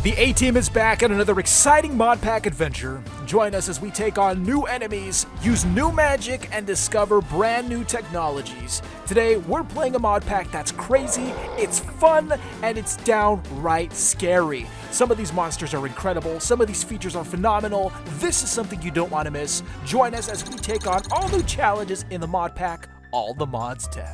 The A-Team is back on another exciting Modpack adventure. Join us as we take on new enemies, use new magic, and discover brand new technologies. Today, we're playing a Modpack that's crazy, it's fun, and it's downright scary. Some of these monsters are incredible, some of these features are phenomenal. This is something you don't want to miss. Join us as we take on all new challenges in the Modpack, All the Mods 10.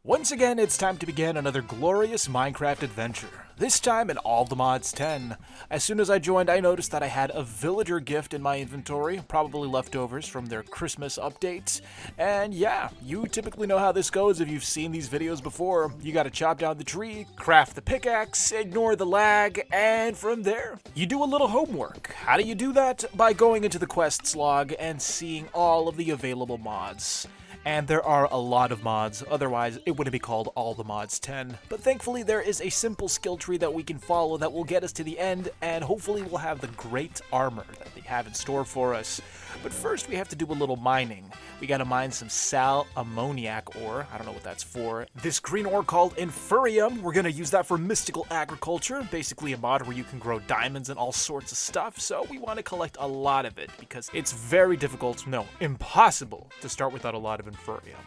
Once again, it's time to begin another glorious Minecraft adventure, this time in All the Mods 10. As soon as I joined, I noticed that I had a villager gift in my inventory, probably leftovers from their Christmas updates. And yeah, you typically know how this goes if you've seen these videos before. You gotta chop down the tree, craft the pickaxe, ignore the lag, and from there, you do a little homework. How do you do that? By going into the quests log and seeing all of the available mods. And there are a lot of mods, otherwise it wouldn't be called All the Mods 10. But thankfully there is a simple skill tree that we can follow that will get us to the end, and hopefully we'll have the great armor that they have in store for us. But first we have to do a little mining. We gotta mine some sal ammoniac ore, I don't know what that's for. This green ore called infurium, we're gonna use that for mystical agriculture, basically a mod where you can grow diamonds and all sorts of stuff, so we want to collect a lot of it because it's very difficult, no, impossible to start without a lot of infurium.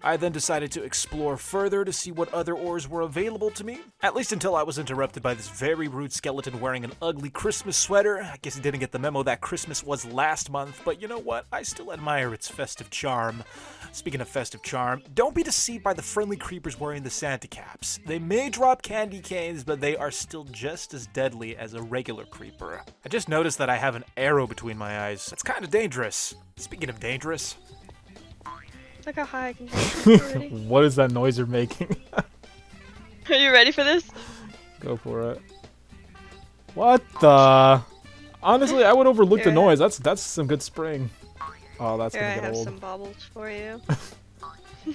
I then decided to explore further to see what other ores were available to me, at least until I was interrupted by this very rude skeleton wearing an ugly Christmas sweater. I guess he didn't get the memo that Christmas was last month, but you know what? I still admire its festive charm. Speaking of festive charm, don't be deceived by the friendly creepers wearing the Santa caps. They may drop candy canes, but they are still just as deadly as a regular creeper. I just noticed that I have an arrow between my eyes. That's kind of dangerous. Speaking of dangerous, look how high I can get already. what is that noise you're making? Are you ready for this? Go for it. What the? Honestly, I would overlook the noise. That's some good spring. Oh, that's Here, gonna I get have old. some baubles for you.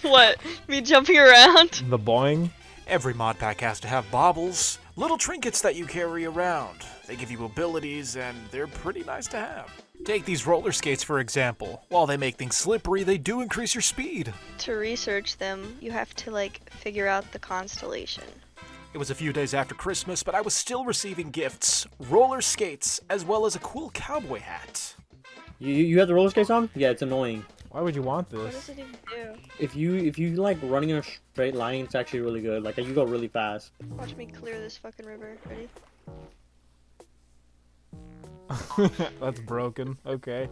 What? Me jumping around? The boing? Every mod pack has to have baubles. Little trinkets that you carry around. They give you abilities, and they're pretty nice to have. Take these roller skates for example. While they make things slippery, they do increase your speed. To research them, you have to figure out the constellation. It was a few days after Christmas, but I was still receiving gifts. Roller skates, as well as a cool cowboy hat. You have the roller skates on? Yeah, it's annoying. Why would you want What this? does it even do? If you like running in a straight line, it's actually really good. Like you go really fast. Watch me clear this fucking river. Ready? That's broken. Okay.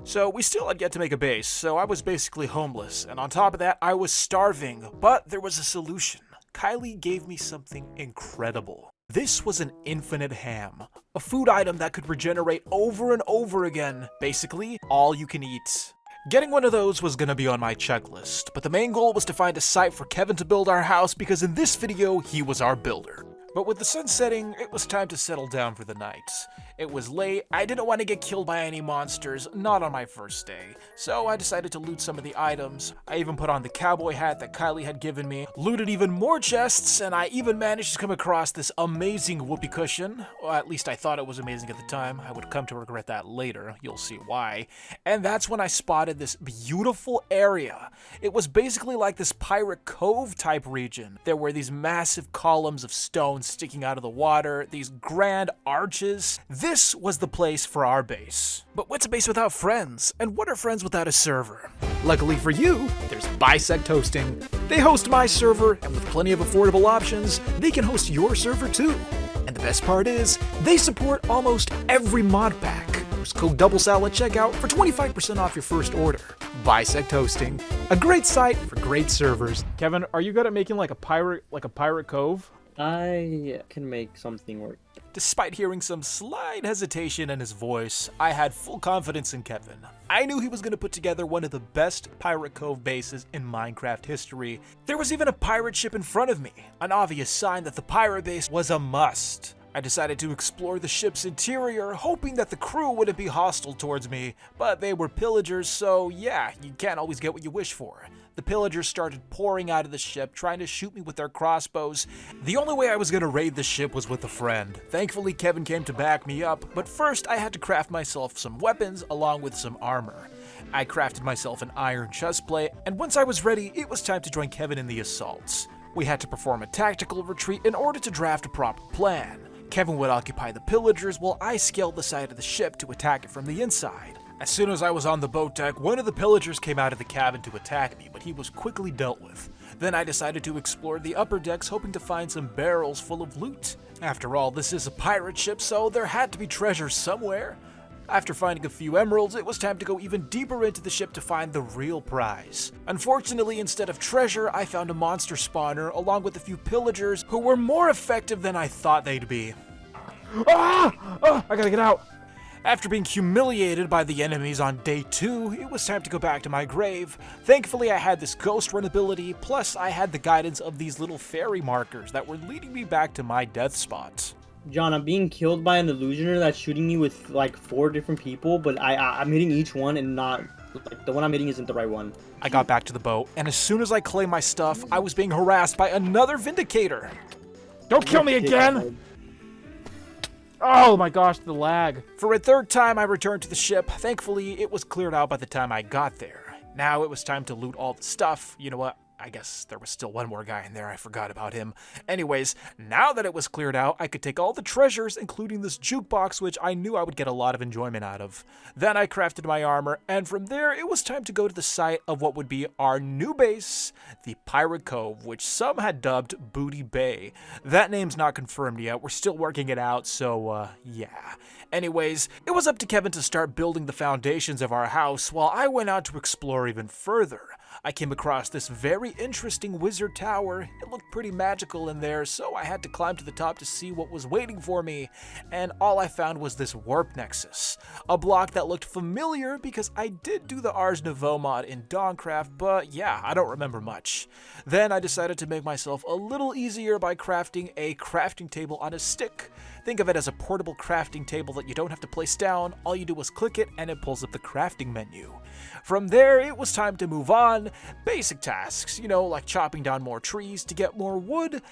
So we still had yet to make a base, so I was basically homeless, and on top of that, I was starving. But there was a solution. Kylie gave me something incredible. This was an infinite ham, a food item that could regenerate over and over again. Basically, all you can eat. Getting one of those was gonna be on my checklist, but the main goal was to find a site for Kevin to build our house because in this video, he was our builder. But with the sun setting, it was time to settle down for the night. It was late, I didn't want to get killed by any monsters, not on my first day, so I decided to loot some of the items. I even put on the cowboy hat that Kylie had given me, looted even more chests, and I even managed to come across this amazing whoopee cushion. Well, at least I thought it was amazing at the time. I would come to regret that later, you'll see why. And that's when I spotted this beautiful area. It was basically like this pirate cove type region. There were these massive columns of stone sticking out of the water, these grand arches. This was the place for our base. But what's a base without friends? And what are friends without a server? Luckily for you, there's BISECT hosting. They host my server, and with plenty of affordable options, they can host your server too. And the best part is, they support almost every mod pack. Use code Doublesal at checkout for 25% off your first order. BISECT hosting, a great site for great servers. Kevin, are you good at making like a pirate cove? I can make something work. Despite hearing some slight hesitation in his voice, I had full confidence in Kevin. I knew he was going to put together one of the best Pirate Cove bases in Minecraft history. There was even a pirate ship in front of me, an obvious sign that the pirate base was a must. I decided to explore the ship's interior, hoping that the crew wouldn't be hostile towards me, but they were pillagers, so yeah, you can't always get what you wish for. The pillagers started pouring out of the ship, trying to shoot me with their crossbows. The only way I was gonna raid the ship was with a friend. Thankfully, Kevin came to back me up, but first I had to craft myself some weapons along with some armor. I crafted myself an iron chestplate, and once I was ready, it was time to join Kevin in the assaults. We had to perform a tactical retreat in order to draft a proper plan. Kevin would occupy the pillagers while I scaled the side of the ship to attack it from the inside. As soon as I was on the boat deck, one of the pillagers came out of the cabin to attack me, but he was quickly dealt with. Then I decided to explore the upper decks, hoping to find some barrels full of loot. After all, this is a pirate ship, so there had to be treasure somewhere. After finding a few emeralds, it was time to go even deeper into the ship to find the real prize. Unfortunately, instead of treasure, I found a monster spawner along with a few pillagers who were more effective than I thought they'd be. Ah! I gotta get out. After being humiliated by the enemies on day 2, it was time to go back to my grave. Thankfully, I had this ghost run ability, plus I had the guidance of these little fairy markers that were leading me back to my death spot. John, I'm being killed by an illusioner that's shooting me with like 4 different people, but I'm hitting each one and not like the one I'm hitting isn't the right one. I got back to the boat, and as soon as I claimed my stuff, I was being harassed by another Vindicator. Don't kill me again! Oh my gosh, the lag. For a third time, I returned to the ship. Thankfully, it was cleared out by the time I got there. Now it was time to loot all the stuff. You know what? I guess there was still one more guy in there. I forgot about him. Anyways, now that it was cleared out, I could take all the treasures, including this jukebox, which I knew I would get a lot of enjoyment out of. Then I crafted my armor, and from there, it was time to go to the site of what would be our new base, the Pirate Cove, which some had dubbed Booty Bay. That name's not confirmed yet. We're still working it out, so, yeah. Anyways, it was up to Kevin to start building the foundations of our house, while I went out to explore even further. I came across this very interesting wizard tower. It looked pretty magical in there, so I had to climb to the top to see what was waiting for me, and all I found was this warp nexus, a block that looked familiar because I did do the Ars Nouveau mod in Dawncraft, but yeah, I don't remember much. Then I decided to make myself a little easier by crafting a crafting table on a stick. Think of it as a portable crafting table that you don't have to place down. All you do is click it and it pulls up the crafting menu. From there, it was time to move on. Basic tasks, you know, like chopping down more trees to get more wood.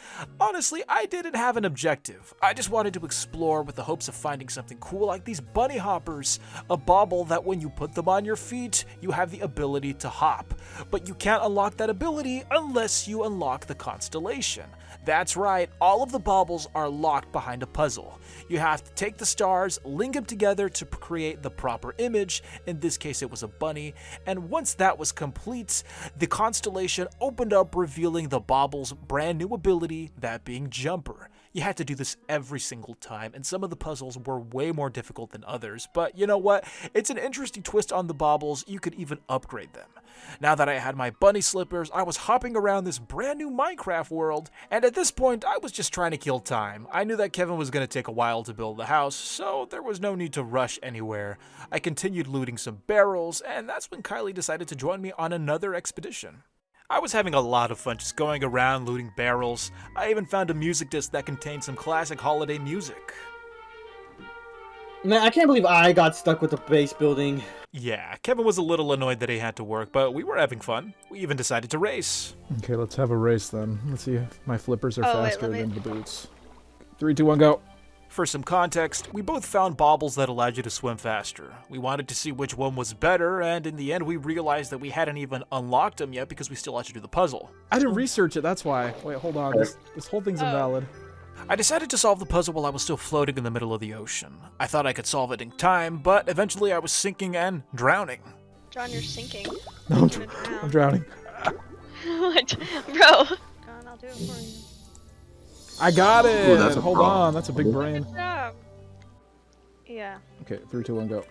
Honestly, I didn't have an objective. I just wanted to explore with the hopes of finding something cool like these bunny hoppers, a bauble that when you put them on your feet, you have the ability to hop. But you can't unlock that ability unless you unlock the constellation. That's right, all of the baubles are locked behind a puzzle. You have to take the stars, link them together to create the proper image. In this case, it was a bunny. And once that was complete, the constellation opened up, revealing the bauble's brand new ability, that being Jumper. You had to do this every single time, and some of the puzzles were way more difficult than others, but you know what? It's an interesting twist on the baubles. You could even upgrade them. Now that I had my bunny slippers, I was hopping around this brand new Minecraft world, and at this point, I was just trying to kill time. I knew that Kevin was going to take a while to build the house, so there was no need to rush anywhere. I continued looting some barrels, and that's when Kylie decided to join me on another expedition. I was having a lot of fun just going around looting barrels. I even found a music disc that contained some classic holiday music. Man, I can't believe I got stuck with the base building. Yeah, Kevin was a little annoyed that he had to work, but we were having fun. We even decided to race. Okay, let's have a race then. Let's see if my flippers are Oh, wait, faster let me- than the boots. 3, 2, 1, go. For some context, we both found baubles that allowed you to swim faster. We wanted to see which one was better, and in the end we realized that we hadn't even unlocked them yet because we still had to do the puzzle. I didn't research it, that's why. Wait, hold on. This whole thing's invalid. I decided to solve the puzzle while I was still floating in the middle of the ocean. I thought I could solve it in time, but eventually I was sinking and drowning. John, you're sinking. No, You're gonna drown. I'm drowning. What? Bro. John, I'll do it for you. I got it! Ooh, that's a Hold problem. on, that's a big brain. Good job. Yeah. Okay, 3, 2, 1, go.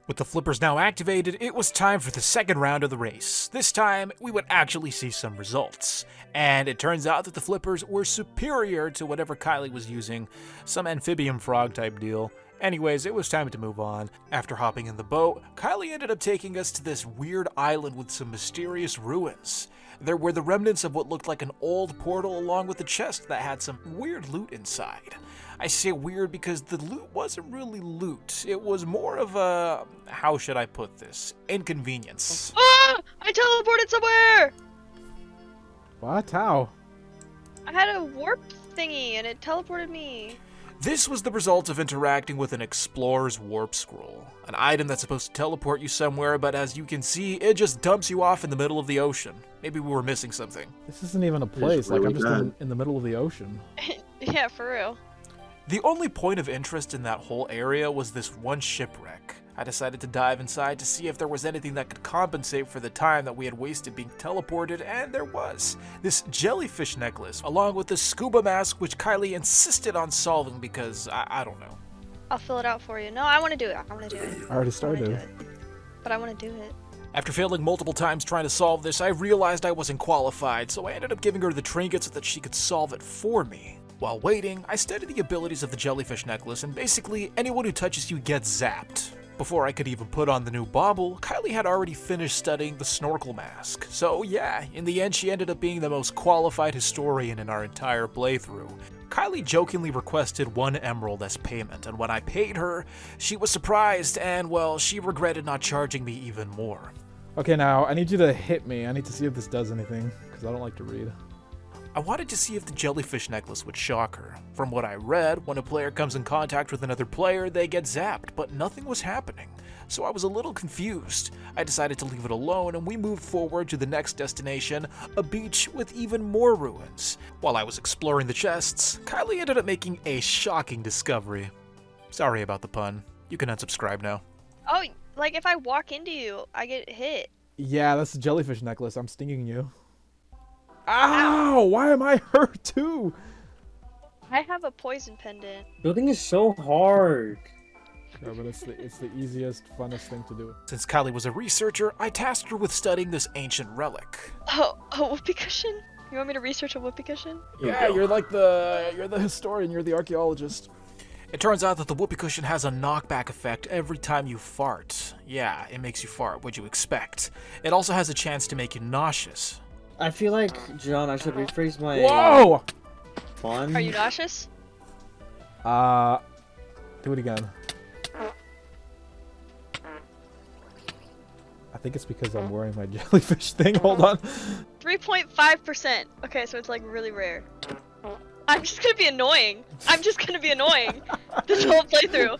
With the flippers now activated, it was time for the second round of the race. This time, we would actually see some results. And it turns out that the flippers were superior to whatever Kylie was using, some amphibian frog type deal. Anyways, it was time to move on. After hopping in the boat, Kylie ended up taking us to this weird island with some mysterious ruins. There were the remnants of what looked like an old portal along with a chest that had some weird loot inside. I say weird because the loot wasn't really loot. It was more of a, how should I put this, inconvenience. Ah! I teleported somewhere! What? How? I had a warp thingy and it teleported me. This was the result of interacting with an Explorer's Warp Scroll, an item that's supposed to teleport you somewhere, but as you can see, it just dumps you off in the middle of the ocean. Maybe we were missing something. This isn't even a place. really I'm just bad. in the middle of the ocean. Yeah, for real. The only point of interest in that whole area was this one shipwreck. I decided to dive inside to see if there was anything that could compensate for the time that we had wasted being teleported, and there was. This jellyfish necklace, along with the scuba mask, which Kylie insisted on solving because, I don't know. I'll fill it out for you. No, I want to do it. I want to do it. I already started. But I want to do it. After failing multiple times trying to solve this, I realized I wasn't qualified, so I ended up giving her the trinket so that she could solve it for me. While waiting, I studied the abilities of the jellyfish necklace, and basically, anyone who touches you gets zapped. Before I could even put on the new bauble, Kylie had already finished studying the snorkel mask. So yeah, in the end she ended up being the most qualified historian in our entire playthrough. Kylie jokingly requested 1 emerald as payment, and when I paid her, she was surprised and, well, she regretted not charging me even more. Okay, now I need you to hit me. I need to see if this does anything, because I don't like to read. I wanted to see if the jellyfish necklace would shock her. From what I read, when a player comes in contact with another player, they get zapped, but nothing was happening. So I was a little confused. I decided to leave it alone, and we moved forward to the next destination, a beach with even more ruins. While I was exploring the chests, Kylie ended up making a shocking discovery. Sorry about the pun. You can unsubscribe now. Oh, like if I walk into you, I get hit. Yeah, that's the jellyfish necklace. I'm stinging you. Ow! Why am I hurt too? I have a poison pendant. Building is so hard. Yeah, but it's the easiest, funnest thing to do. Since Kylie was a researcher, I tasked her with studying this ancient relic. Oh, a whoopee cushion? You want me to research a whoopee cushion? Yeah, you're the historian. You're the archaeologist. It turns out that the whoopee cushion has a knockback effect every time you fart. Yeah, it makes you fart. What'd you expect? It also has a chance to make you nauseous. I feel like, John, I should rephrase my Whoa! fun. Are you nauseous? Do it again. I think it's because I'm wearing my jellyfish thing. Hold on. 3.5%. Okay, so it's like really rare. I'm just gonna be annoying. I'm just gonna be annoying this whole playthrough.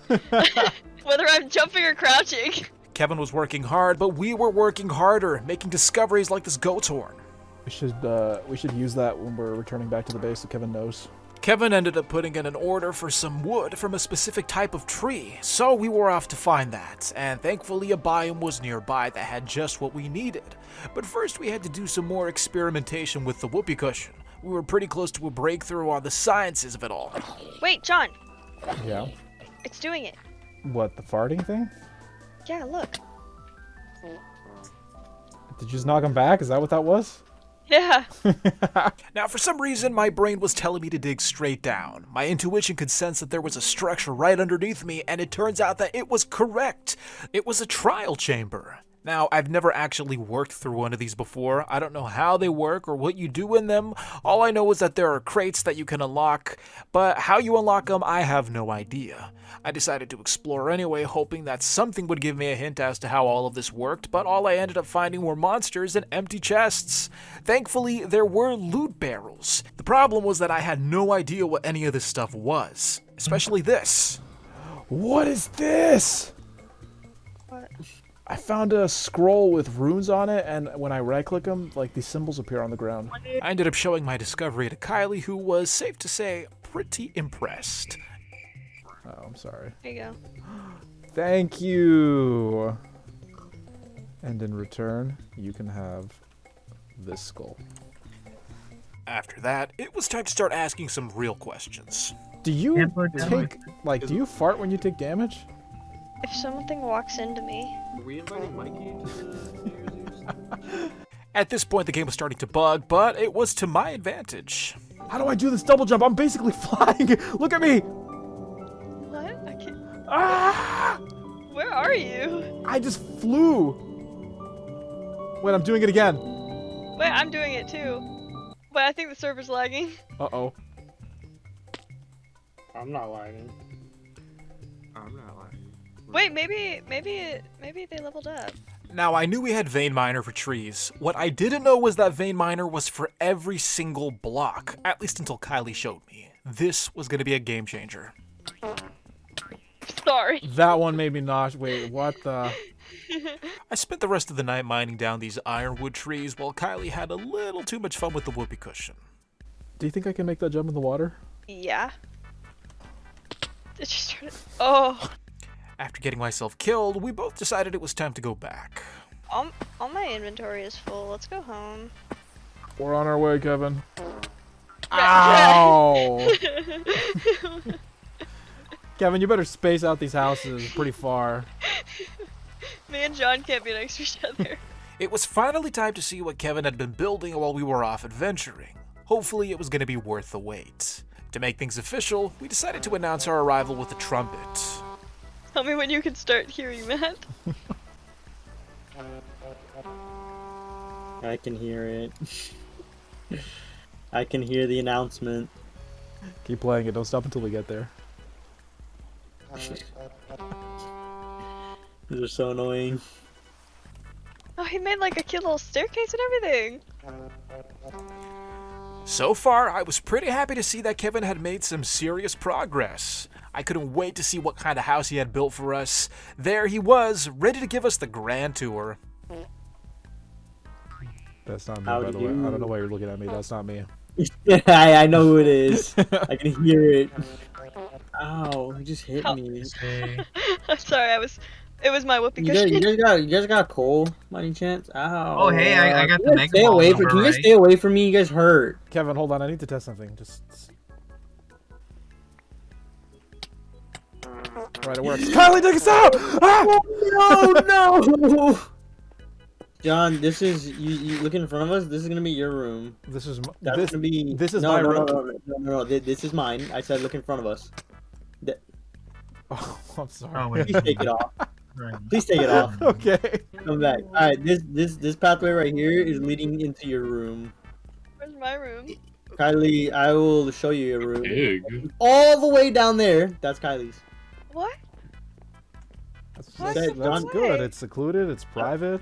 Whether I'm jumping or crouching. Kevin was working hard, but we were working harder, making discoveries like this goat's horn. We should use that when we're returning back to the base so Kevin knows. Kevin ended up putting in an order for some wood from a specific type of tree, so we were off to find that, and thankfully a biome was nearby that had just what we needed. But first we had to do some more experimentation with the whoopee cushion. We were pretty close to a breakthrough on the sciences of it all. Wait, John. Yeah. It's doing it. What, the farting thing? Yeah, look. Did you just knock him back? Is that what that was? Yeah. Now, for some reason, my brain was telling me to dig straight down. My intuition could sense that there was a structure right underneath me, and it turns out that it was correct. It was a trial chamber. Now, I've never actually worked through one of these before. I don't know how they work or what you do in them. All I know is that there are crates that you can unlock, but how you unlock them, I have no idea. I decided to explore anyway, hoping that something would give me a hint as to how all of this worked, but all I ended up finding were monsters and empty chests. Thankfully, there were loot barrels. The problem was that I had no idea what any of this stuff was, especially this. What is this? What? I found a scroll with runes on it, and when I right-click them, like, these symbols appear on the ground. I ended up showing my discovery to Kylie, who was, safe to say, pretty impressed. Oh, I'm sorry. There you go. Thank you! And in return, you can have this skull. After that, it was time to start asking some real questions. Do you do you fart when you take damage? If something walks into me. Are we inviting Mikey to At this point, the game was starting to bug, but it was to my advantage. How do I do this double jump? I'm basically flying! Look at me! What? I can't. Ah! Where are you? I just flew! Wait, I'm doing it again. Wait, I'm doing it too. But I think the server's lagging. Uh-oh. I'm not lying. I'm not lying. Wait, maybe they leveled up. Now, I knew we had vein miner for trees. What I didn't know was that vein miner was for every single block, at least until Kylie showed me. This was going to be a game changer. Sorry. That one made me nauseous. Wait, what the? I spent the rest of the night mining down these ironwood trees while Kylie had a little too much fun with the whoopee cushion. Do you think I can make that jump in the water? Yeah. It just started. Oh. After getting myself killed, we both decided it was time to go back. All my inventory is full. Let's go home. We're on our way, Kevin. Right. Ow! Kevin, you better space out these houses pretty far. Me and John can't be next to each other. It was finally time to see what Kevin had been building while we were off adventuring. Hopefully it was going to be worth the wait. To make things official, we decided to announce our arrival with a trumpet. Tell me when you can start hearing that. I can hear it. I can hear the announcement. Keep playing it. Don't stop until we get there. These are so annoying. Oh, he made like a cute little staircase and everything. So far, I was pretty happy to see that Kevin had made some serious progress. I couldn't wait to see what kind of house he had built for us. There he was, ready to give us the grand tour. That's not me, How by do the way. you- I don't know why you're looking at me. That's not me. I know who it is. I can hear it. Ow, he just hit Oh. me. I'm sorry, it was my whoopee You guys, cushion. you guys got coal by any chance? Ow. Oh, hey, I got Can the you guys mega stay ball away from, number, Can you guys right? stay away from me? You guys hurt. Kevin, hold on. I need to test something. Just. Right, it works. Kylie, take us out! Ah! No, no! John, this is you look in front of us. This is gonna be your room. This is That's this. gonna be. this is no, my no, room. No. This is mine. I said look in front of us. Oh, I'm sorry. Oh, wait. Please take it off. Right. Please take it off. Okay. Come back. All right, this pathway right here is leading into your room. Where's my room? Kylie, I will show you your room. Big. All the way down there. That's Kylie's. What? That's, What's that's, the that's way? good. It's secluded. It's private.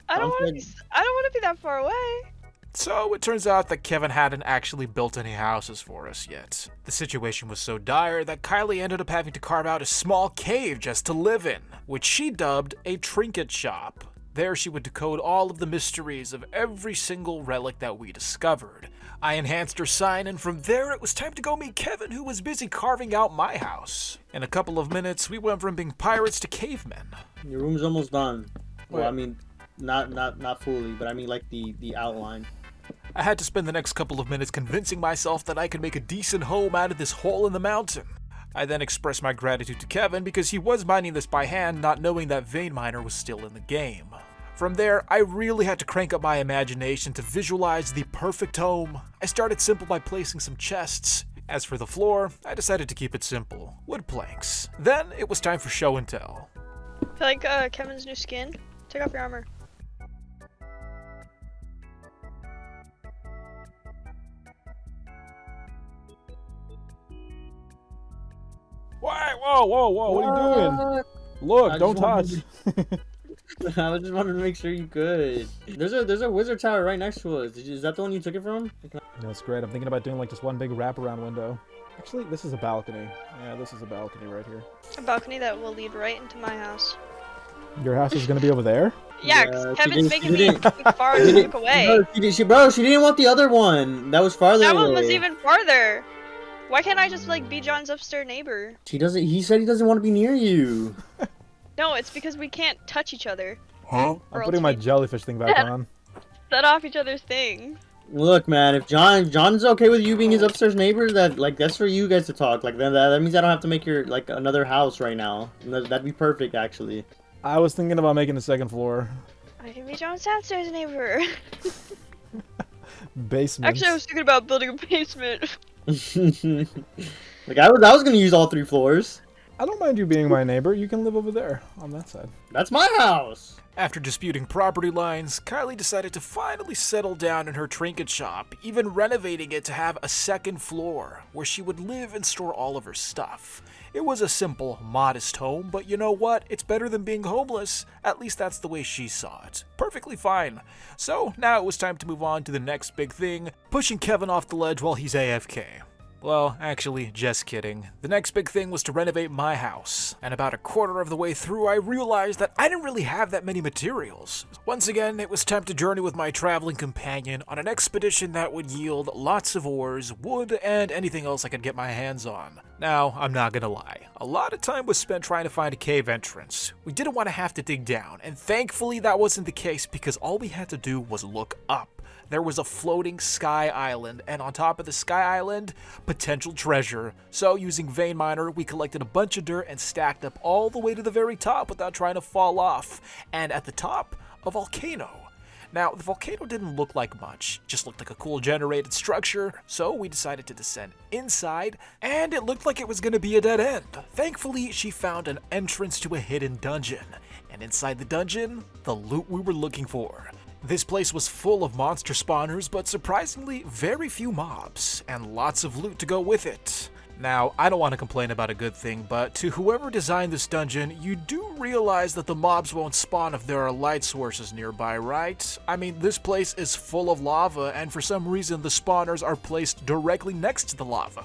I don't want to Sounds be. I don't want to be that far away. So it turns out that Kevin hadn't actually built any houses for us yet. The situation was so dire that Kylie ended up having to carve out a small cave just to live in, which she dubbed a trinket shop. There she would decode all of the mysteries of every single relic that we discovered. I enhanced her sign, and from there it was time to go meet Kevin, who was busy carving out my house. In a couple of minutes, we went from being pirates to cavemen. Your room's almost done. Well, Wait. I mean, not fully, but I mean like the outline. I had to spend the next couple of minutes convincing myself that I could make a decent home out of this hole in the mountain. I then expressed my gratitude to Kevin because he was mining this by hand, not knowing that Vein Miner was still in the game. From there, I really had to crank up my imagination to visualize the perfect home. I started simple by placing some chests. As for the floor, I decided to keep it simple, wood planks. Then it was time for show and tell. I like Kevin's new skin. Take off your armor. Why? Whoa, whoa, whoa! What are you doing? Look, I don't just wanted touch. I just wanted to make sure you could. There's a wizard tower right next to us. Is that the one you took it from? That's great. I'm thinking about doing like just one big wraparound window. Actually, this is a balcony. Yeah, this is a balcony right here. A balcony that will lead right into my house. Your house is gonna be over there? Yeah, Yeah, 'cause she Kevin's didn't- making she me didn't- look far she to didn't- look away. Bro, she didn't want the other one. That was farther That away. one was even farther. Why can't I just like be John's upstairs neighbor? He doesn't. He said he doesn't want to be near you. No, it's because we can't touch each other. Huh? Or I'm else putting my we jellyfish thing back on. set off each other's things. Look, man, if John's okay with you being his upstairs neighbor, that's for you guys to talk. Like that means I don't have to make your like another house right now. That'd be perfect, actually. I was thinking about making a second floor. I can be John's downstairs neighbor. Basement. Actually, I was thinking about building a basement. Like I was gonna use all 3 floors. I don't mind you being my neighbor. You can live over there on that side. That's my house. After disputing property lines, Kylie decided to finally settle down in her trinket shop, even renovating it to have a second floor, where she would live and store all of her stuff. It was a simple, modest home, but you know what? It's better than being homeless. At least that's the way she saw it. Perfectly fine. So now it was time to move on to the next big thing, pushing Kevin off the ledge while he's AFK. Well, actually, just kidding. The next big thing was to renovate my house, and about a quarter of the way through I realized that I didn't really have that many materials. Once again, it was time to journey with my traveling companion on an expedition that would yield lots of ores, wood, and anything else I could get my hands on. Now, I'm not gonna lie, a lot of time was spent trying to find a cave entrance. We didn't want to have to dig down, and thankfully that wasn't the case because all we had to do was look up. There was a floating sky island, and on top of the sky island, potential treasure. So using Vein Miner, we collected a bunch of dirt and stacked up all the way to the very top without trying to fall off. And at the top, a volcano. Now, the volcano didn't look like much, just looked like a cool generated structure, so we decided to descend inside, and it looked like it was going to be a dead end. Thankfully, she found an entrance to a hidden dungeon, and inside the dungeon, the loot we were looking for. This place was full of monster spawners, but surprisingly very few mobs, and lots of loot to go with it. Now, I don't want to complain about a good thing, but to whoever designed this dungeon, you do realize that the mobs won't spawn if there are light sources nearby, right? I mean, this place is full of lava, and for some reason the spawners are placed directly next to the lava.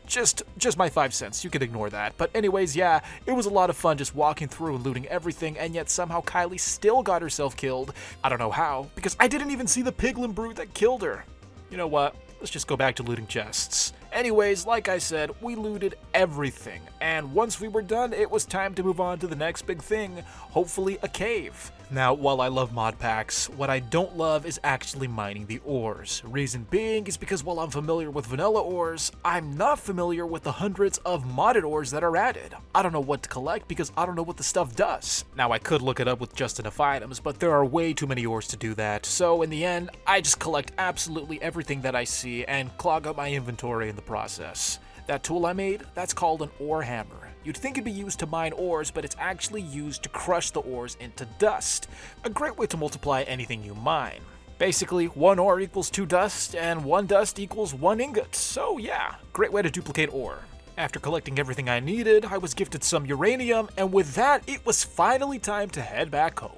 Just my 5 cents, you can ignore that. But anyways, yeah, it was a lot of fun just walking through and looting everything, and yet somehow Kylie still got herself killed. I don't know how, because I didn't even see the piglin brute that killed her. You know what? Let's just go back to looting chests. Anyways, like I said, we looted everything, and once we were done, it was time to move on to the next big thing, hopefully a cave. Now, while I love mod packs, what I don't love is actually mining the ores. Reason being is because while I'm familiar with vanilla ores, I'm not familiar with the hundreds of modded ores that are added. I don't know what to collect because I don't know what the stuff does. Now, I could look it up with just enough items, but there are way too many ores to do that, so in the end, I just collect absolutely everything that I see and clog up my inventory in the process. That tool I made, that's called an ore hammer. You'd think it'd be used to mine ores, but it's actually used to crush the ores into dust. A great way to multiply anything you mine. Basically, 1 ore equals 2 dust, and 1 dust equals 1 ingot. So yeah, great way to duplicate ore. After collecting everything I needed, I was gifted some uranium, and with that, it was finally time to head back home.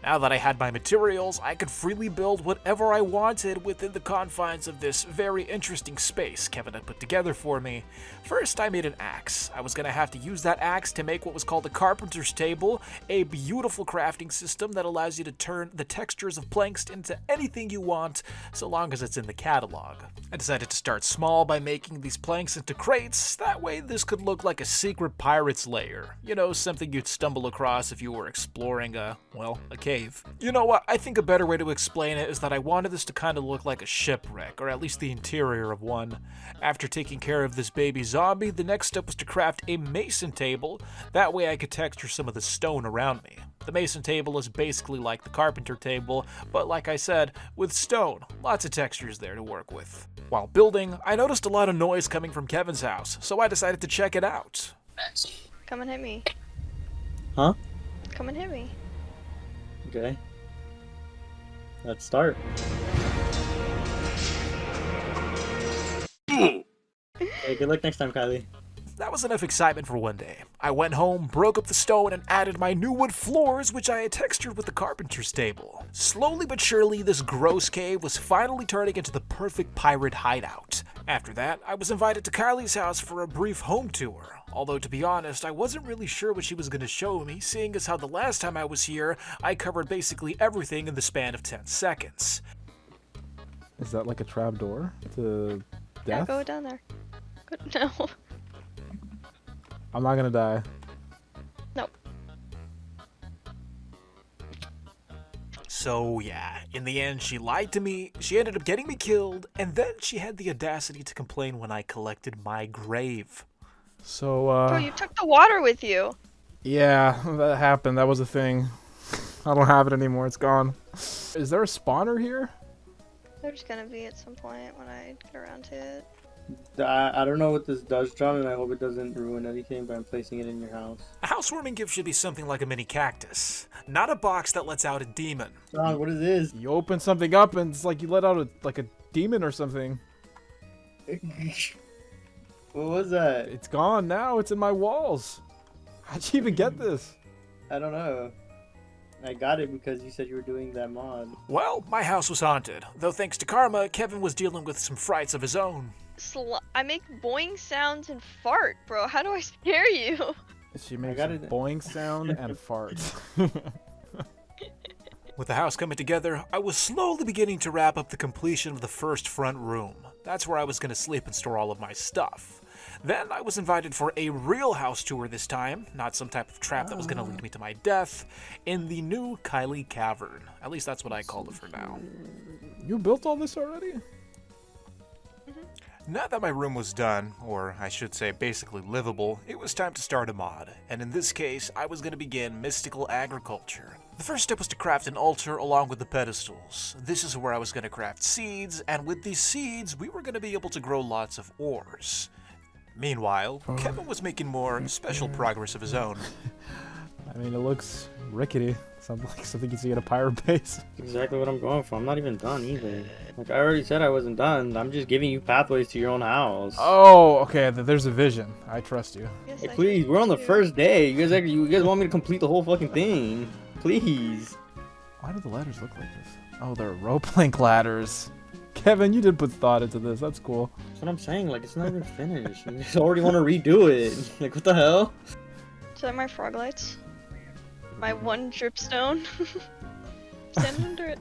Now that I had my materials, I could freely build whatever I wanted within the confines of this very interesting space Kevin had put together for me. First, I made an axe. I was going to have to use that axe to make what was called a carpenter's table, a beautiful crafting system that allows you to turn the textures of planks into anything you want, so long as it's in the catalog. I decided to start small by making these planks into crates. That way this could look like a secret pirate's lair. You know, something you'd stumble across if you were exploring a cave. You know what, I think a better way to explain it is that I wanted this to kind of look like a shipwreck, or at least the interior of one. After taking care of this baby zombie, the next step was to craft a mason table. That way I could texture some of the stone around me. The mason table is basically like the carpenter table, but like I said, with stone. Lots of textures there to work with. While building, I noticed a lot of noise coming from Kevin's house, so I decided to check it out. Come and hit me. Huh? Come and hit me. Okay. Let's start. Hey, good luck next time, Kylie. That was enough excitement for one day. I went home, broke up the stone, and added my new wood floors, which I had textured with the carpenter's table. Slowly but surely, this gross cave was finally turning into the perfect pirate hideout. After that, I was invited to Kylie's house for a brief home tour. Although, to be honest, I wasn't really sure what she was going to show me, seeing as how the last time I was here, I covered basically everything in the span of 10 seconds. Is that like a trap door to Yeah, death? go down there. Good. No. I'm not gonna die. Nope. So yeah, in the end she lied to me, she ended up getting me killed, and then she had the audacity to complain when I collected my grave. So, Bro, you took the water with you. yeah, that happened. That was a thing. I don't have it anymore. It's gone. Is there a spawner here? There's gonna be at some point when I get around to it. I don't know what this does, John, and I hope it doesn't ruin anything, but I'm placing it in your house. A housewarming gift should be something like a mini cactus, not a box that lets out a demon. John, what is this? You open something up and it's like you let out a demon or something. What was that? It's gone now. It's in my walls. How'd you even get this? I don't know. I got it because you said you were doing that mod. Well, my house was haunted, though thanks to karma, Kevin was dealing with some frights of his own. I make boing sounds and fart, bro. How do I scare you? She makes got a it. boing sound and farts. With the house coming together, I was slowly beginning to wrap up the completion of the first front room. That's where I was going to sleep and store all of my stuff. Then I was invited for a real house tour this time, not some type of trap that was going to lead me to my death, in the new Kylie Cavern. At least that's what I called it for now. You built all this already? Now that my room was done, or I should say basically livable, it was time to start a mod, and in this case, I was going to begin mystical agriculture. The first step was to craft an altar along with the pedestals. This is where I was going to craft seeds, and with these seeds, we were going to be able to grow lots of ores. Meanwhile, Kevin was making more special progress of his own. I mean, it looks rickety. Sounds like something you see at a pirate base. That's exactly what I'm going for. I'm not even done either. Like, I already said I wasn't done. I'm just giving you pathways to your own house. Oh, okay. There's a vision. I trust you. Yes, Hey, I please, do. we're on the first day. You guys want me to complete the whole fucking thing? Please. Why do the ladders look like this? Oh, they're rope link ladders. Kevin, you did put thought into this. That's cool. That's what I'm saying. Like, it's not even finished. You just already want to redo it. Like, what the hell? Is that my frog lights? My one dripstone? Stand under it.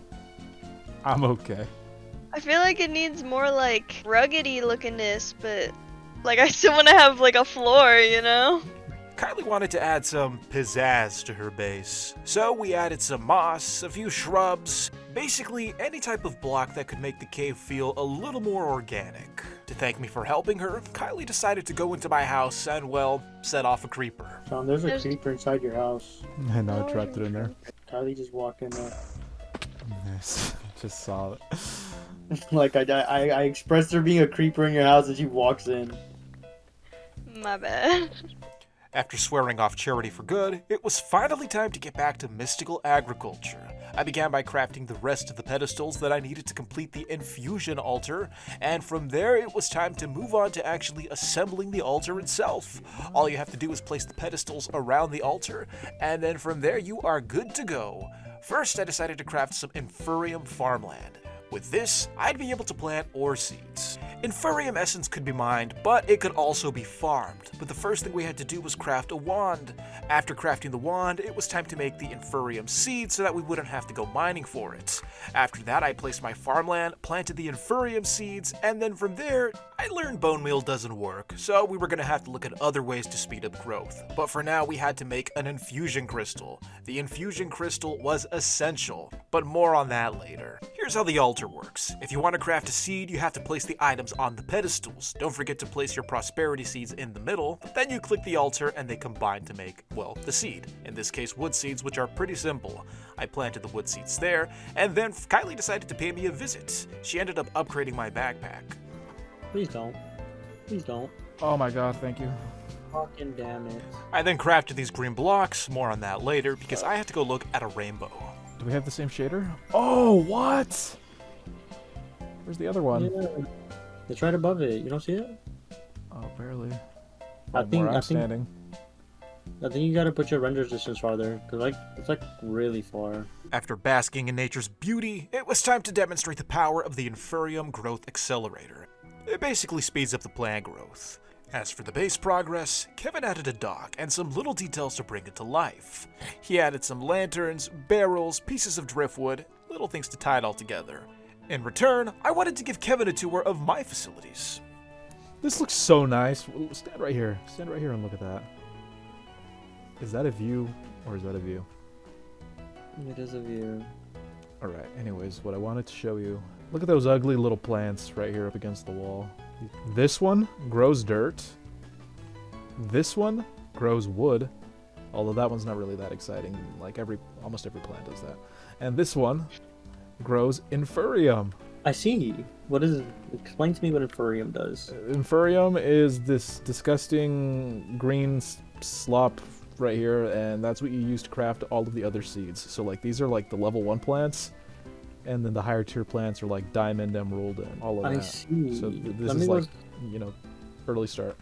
I'm okay. I feel like it needs more like ruggedy lookingness, but like I still want to have like a floor, you know? Kylie wanted to add some pizzazz to her base, so we added some moss, a few shrubs, basically any type of block that could make the cave feel a little more organic. To thank me for helping her, Kylie decided to go into my house and, well, set off a creeper. John, there's a There's- creeper inside your house. I know, I trapped it in there. Kylie just walked in there. Nice. Just saw it. Like, I expressed there being a creeper in your house and she walks in. My bad. After swearing off charity for good, it was finally time to get back to mystical agriculture. I began by crafting the rest of the pedestals that I needed to complete the infusion altar, and from there it was time to move on to actually assembling the altar itself. All you have to do is place the pedestals around the altar, and then from there you are good to go. First, I decided to craft some infurium farmland. With this, I'd be able to plant ore seeds. Infurium essence could be mined, but it could also be farmed. But the first thing we had to do was craft a wand. After crafting the wand, it was time to make the infurium seed so that we wouldn't have to go mining for it. After that, I placed my farmland, planted the infurium seeds, and then from there, I learned bone meal doesn't work, so we were going to have to look at other ways to speed up growth. But for now, we had to make an infusion crystal. The infusion crystal was essential, but more on that later. Here's how the altar works. If you want to craft a seed, you have to place the items on the pedestals. Don't forget to place your prosperity seeds in the middle. Then you click the altar and they combine to make, well, the seed. In this case, wood seeds, which are pretty simple. I planted the wood seeds there, and then Kylie decided to pay me a visit. She ended up upgrading my backpack. Please don't. Please don't. Oh my god, thank you. Fucking damn it. I then crafted these green blocks, more on that later, because I had to go look at a rainbow. Do we have the same shader? Oh, what? Where's the other one? Yeah. It's right above it. You don't see it? Oh, barely. I Oh, think- where I I'm think- standing. I think you gotta put your render distance farther, cause like it's like really far. After basking in nature's beauty, it was time to demonstrate the power of the Infurium Growth Accelerator. It basically speeds up the plant growth. As for the base progress, Kevin added a dock and some little details to bring it to life. He added some lanterns, barrels, pieces of driftwood, little things to tie it all together. In return, I wanted to give Kevin a tour of my facilities. This looks so nice. Stand right here. Stand right here and look at that. Is that a view or is that a view? It is a view. Alright, anyways, what I wanted to show you. Look at those ugly little plants right here up against the wall. This one grows dirt. This one grows wood. Although that one's not really that exciting. Like almost every plant does that. And this one grows infurium. I see. What is it? Explain to me what infurium does. Infurium is this disgusting green slop right here, and that's what you use to craft all of the other seeds. So like these are like the level 1 plants, and then the higher tier plants are like diamond, emerald, and all of I that. see. So this Let is me like, look- you know, early start.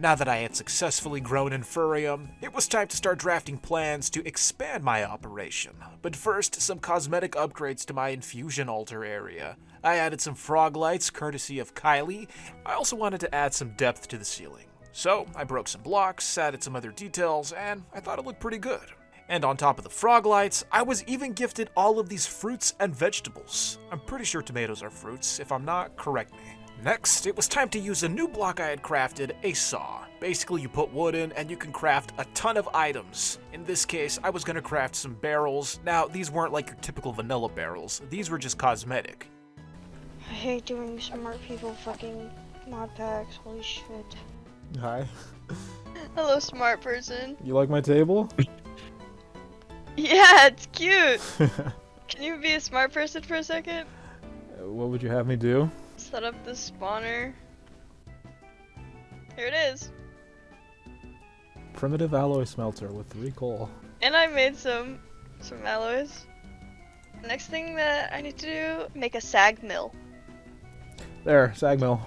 Now that I had successfully grown Infurium, it was time to start drafting plans to expand my operation. But first, some cosmetic upgrades to my infusion altar area. I added some frog lights courtesy of Kylie. I also wanted to add some depth to the ceiling. So I broke some blocks, added some other details, and I thought it looked pretty good. And on top of the frog lights, I was even gifted all of these fruits and vegetables. I'm pretty sure tomatoes are fruits. If I'm not, correct me. Next, it was time to use a new block I had crafted, a saw. Basically, you put wood in and you can craft a ton of items. In this case, I was gonna craft some barrels. Now, these weren't like your typical vanilla barrels. These were just cosmetic. I hate doing smart people fucking mod packs. Holy shit. Hi. Hello, smart person. You like my table? Yeah, it's cute. Can you be a smart person for a second? What would you have me do? Set up the spawner. Here it is. Primitive alloy smelter with 3 coal. And I made some alloys. Next thing that I need to do, make a sag mill. There, sag mill.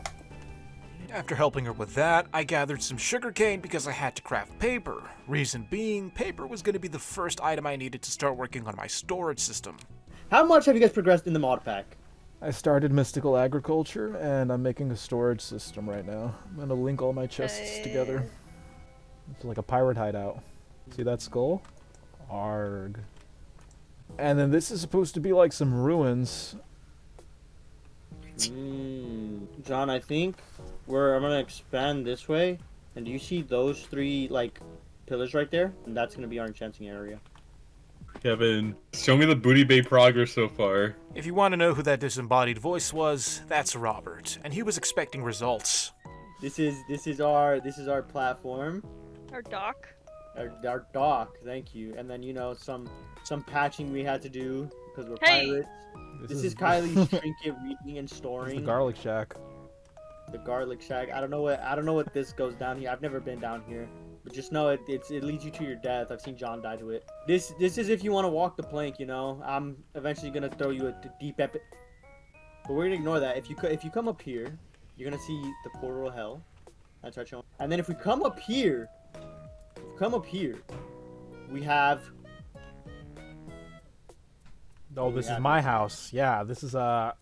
After helping her with that, I gathered some sugarcane because I had to craft paper. Reason being, paper was going to be the first item I needed to start working on my storage system. How much have you guys progressed in the mod pack? I started mystical agriculture, and I'm making a storage system right now. I'm gonna link all my chests together. It's like a pirate hideout. See that skull? Arg. And then this is supposed to be like some ruins. John, I think I'm gonna expand this way. And do you see those 3 like pillars right there? And that's gonna be our enchanting area. Kevin, show me the Booty Bay progress so far. If you want to know who that disembodied voice was, that's Robert, and he was expecting results. This is our platform. Our dock. Our dock, thank you. And then some patching we had to do because we're Hey! pirates. This is Kylie's trinket reading and This is storing. the garlic shack. The garlic shack. I don't know what this goes down here. I've never been down here. But just know it leads you to your death. I've seen John die to it. This is if you want to walk the plank, I'm eventually gonna throw you a deep epic. But we're gonna ignore that. If you come up here, you're gonna see the portal of hell. That's right, Sean. And then if we come up here, we have. Oh, this is my house. Yeah, this is the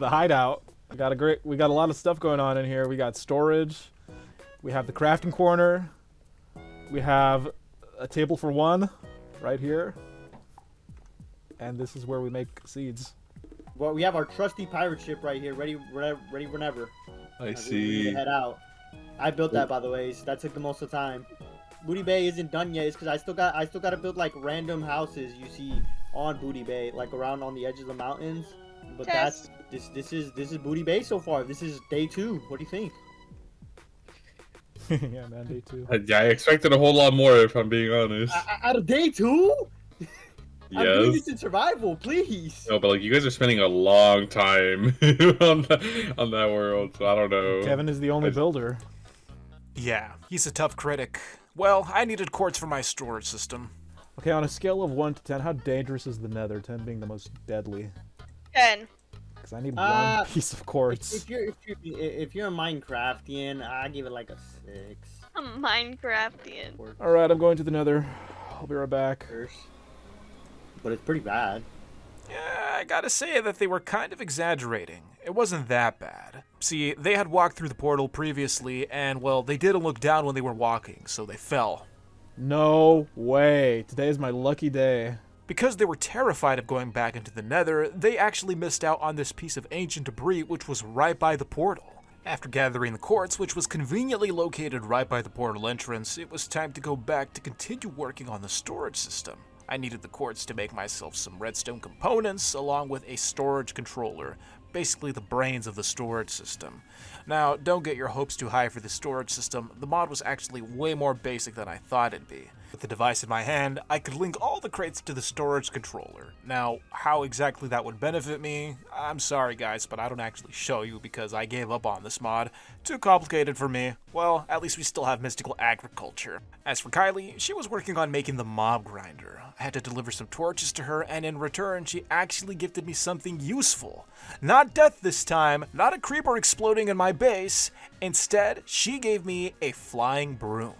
hideout. We got a lot of stuff going on in here. We got storage. We have the crafting corner. We have a table for 1 right here. And this is where we make seeds. Well, we have our trusty pirate ship right here, ready whenever. I We see. head out. I built that, by the way. So that took the most of the time. Booty Bay isn't done yet. It's because I still got to build like random houses you see on Booty Bay, like around on the edge of the mountains. But Tess. this is Booty Bay so far. This is day 2. What do you think? Yeah, man, day 2. Yeah, I expected a whole lot more if I'm being honest. Out of day 2? I'm doing Yes. this in survival, please. No, but like you guys are spending a long time on that world, so I don't know. Kevin is the only builder. Yeah, he's a tough critic. Well, I needed quartz for my storage system. Okay, on a scale of 1 to 10, how dangerous is the Nether? 10 being the most deadly. 10. Because I need 1 piece of quartz. If you're a Minecraftian, I give it like a 6. A Minecraftian. Alright, I'm going to the Nether. I'll be right back. But it's pretty bad. Yeah, I gotta say that they were kind of exaggerating. It wasn't that bad. See, they had walked through the portal previously, and well, they didn't look down when they were walking, so they fell. No way. Today is my lucky day. Because they were terrified of going back into the Nether, they actually missed out on this piece of ancient debris which was right by the portal. After gathering the quartz, which was conveniently located right by the portal entrance, it was time to go back to continue working on the storage system. I needed the quartz to make myself some redstone components along with a storage controller, basically the brains of the storage system. Now, don't get your hopes too high for the storage system. The mod was actually way more basic than I thought it'd be. With the device in my hand, I could link all the crates to the storage controller. Now, how exactly that would benefit me, I'm sorry guys, but I don't actually show you because I gave up on this mod. Too complicated for me. Well, at least we still have mystical agriculture. As for Kylie, she was working on making the mob grinder. I had to deliver some torches to her, and in return, she actually gifted me something useful. Not death this time, not a creeper exploding in my base. Instead, she gave me a flying broom,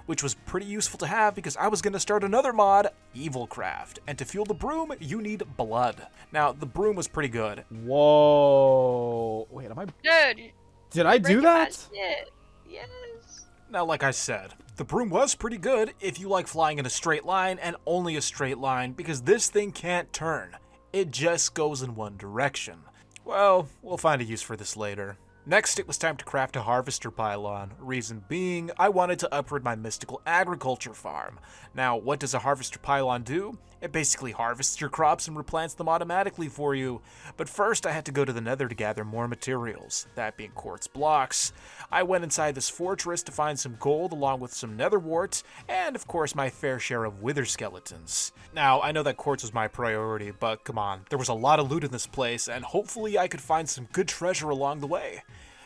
which was pretty useful to have because I was going to start another mod, Evilcraft, and to fuel the broom, you need blood. Now, the broom was pretty good. good. Whoa. Wait, am I... Dude, Did I do breaking my that? shit. Yes. Now, like I said, the broom was pretty good if you like flying in a straight line and only a straight line, because this thing can't turn. It just goes in one direction. Well, we'll find a use for this later. Next, it was time to craft a harvester pylon. Reason being, I wanted to upgrade my mystical agriculture farm. Now, what does a harvester pylon do? It basically harvests your crops and replants them automatically for you. But first, I had to go to the Nether to gather more materials, that being quartz blocks. I went inside this fortress to find some gold along with some nether wart, and of course my fair share of wither skeletons. Now, I know that quartz was my priority, but come on, there was a lot of loot in this place, and hopefully I could find some good treasure along the way.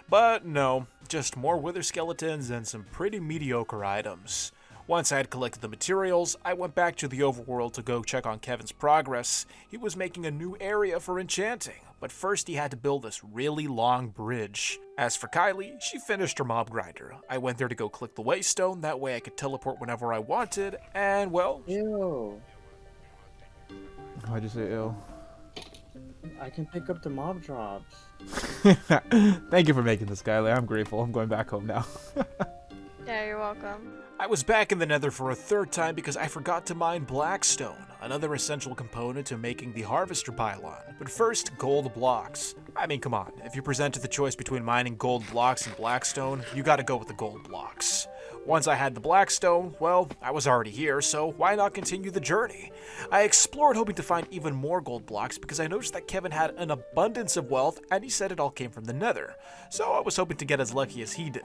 But no, just more wither skeletons and some pretty mediocre items. Once I had collected the materials, I went back to the overworld to go check on Kevin's progress. He was making a new area for enchanting, but first he had to build this really long bridge. As for Kylie, she finished her mob grinder. I went there to go click the waystone, that way I could teleport whenever I wanted, and well... Ew. Why'd you say ew? I can pick up the mob drops. Thank you for making this, Kylie. I'm grateful. I'm going back home now. Yeah, you're welcome. I was back in the Nether for a third time because I forgot to mine blackstone, another essential component to making the harvester pylon. But first, gold blocks. I mean, come on, if you're presented the choice between mining gold blocks and blackstone, you gotta go with the gold blocks. Once I had the blackstone, well, I was already here, so why not continue the journey? I explored hoping to find even more gold blocks because I noticed that Kevin had an abundance of wealth and he said it all came from the Nether, so I was hoping to get as lucky as he did.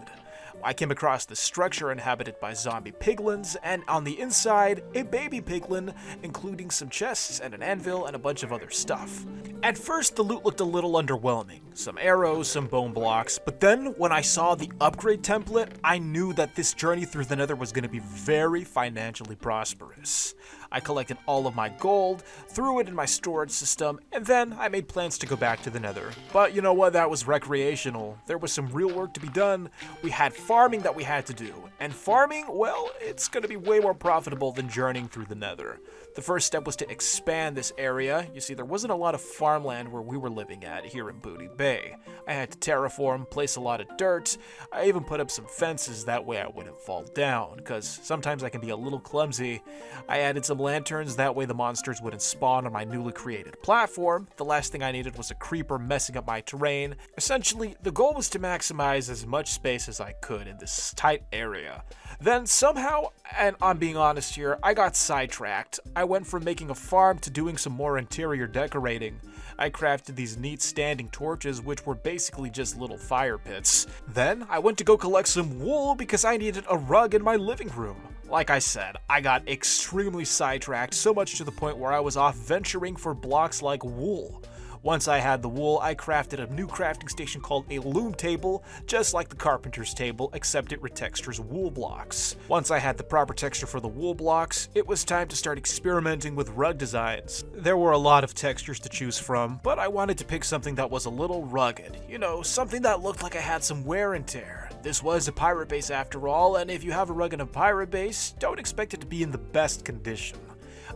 I came across this structure inhabited by zombie piglins, and on the inside, a baby piglin, including some chests and an anvil and a bunch of other stuff. At first, the loot looked a little underwhelming. Some arrows, some bone blocks, but then when I saw the upgrade template, I knew that this journey through the Nether was going to be very financially prosperous. I collected all of my gold, threw it in my storage system, and then I made plans to go back to the Nether. But you know what, that was recreational. There was some real work to be done. We had farming that we had to do, and farming, well, it's going to be way more profitable than journeying through the Nether. The first step was to expand this area. You see, there wasn't a lot of farmland where we were living at here in Booty Bay. I had to terraform, place a lot of dirt. I even put up some fences, that way I wouldn't fall down, because sometimes I can be a little clumsy. I added some lanterns, that way the monsters wouldn't spawn on my newly created platform. The last thing I needed was a creeper messing up my terrain. Essentially, the goal was to maximize as much space as I could in this tight area. Then somehow, and I'm being honest here, I got sidetracked. I went from making a farm to doing some more interior decorating. I crafted these neat standing torches, which were basically just little fire pits. Then I went to go collect some wool because I needed a rug in my living room. Like I said, I got extremely sidetracked, so much to the point where I was off venturing for blocks like wool. Once I had the wool, I crafted a new crafting station called a loom table, just like the carpenter's table, except it retextures wool blocks. Once I had the proper texture for the wool blocks, it was time to start experimenting with rug designs. There were a lot of textures to choose from, but I wanted to pick something that was a little rugged. You know, something that looked like I had some wear and tear. This was a pirate base after all, and if you have a rug in a pirate base, don't expect it to be in the best condition.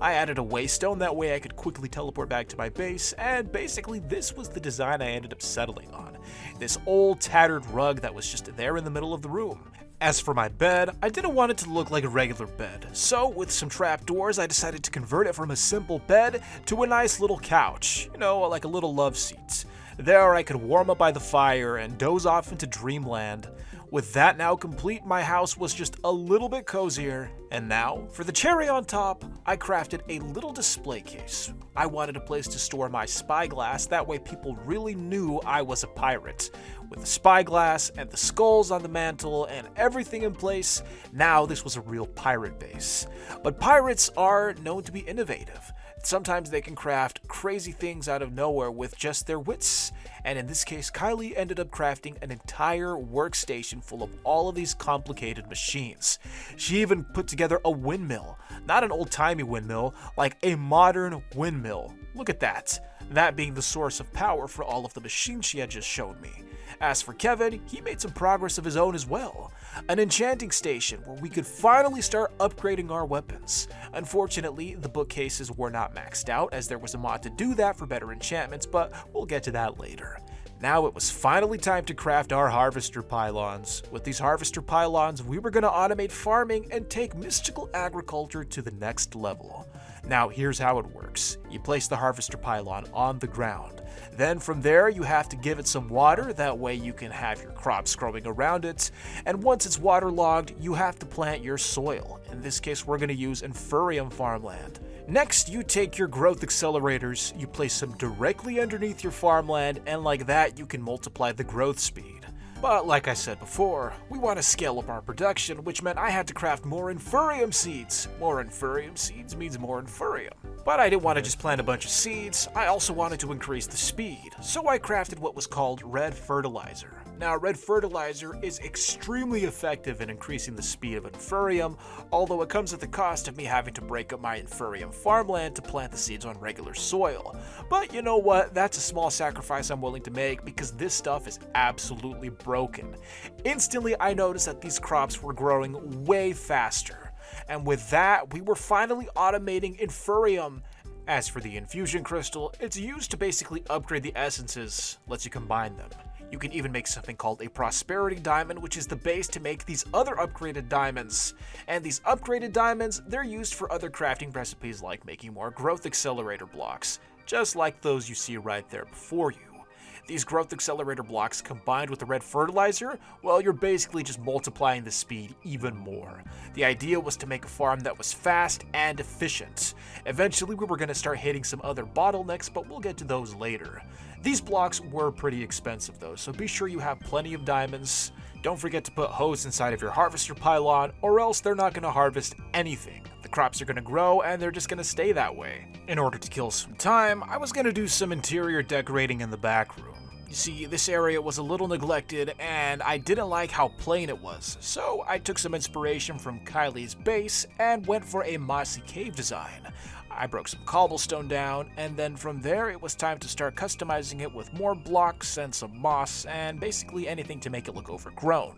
I added a waystone, that way I could quickly teleport back to my base, and basically this was the design I ended up settling on. This old tattered rug that was just there in the middle of the room. As for my bed, I didn't want it to look like a regular bed, so with some trapdoors I decided to convert it from a simple bed to a nice little couch, you know, like a little love seat. There I could warm up by the fire and doze off into dreamland. With that now complete, my house was just a little bit cozier. And now, for the cherry on top, I crafted a little display case. I wanted a place to store my spyglass, that way people really knew I was a pirate. With the spyglass and the skulls on the mantle and everything in place, now this was a real pirate base. But pirates are known to be innovative. Sometimes they can craft crazy things out of nowhere with just their wits. And in this case, Kylie ended up crafting an entire workstation full of all of these complicated machines. She even put together a windmill. Not an old-timey windmill, like a modern windmill. Look at that. That being the source of power for all of the machines she had just shown me. As for Kevin, he made some progress of his own as well. An enchanting station where we could finally start upgrading our weapons. Unfortunately, the bookcases were not maxed out as there was a mod to do that for better enchantments, but we'll get to that later. Now it was finally time to craft our harvester pylons. With these harvester pylons, we were going to automate farming and take mystical agriculture to the next level. Now here's how it works. You place the harvester pylon on the ground. Then from there you have to give it some water, that way you can have your crops growing around it. And once it's waterlogged, you have to plant your soil. In this case we're going to use Inferium farmland. Next, you take your growth accelerators, you place them directly underneath your farmland, and like that you can multiply the growth speed. But like I said before, we want to scale up our production, which meant I had to craft more Inferium seeds. More Inferium seeds means more Inferium. But I didn't want to just plant a bunch of seeds, I also wanted to increase the speed, so I crafted what was called red fertilizer. Now, red fertilizer is extremely effective in increasing the speed of Inferium, although it comes at the cost of me having to break up my Inferium farmland to plant the seeds on regular soil. But you know what, that's a small sacrifice I'm willing to make because this stuff is absolutely broken. Instantly, I noticed that these crops were growing way faster. And with that, we were finally automating Inferium. As for the infusion crystal, it's used to basically upgrade the essences, lets you combine them. You can even make something called a prosperity diamond, which is the base to make these other upgraded diamonds. And these upgraded diamonds, they're used for other crafting recipes like making more growth accelerator blocks, just like those you see right there before you. These growth accelerator blocks combined with the red fertilizer, well, you're basically just multiplying the speed even more. The idea was to make a farm that was fast and efficient. Eventually we were going to start hitting some other bottlenecks, but we'll get to those later. These blocks were pretty expensive though, so be sure you have plenty of diamonds. Don't forget to put hose inside of your harvester pylon, or else they're not going to harvest anything. The crops are going to grow and they're just going to stay that way. In order to kill some time, I was going to do some interior decorating in the back room. You see, this area was a little neglected and I didn't like how plain it was, so I took some inspiration from Kylie's base and went for a mossy cave design. I broke some cobblestone down, and then from there it was time to start customizing it with more blocks and some moss and basically anything to make it look overgrown.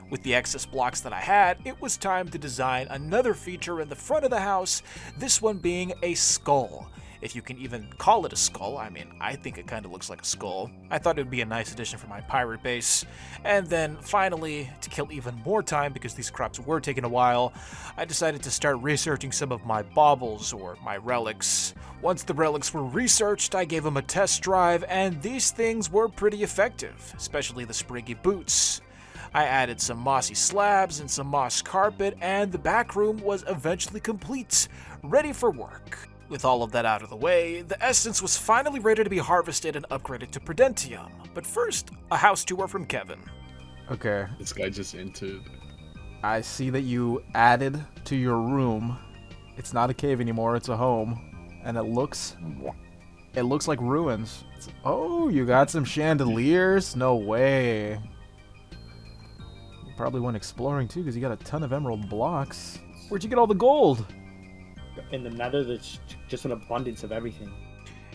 With the excess blocks that I had, it was time to design another feature in the front of the house, this one being a skull. If you can even call it a skull, I mean, I think it kind of looks like a skull. I thought it would be a nice addition for my pirate base. And then finally, to kill even more time because these crops were taking a while, I decided to start researching some of my baubles or my relics. Once the relics were researched, I gave them a test drive, and these things were pretty effective, especially the spriggy boots. I added some mossy slabs and some moss carpet, and the back room was eventually complete, ready for work. With all of that out of the way, the essence was finally ready to be harvested and upgraded to Prudentium. But first, a house tour from Kevin. Okay, This guy just entered. I see that you added to your room. It's not a cave anymore, it's a home. And it looks like ruins. Oh, you got some chandeliers? No way. You probably went exploring too, because you got a ton of emerald blocks. Where'd you get all the gold? In the Nether, there's just an abundance of everything.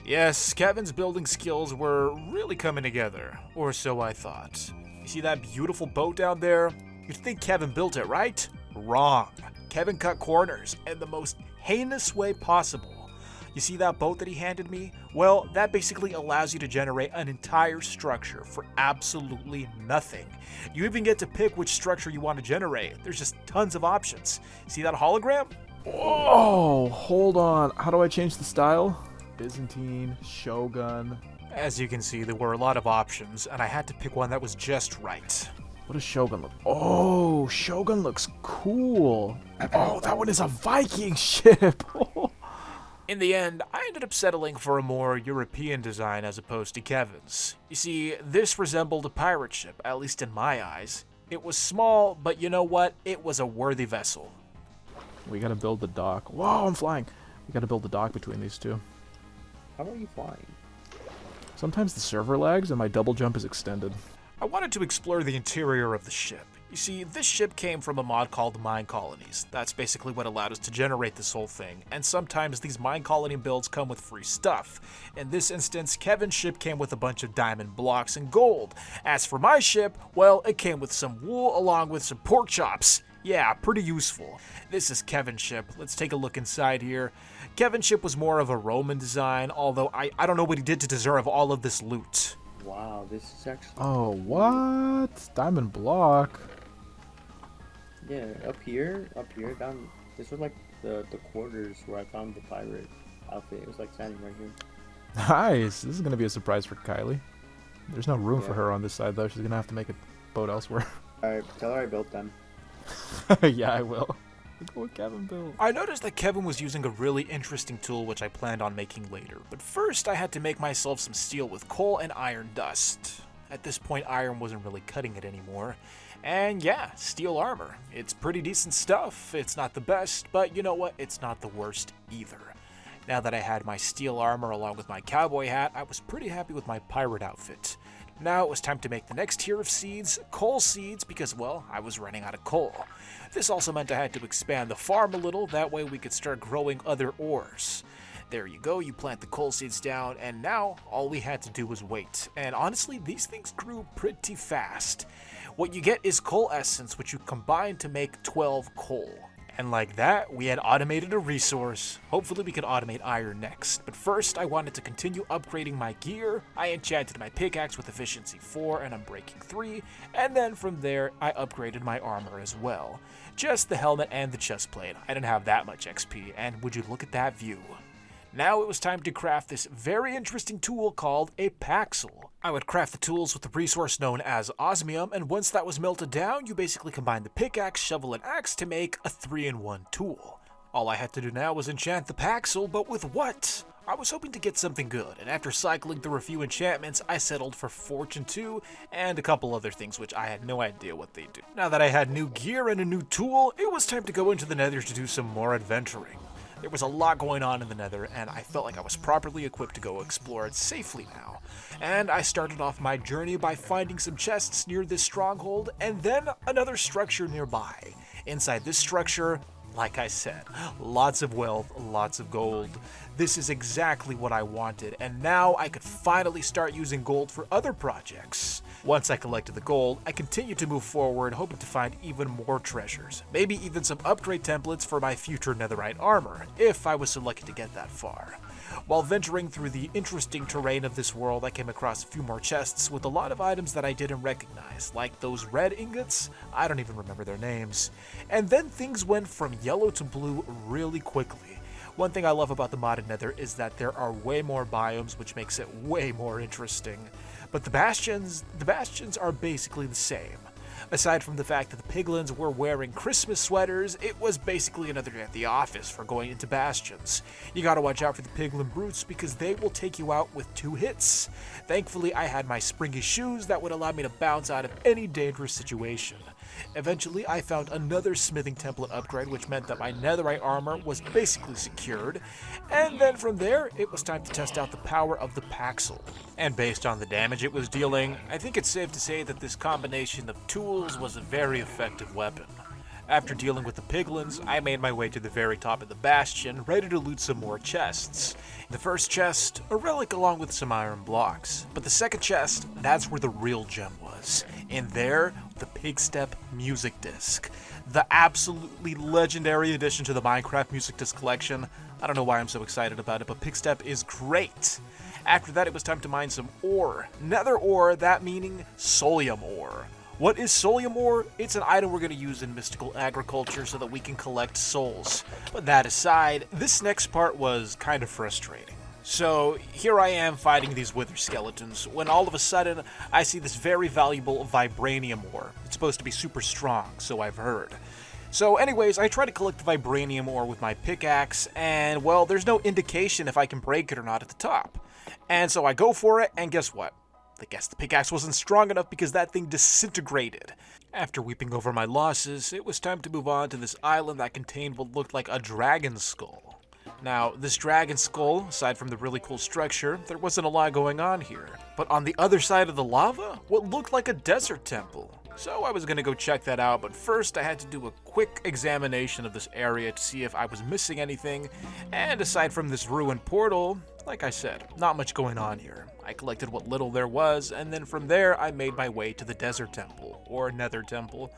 Yes, Kevin's building skills were really coming together, or so I thought. You see that beautiful boat down there? You'd think Kevin built it, right? Wrong. Kevin cut corners in the most heinous way possible. You see that boat that he handed me? Well, that basically allows you to generate an entire structure for absolutely nothing. You even get to pick which structure you want to generate. There's just tons of options. See that hologram? Oh, hold on. How do I change the style? Byzantine, Shogun. As you can see, there were a lot of options, and I had to pick one that was just right. What does Shogun look? Oh, Shogun looks cool. Oh, that one is a Viking ship. In the end, I ended up settling for a more European design as opposed to Kevin's. You see, this resembled a pirate ship, at least in my eyes. It was small, but you know what? It was a worthy vessel. We gotta build the dock. Whoa, I'm flying. We gotta build the dock between these two. How are you flying? Sometimes the server lags and my double jump is extended. I wanted to explore the interior of the ship. You see, this ship came from a mod called Mine Colonies. That's basically what allowed us to generate this whole thing, and sometimes these mine colony builds come with free stuff. In this instance, Kevin's ship came with a bunch of diamond blocks and gold. As for my ship, well, it came with some wool along with some pork chops. Yeah, pretty useful. This is Kevin's ship. Let's take a look inside here. Kevin's ship was more of a Roman design, although I don't know what he did to deserve all of this loot. Wow, this is actually. Oh, what? Diamond block? Yeah, up here, down. This was like the quarters where I found the pirate outfit. It was like standing right here. Nice. This is going to be a surprise for Kylie. There's no room for Yeah. her on this side, though. She's going to have to make a boat elsewhere. Alright, tell her I built them. Yeah, I will. Look what Kevin built. I noticed that Kevin was using a really interesting tool which I planned on making later, but first I had to make myself some steel with coal and iron dust. At this point, iron wasn't really cutting it anymore. And yeah, steel armor. It's pretty decent stuff. It's not the best, but you know what? It's not the worst either. Now that I had my steel armor along with my cowboy hat, I was pretty happy with my pirate outfit. Now it was time to make the next tier of seeds, coal seeds, because, well, I was running out of coal. This also meant I had to expand the farm a little, that way we could start growing other ores. There you go, you plant the coal seeds down, and now all we had to do was wait. And honestly, these things grew pretty fast. What you get is coal essence, which you combine to make 12 coal. And like that, we had automated a resource. Hopefully we could automate iron next. But first, I wanted to continue upgrading my gear. I enchanted my pickaxe with efficiency 4 and unbreaking 3. And then from there, I upgraded my armor as well. Just the helmet and the chestplate. I didn't have that much XP, and would you look at that view. Now it was time to craft this very interesting tool called a paxel. I would craft the tools with the resource known as osmium, and once that was melted down, you basically combine the pickaxe, shovel, and axe to make a 3-in-1 tool. All I had to do now was enchant the paxel, but with what? I was hoping to get something good, and after cycling through a few enchantments, I settled for Fortune 2 and a couple other things which I had no idea what they do. Now that I had new gear and a new tool, it was time to go into the Nether to do some more adventuring. There was a lot going on in the Nether, and I felt like I was properly equipped to go explore it safely now. And I started off my journey by finding some chests near this stronghold, and then another structure nearby. Inside this structure, like I said, lots of wealth, lots of gold. This is exactly what I wanted, and now I could finally start using gold for other projects. Once I collected the gold, I continued to move forward, hoping to find even more treasures. Maybe even some upgrade templates for my future netherite armor, if I was so lucky to get that far. While venturing through the interesting terrain of this world, I came across a few more chests with a lot of items that I didn't recognize, like those red ingots. I don't even remember their names. And then things went from yellow to blue really quickly. One thing I love about the modded Nether is that there are way more biomes, which makes it way more interesting. But the bastions are basically the same. Aside from the fact that the piglins were wearing Christmas sweaters, it was basically another day at the office for going into bastions. You gotta watch out for the piglin brutes because they will take you out with 2 hits. Thankfully, I had my springy shoes that would allow me to bounce out of any dangerous situation. Eventually, I found another smithing template upgrade, which meant that my netherite armor was basically secured. And then from there, it was time to test out the power of the paxel. And based on the damage it was dealing, I think it's safe to say that this combination of tools was a very effective weapon. After dealing with the piglins, I made my way to the very top of the bastion, ready to loot some more chests. The first chest, a relic along with some iron blocks. But the second chest, that's where the real gem was. In there, the Pigstep music disc. The absolutely legendary addition to the Minecraft music disc collection. I don't know why I'm so excited about it, but Pigstep is great. After that, it was time to mine some ore. Nether ore, that meaning solium ore. What is solium ore? It's an item we're going to use in mystical agriculture so that we can collect souls. But that aside, this next part was kind of frustrating. So here I am fighting these wither skeletons, when all of a sudden I see this very valuable Vibranium ore. It's supposed to be super strong, so I've heard. So anyways, I try to collect the Vibranium ore with my pickaxe, and well, there's no indication if I can break it or not at the top. And so I go for it, and guess what? I guess the pickaxe wasn't strong enough because that thing disintegrated. After weeping over my losses, it was time to move on to this island that contained what looked like a dragon skull. Now, this dragon skull, aside from the really cool structure, there wasn't a lot going on here. But on the other side of the lava, what looked like a desert temple. So I was gonna go check that out, but first I had to do a quick examination of this area to see if I was missing anything, and aside from this ruined portal, like I said, not much going on here. I collected what little there was, and then from there I made my way to the Desert Temple, or Nether Temple.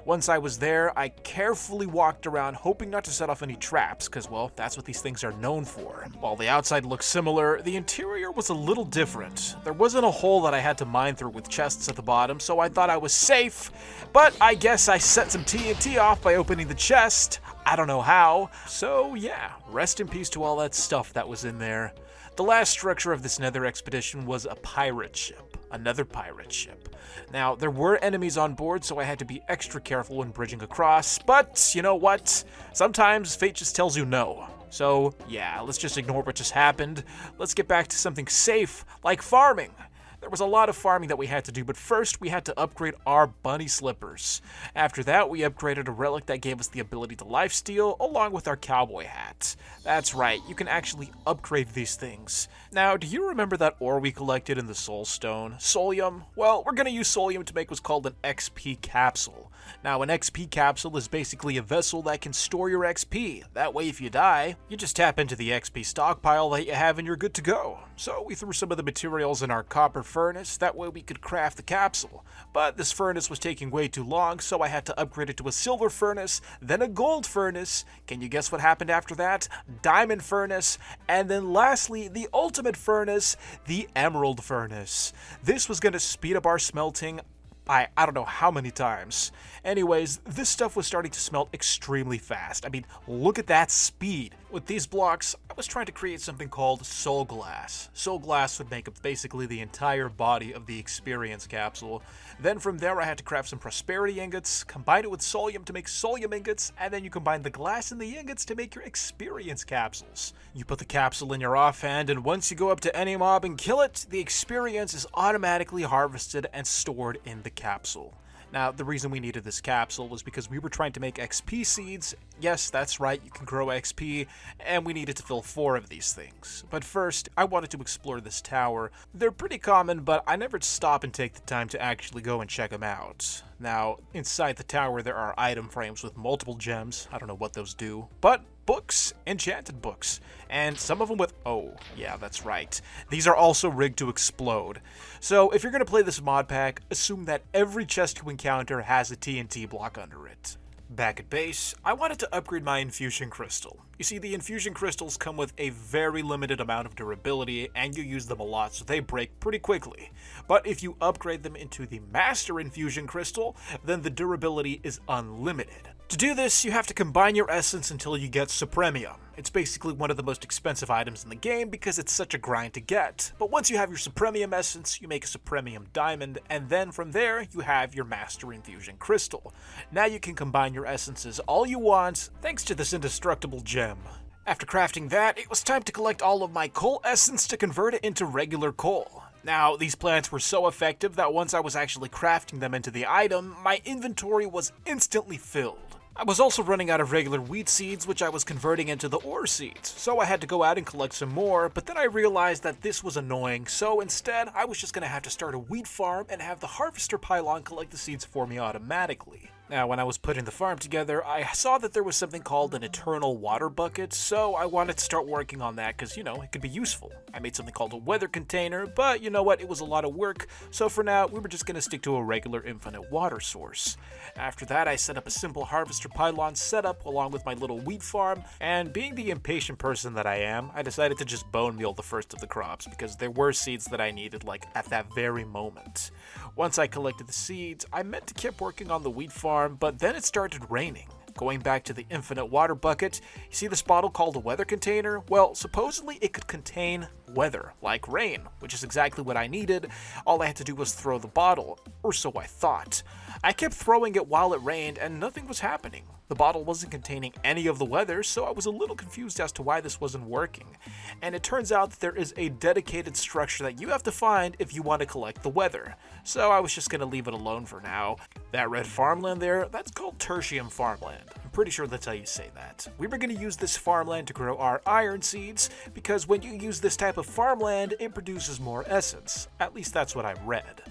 Once I was there, I carefully walked around hoping not to set off any traps, because, well, that's what these things are known for. While the outside looked similar, the interior was a little different. There wasn't a hole that I had to mine through with chests at the bottom, so I thought I was safe, but I guess I set some TNT off by opening the chest. I don't know how. So yeah, rest in peace to all that stuff that was in there. The last structure of this Nether expedition was a pirate ship. Another pirate ship. Now, there were enemies on board, so I had to be extra careful when bridging across, but you know what? Sometimes fate just tells you no. So, yeah, let's just ignore what just happened. Let's get back to something safe, like farming. There was a lot of farming that we had to do, but first we had to upgrade our bunny slippers. After that, we upgraded a relic that gave us the ability to lifesteal, along with our cowboy hat. That's right, you can actually upgrade these things. Now, do you remember that ore we collected in the soul stone? Solium? Well, we're gonna use Solium to make what's called an XP capsule. Now, an XP capsule is basically a vessel that can store your XP. That way, if you die, you just tap into the XP stockpile that you have and you're good to go. So we threw some of the materials in our copper furnace, that way we could craft the capsule. But this furnace was taking way too long, so I had to upgrade it to a silver furnace, then a gold furnace. Can you guess what happened after that? Diamond furnace, and then lastly, the ultimate furnace, the emerald furnace. This was going to speed up our smelting by I don't know how many times. Anyways, this stuff was starting to smelt extremely fast. I mean, look at that speed. With these blocks, I was trying to create something called soul glass. Soul glass would make up basically the entire body of the experience capsule. Then from there I had to craft some prosperity ingots, combine it with solium to make solium ingots, and then you combine the glass and the ingots to make your experience capsules. You put the capsule in your offhand, and once you go up to any mob and kill it, the experience is automatically harvested and stored in the capsule. Now, the reason we needed this capsule was because we were trying to make XP seeds. Yes, that's right, you can grow XP, and we needed to fill 4 of these things. But first, I wanted to explore this tower. They're pretty common, but I never stop and take the time to actually go and check them out. Now, inside the tower there are item frames with multiple gems. I don't know what those do, but books, enchanted books, and some of them with, oh, yeah, that's right. These are also rigged to explode. So if you're going to play this mod pack, assume that every chest you encounter has a TNT block under it. Back at base, I wanted to upgrade my infusion crystal. You see, the infusion crystals come with a very limited amount of durability, and you use them a lot, so they break pretty quickly. But if you upgrade them into the master infusion crystal, then the durability is unlimited. To do this, you have to combine your essence until you get Supremium. It's basically one of the most expensive items in the game because it's such a grind to get. But once you have your Supremium essence, you make a Supremium diamond, and then from there, you have your Master Infusion Crystal. Now you can combine your essences all you want, thanks to this indestructible gem. After crafting that, it was time to collect all of my coal essence to convert it into regular coal. Now, these plants were so effective that once I was actually crafting them into the item, my inventory was instantly filled. I was also running out of regular wheat seeds, which I was converting into the ore seeds, so I had to go out and collect some more, but then I realized that this was annoying, so instead I was just going to have to start a wheat farm and have the harvester pylon collect the seeds for me automatically. Now, when I was putting the farm together, I saw that there was something called an eternal water bucket, so I wanted to start working on that because, you know, it could be useful. I made something called a weather container, but you know what, it was a lot of work, so for now, we were just going to stick to a regular infinite water source. After that, I set up a simple harvester pylon setup along with my little wheat farm, and being the impatient person that I am, I decided to just bone meal the first of the crops because there were seeds that I needed, like, at that very moment. Once I collected the seeds, I meant to keep working on the wheat farm, but then it started raining. Going back to the infinite water bucket, you see this bottle called a weather container? Well, supposedly it could contain weather, like rain, which is exactly what I needed. All I had to do was throw the bottle, or so I thought. I kept throwing it while it rained and nothing was happening. The bottle wasn't containing any of the weather, so I was a little confused as to why this wasn't working. And it turns out that there is a dedicated structure that you have to find if you want to collect the weather. So I was just going to leave it alone for now. That red farmland there, that's called tertium farmland. I'm pretty sure that's how you say that. We were going to use this farmland to grow our iron seeds, because when you use this type of farmland, it produces more essence. At least that's what I read.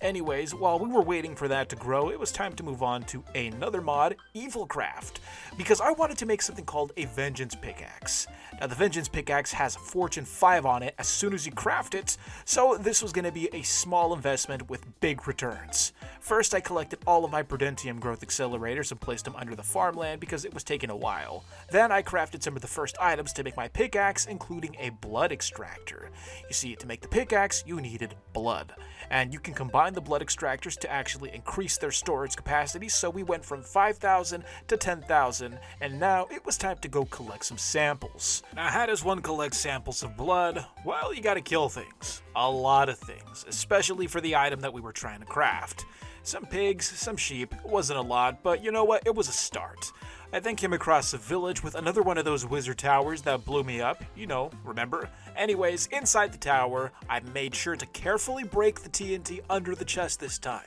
Anyways, while we were waiting for that to grow, it was time to move on to another mod, Evilcraft, because I wanted to make something called a Vengeance Pickaxe. Now, the Vengeance Pickaxe has Fortune 5 on it as soon as you craft it, so this was going to be a small investment with big returns. First, I collected all of my Prudentium growth accelerators and placed them under the farmland because it was taking a while. Then I crafted some of the first items to make my pickaxe, including a blood extractor. You see, to make the pickaxe, you needed blood. And you can combine the blood extractors to actually increase their storage capacity, so we went from 5,000 to 10,000, and now it was time to go collect some samples. Now, how does one collect samples of blood? Well, you gotta kill things. A lot of things, especially for the item that we were trying to craft. Some pigs, some sheep, it wasn't a lot, but you know what, it was a start. I then came across a village with another one of those wizard towers that blew me up, you know, remember? Anyways, inside the tower, I made sure to carefully break the TNT under the chest this time.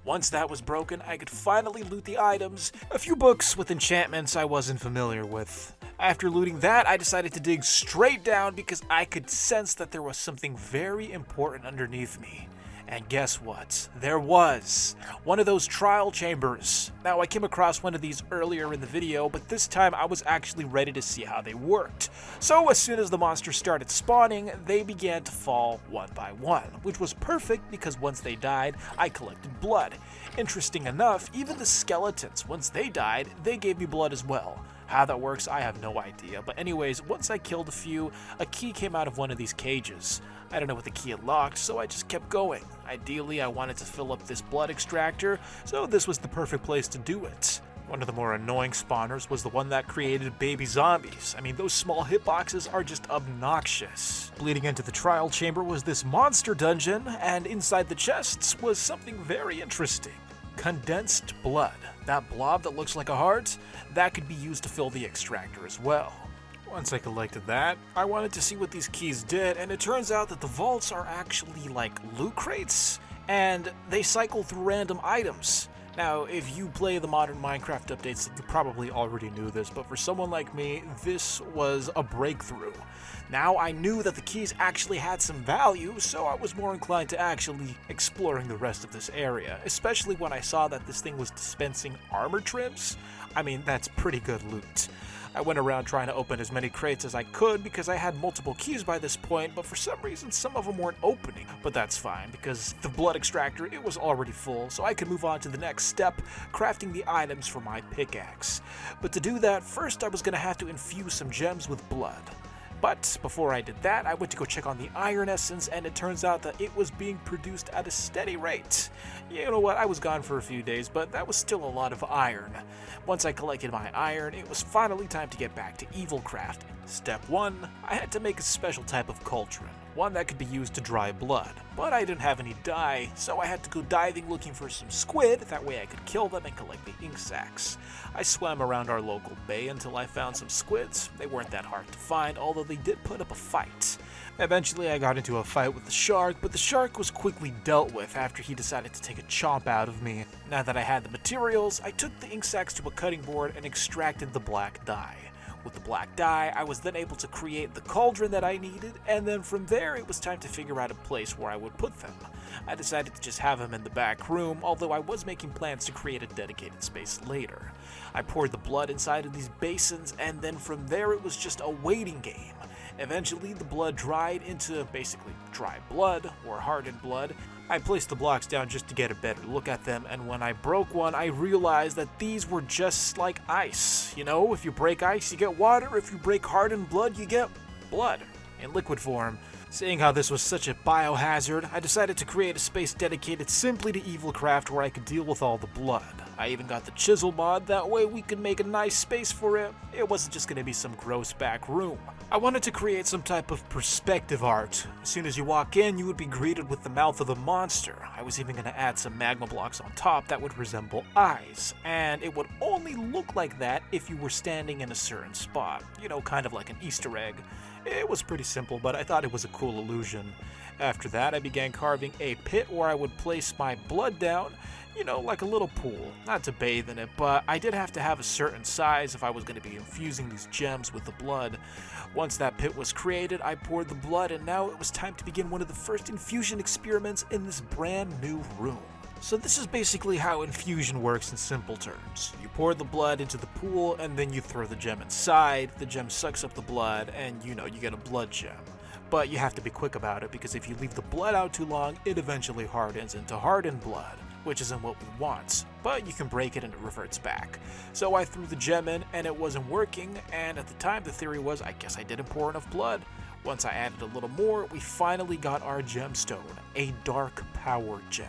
Once that was broken, I could finally loot the items, a few books with enchantments I wasn't familiar with. After looting that, I decided to dig straight down because I could sense that there was something very important underneath me. And guess what? There was one of those trial chambers. Now, I came across one of these earlier in the video, but this time I was actually ready to see how they worked. So as soon as the monsters started spawning, they began to fall one by one, which was perfect because once they died, I collected blood. Interesting enough, even the skeletons, once they died, they gave me blood as well. How that works, I have no idea. But anyways, once I killed a few, a key came out of one of these cages. I don't know what the key unlocked, so I just kept going. Ideally, I wanted to fill up this blood extractor, so this was the perfect place to do it. One of the more annoying spawners was the one that created baby zombies. I mean, those small hitboxes are just obnoxious. Bleeding into the trial chamber was this monster dungeon, and inside the chests was something very interesting. Condensed blood. That blob that looks like a heart, that could be used to fill the extractor as well. Once I collected that, I wanted to see what these keys did, and it turns out that the vaults are actually like loot crates, and they cycle through random items. Now, if you play the modern Minecraft updates, you probably already knew this, but for someone like me, this was a breakthrough. Now, I knew that the keys actually had some value, so I was more inclined to actually exploring the rest of this area, especially when I saw that this thing was dispensing armor trims. I mean, that's pretty good loot. I went around trying to open as many crates as I could because I had multiple keys by this point, but for some reason some of them weren't opening. But that's fine because the blood extractor, it was already full, so I could move on to the next step, crafting the items for my pickaxe. But to do that, first I was going to have to infuse some gems with blood. But before I did that, I went to go check on the iron essence, and it turns out that it was being produced at a steady rate. You know what, I was gone for a few days, but that was still a lot of iron. Once I collected my iron, it was finally time to get back to Evilcraft. Step 1, I had to make a special type of cauldron, one that could be used to dry blood. But I didn't have any dye, so I had to go diving looking for some squid, that way I could kill them and collect the ink sacs. I swam around our local bay until I found some squids. They weren't that hard to find, although they did put up a fight. Eventually I got into a fight with the shark, but the shark was quickly dealt with after he decided to take a chomp out of me. Now that I had the materials, I took the ink sacs to a cutting board and extracted the black dye. With the black dye, I was then able to create the cauldron that I needed, and then from there it was time to figure out a place where I would put them. I decided to just have them in the back room, although I was making plans to create a dedicated space later. I poured the blood inside of these basins, and then from there it was just a waiting game. Eventually, the blood dried into basically dry blood, or hardened blood. I placed the blocks down just to get a better look at them, and when I broke one, I realized that these were just like ice. You know, if you break ice, you get water. If you break hardened blood, you get blood in liquid form. Seeing how this was such a biohazard, I decided to create a space dedicated simply to Evilcraft where I could deal with all the blood. I even got the chisel mod, that way we could make a nice space for it. It wasn't just going to be some gross back room. I wanted to create some type of perspective art. As soon as you walk in, you would be greeted with the mouth of the monster. I was even going to add some magma blocks on top that would resemble eyes, and it would only look like that if you were standing in a certain spot. You know, kind of like an Easter egg. It was pretty simple, but I thought it was a cool illusion. After that, I began carving a pit where I would place my blood down, you know, like a little pool. Not to bathe in it, but I did have to have a certain size if I was going to be infusing these gems with the blood. Once that pit was created, I poured the blood, and now it was time to begin one of the first infusion experiments in this brand new room. So this is basically how infusion works in simple terms. You pour the blood into the pool, and then you throw the gem inside. The gem sucks up the blood, and you get a blood gem. But you have to be quick about it, because if you leave the blood out too long, it eventually hardens into hardened blood, which isn't what we want, but you can break it and it reverts back. So I threw the gem in and it wasn't working, and at the time the theory was I guess I didn't pour enough blood. Once I added a little more, we finally got our gemstone, a dark power gem.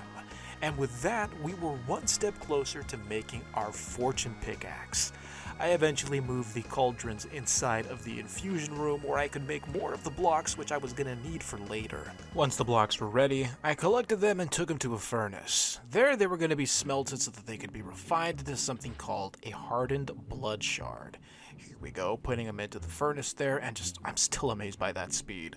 And with that, we were one step closer to making our fortune pickaxe. I eventually moved the cauldrons inside of the infusion room where I could make more of the blocks which I was going to need for later. Once the blocks were ready, I collected them and took them to a furnace. There they were going to be smelted so that they could be refined into something called a hardened blood shard. Here we go, putting them into the furnace there, and I'm still amazed by that speed.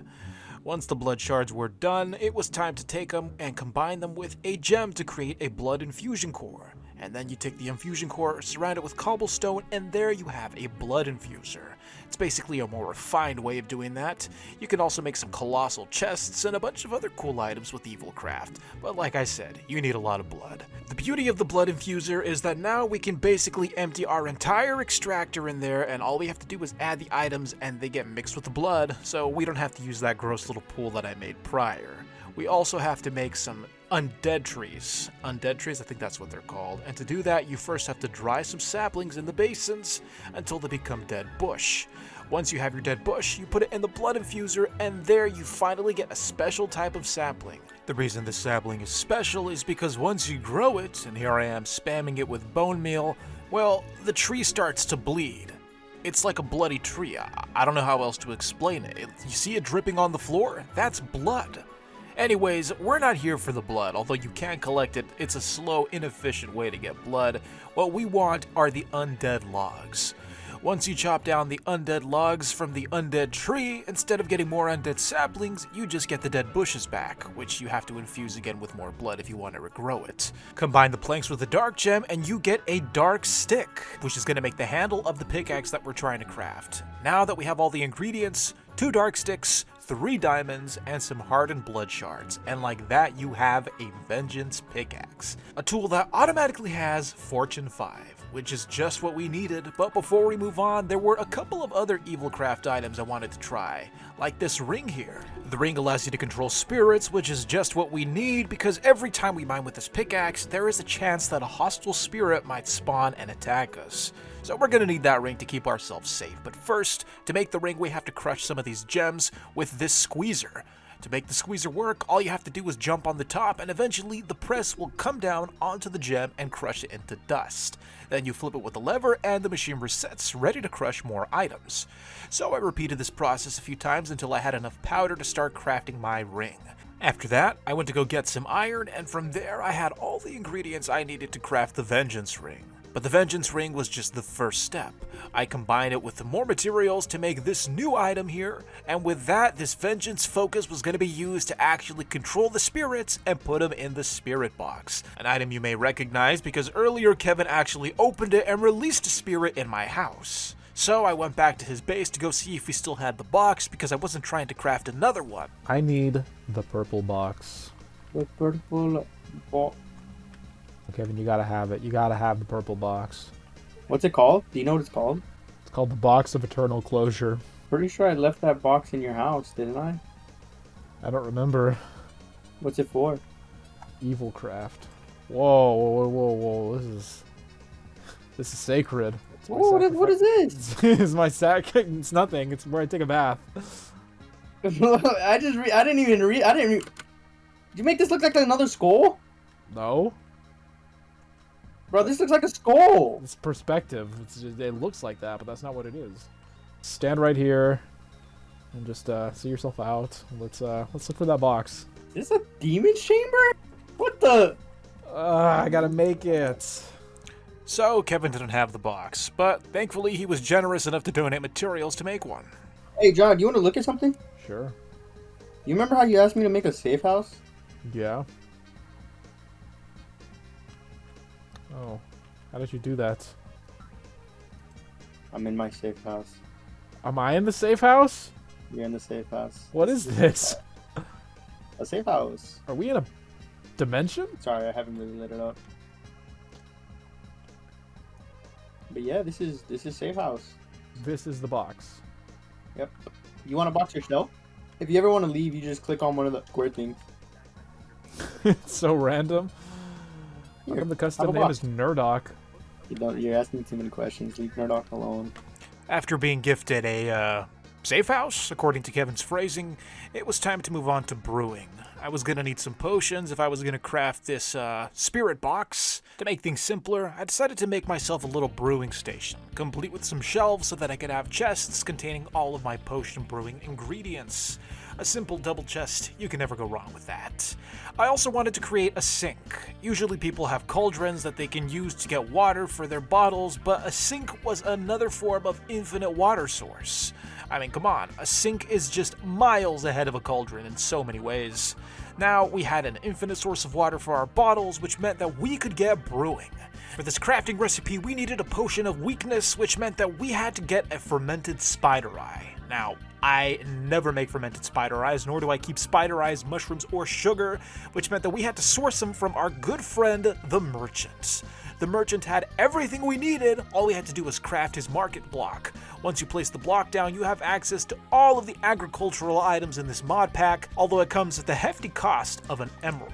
Once the blood shards were done, it was time to take them and combine them with a gem to create a blood infusion core. And then you take the infusion core, surround it with cobblestone, and there you have a blood infuser. It's basically a more refined way of doing that. You can also make some colossal chests and a bunch of other cool items with Evil Craft, but like I said, you need a lot of blood. The beauty of the blood infuser is that now we can basically empty our entire extractor in there, and all we have to do is add the items and they get mixed with the blood, so we don't have to use that gross little pool that I made prior. We also have to make some undead trees. Undead trees, I think that's what they're called. And to do that, you first have to dry some saplings in the basins until they become dead bush. Once you have your dead bush, you put it in the blood infuser, and there you finally get a special type of sapling. The reason this sapling is special is because once you grow it, and here I am spamming it with bone meal, well, the tree starts to bleed. It's like a bloody tree. I don't know how else to explain it. You see it dripping on the floor? That's blood. Anyways, we're not here for the blood, although you can collect it. It's a slow, inefficient way to get blood. What we want are the undead logs. Once you chop down the undead logs from the undead tree, instead of getting more undead saplings, you just get the dead bushes back, which you have to infuse again with more blood if you want to regrow it. Combine the planks with a dark gem, and you get a dark stick, which is going to make the handle of the pickaxe that we're trying to craft. Now that we have all the ingredients, 2 dark sticks, 3 diamonds, and some hardened blood shards, and like that you have a vengeance pickaxe. A tool that automatically has Fortune 5, which is just what we needed. But before we move on, there were a couple of other evil craft items I wanted to try, like this ring here. The ring allows you to control spirits, which is just what we need, because every time we mine with this pickaxe, there is a chance that a hostile spirit might spawn and attack us. So we're going to need that ring to keep ourselves safe. But first, to make the ring, we have to crush some of these gems with this squeezer. To make the squeezer work, all you have to do is jump on the top, and eventually the press will come down onto the gem and crush it into dust. Then you flip it with a lever, and the machine resets, ready to crush more items. So I repeated this process a few times until I had enough powder to start crafting my ring. After that, I went to go get some iron, and from there I had all the ingredients I needed to craft the vengeance ring. But the vengeance ring was just the first step. I combined it with more materials to make this new item here, and with that, this vengeance focus was going to be used to actually control the spirits and put them in the spirit box. An item you may recognize because earlier Kevin actually opened it and released a spirit in my house. So I went back to his base to go see if he still had the box because I wasn't trying to craft another one. I need the purple box. The purple box. Kevin, you gotta have it. You gotta have the purple box. What's it called? Do you know what it's called? It's called the Box of Eternal Closure. Pretty sure I left that box in your house, didn't I? I don't remember. What's it for? Evil Craft. Whoa, whoa, whoa, whoa! This is sacred. It's my What is this? it's my sack. It's nothing. It's where I take a bath. I didn't even read. Did you make this look like another skull? No. Bro, this looks like a skull. It's perspective. It looks like that, but that's not what it is. Stand right here and just see yourself out. Let's look for that box. Is this a demon chamber? What the? I gotta make it. So Kevin didn't have the box, but thankfully he was generous enough to donate materials to make one. Hey, John, do you want to look at something? Sure. You remember how you asked me to make a safe house? Yeah. Oh, how did you do that? I'm in my safe house. Am I in the safe house? You're in the safe house. What is this? A safe house. Are we in a dimension? Sorry, I haven't really lit it up. But yeah, this is safe house. This is the box. Yep. You want to box yourself? If you ever want to leave, you just click on one of the square things. It's so random. How Here, come the have custom a name box. is Nerdoc? You're asking too many questions. Leave Nerdoc alone. After being gifted a safe house, according to Kevin's phrasing, it was time to move on to brewing. I was gonna need some potions if I was gonna craft this spirit box. To make things simpler, I decided to make myself a little brewing station, complete with some shelves so that I could have chests containing all of my potion brewing ingredients. A simple double chest, you can never go wrong with that. I also wanted to create a sink. Usually people have cauldrons that they can use to get water for their bottles, but a sink was another form of infinite water source. I mean, come on, a sink is just miles ahead of a cauldron in so many ways. Now, we had an infinite source of water for our bottles, which meant that we could get brewing. For this crafting recipe, we needed a potion of weakness, which meant that we had to get a fermented spider eye. Now, I never make fermented spider eyes, nor do I keep spider eyes, mushrooms, or sugar, which meant that we had to source them from our good friend, the merchant. The merchant had everything we needed, all we had to do was craft his market block. Once you place the block down, you have access to all of the agricultural items in this mod pack, although it comes at the hefty cost of an emerald.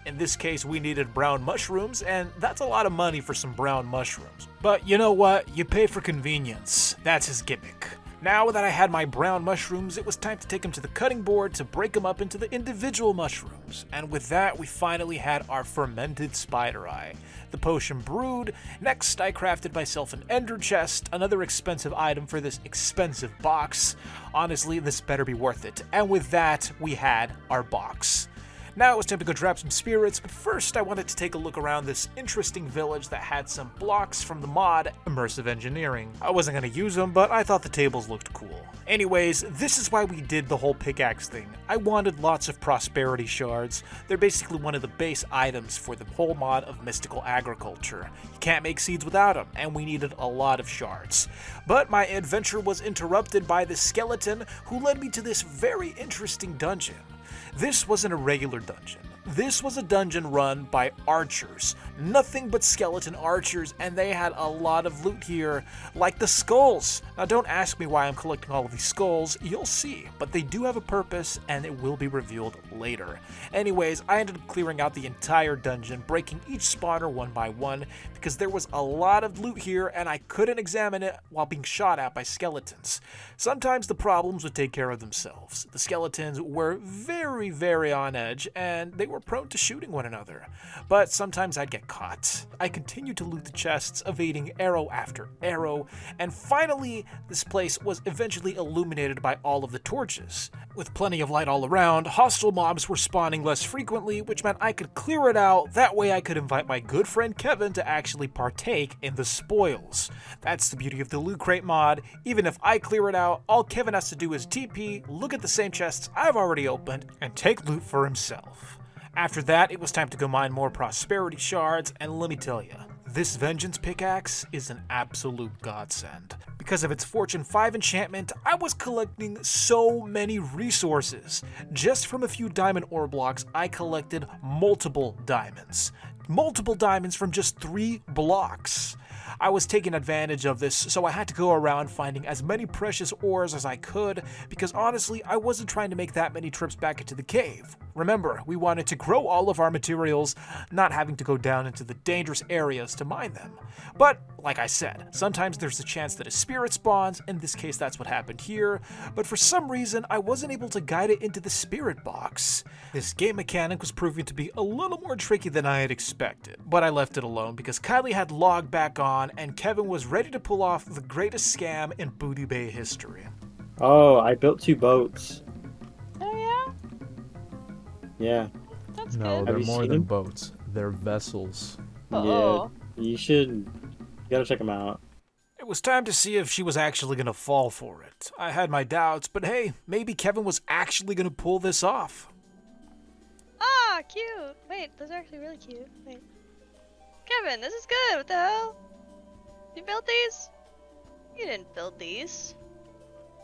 In this case, we needed brown mushrooms, and that's a lot of money for some brown mushrooms. But you know what? You pay for convenience. That's his gimmick. Now that I had my brown mushrooms, it was time to take them to the cutting board to break them up into the individual mushrooms. And with that, we finally had our fermented spider eye. The potion brewed. Next, I crafted myself an ender chest, another expensive item for this expensive box. Honestly, this better be worth it. And with that, we had our box. Now it was time to go trap some spirits, but first I wanted to take a look around this interesting village that had some blocks from the mod Immersive Engineering. I wasn't going to use them, but I thought the tables looked cool. Anyways, this is why we did the whole pickaxe thing. I wanted lots of prosperity shards. They're basically one of the base items for the whole mod of mystical agriculture. You can't make seeds without them, and we needed a lot of shards. But my adventure was interrupted by this skeleton who led me to this very interesting dungeon. This wasn't a regular dungeon. This was a dungeon run by archers. Nothing but skeleton archers, and they had a lot of loot here, like the skulls. Now don't ask me why I'm collecting all of these skulls, you'll see, but they do have a purpose, and it will be revealed later. Anyways, I ended up clearing out the entire dungeon, breaking each spawner one by one, because there was a lot of loot here, and I couldn't examine it while being shot at by skeletons. Sometimes the problems would take care of themselves. The skeletons were very, very on edge, and they were prone to shooting one another, but sometimes I'd get caught. I continued to loot the chests, evading arrow after arrow, and finally, this place was eventually illuminated by all of the torches. With plenty of light all around, hostile mobs were spawning less frequently, which meant I could clear it out. That way I could invite my good friend Kevin to actually partake in the spoils. That's the beauty of the Loot Crate mod. Even if I clear it out, all Kevin has to do is TP, look at the same chests I've already opened, and take loot for himself. After that, it was time to go mine more prosperity shards, and let me tell you, this vengeance pickaxe is an absolute godsend. Because of its Fortune 5 enchantment, I was collecting so many resources. Just from a few diamond ore blocks, I collected multiple diamonds. Multiple diamonds from just 3 blocks. I was taking advantage of this, so I had to go around finding as many precious ores as I could, because honestly, I wasn't trying to make that many trips back into the cave. Remember, we wanted to grow all of our materials, not having to go down into the dangerous areas to mine them. But, like I said, sometimes there's a chance that a spirit spawns, in this case that's what happened here, but for some reason I wasn't able to guide it into the spirit box. This game mechanic was proving to be a little more tricky than I had expected, but I left it alone because Kylie had logged back on and Kevin was ready to pull off the greatest scam in Booty Bay history. Oh, I built 2 boats. Oh yeah? Yeah. That's No, good. they're you more seen than them? boats. They're vessels. Uh-oh. Yeah. You gotta check them out. It was time to see if she was actually gonna fall for it. I had my doubts, but hey, maybe Kevin was actually gonna pull this off. Ah, cute. Wait, those are actually really cute. Wait. Kevin, this is good. What the hell? You built these? You didn't build these.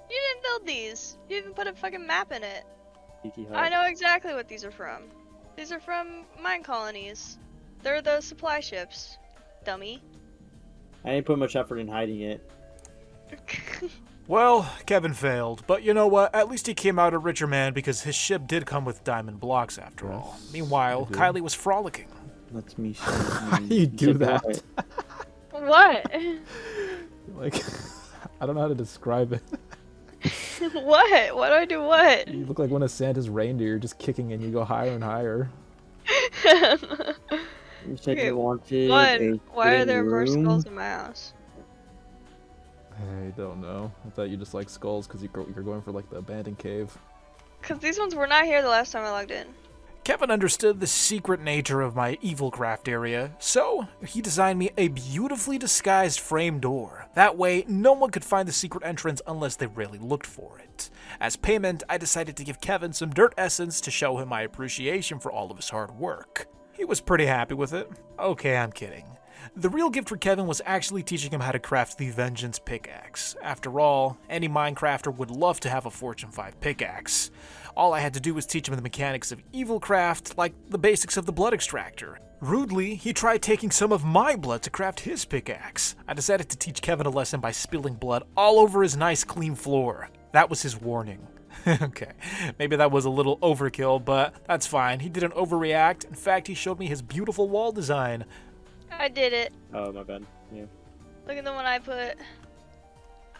You didn't build these. You even put a fucking map in it. I know exactly what these are from. These are from mine colonies. They're the supply ships. Dummy. I didn't put much effort in hiding it. Well, Kevin failed, but you know what? At least he came out a richer man because his ship did come with diamond blocks after all. Yes, Meanwhile, it did. Kylie was frolicking. Let me show How do you do that? What? Like, I don't know how to describe it. What? Why do I do what? You look like one of Santa's reindeer. You're just kicking and you go higher and higher. You said Okay, you wanted One, why are there more room? skulls in my house? I don't know. I thought you just like skulls because you're going for like the abandoned cave. Because these ones were not here the last time I logged in. Kevin understood the secret nature of my evil craft area, so he designed me a beautifully disguised frame door. That way, no one could find the secret entrance unless they really looked for it. As payment, I decided to give Kevin some dirt essence to show him my appreciation for all of his hard work. He was pretty happy with it. Okay, I'm kidding. The real gift for Kevin was actually teaching him how to craft the Vengeance pickaxe. After all, any Minecrafter would love to have a Fortune 5 pickaxe. All I had to do was teach him the mechanics of evil craft, like the basics of the blood extractor. Rudely, he tried taking some of my blood to craft his pickaxe. I decided to teach Kevin a lesson by spilling blood all over his nice clean floor. That was his warning. Okay, maybe that was a little overkill, but that's fine. He didn't overreact. In fact, he showed me his beautiful wall design. I did it. Oh, my bad. Yeah. Look at the one I put.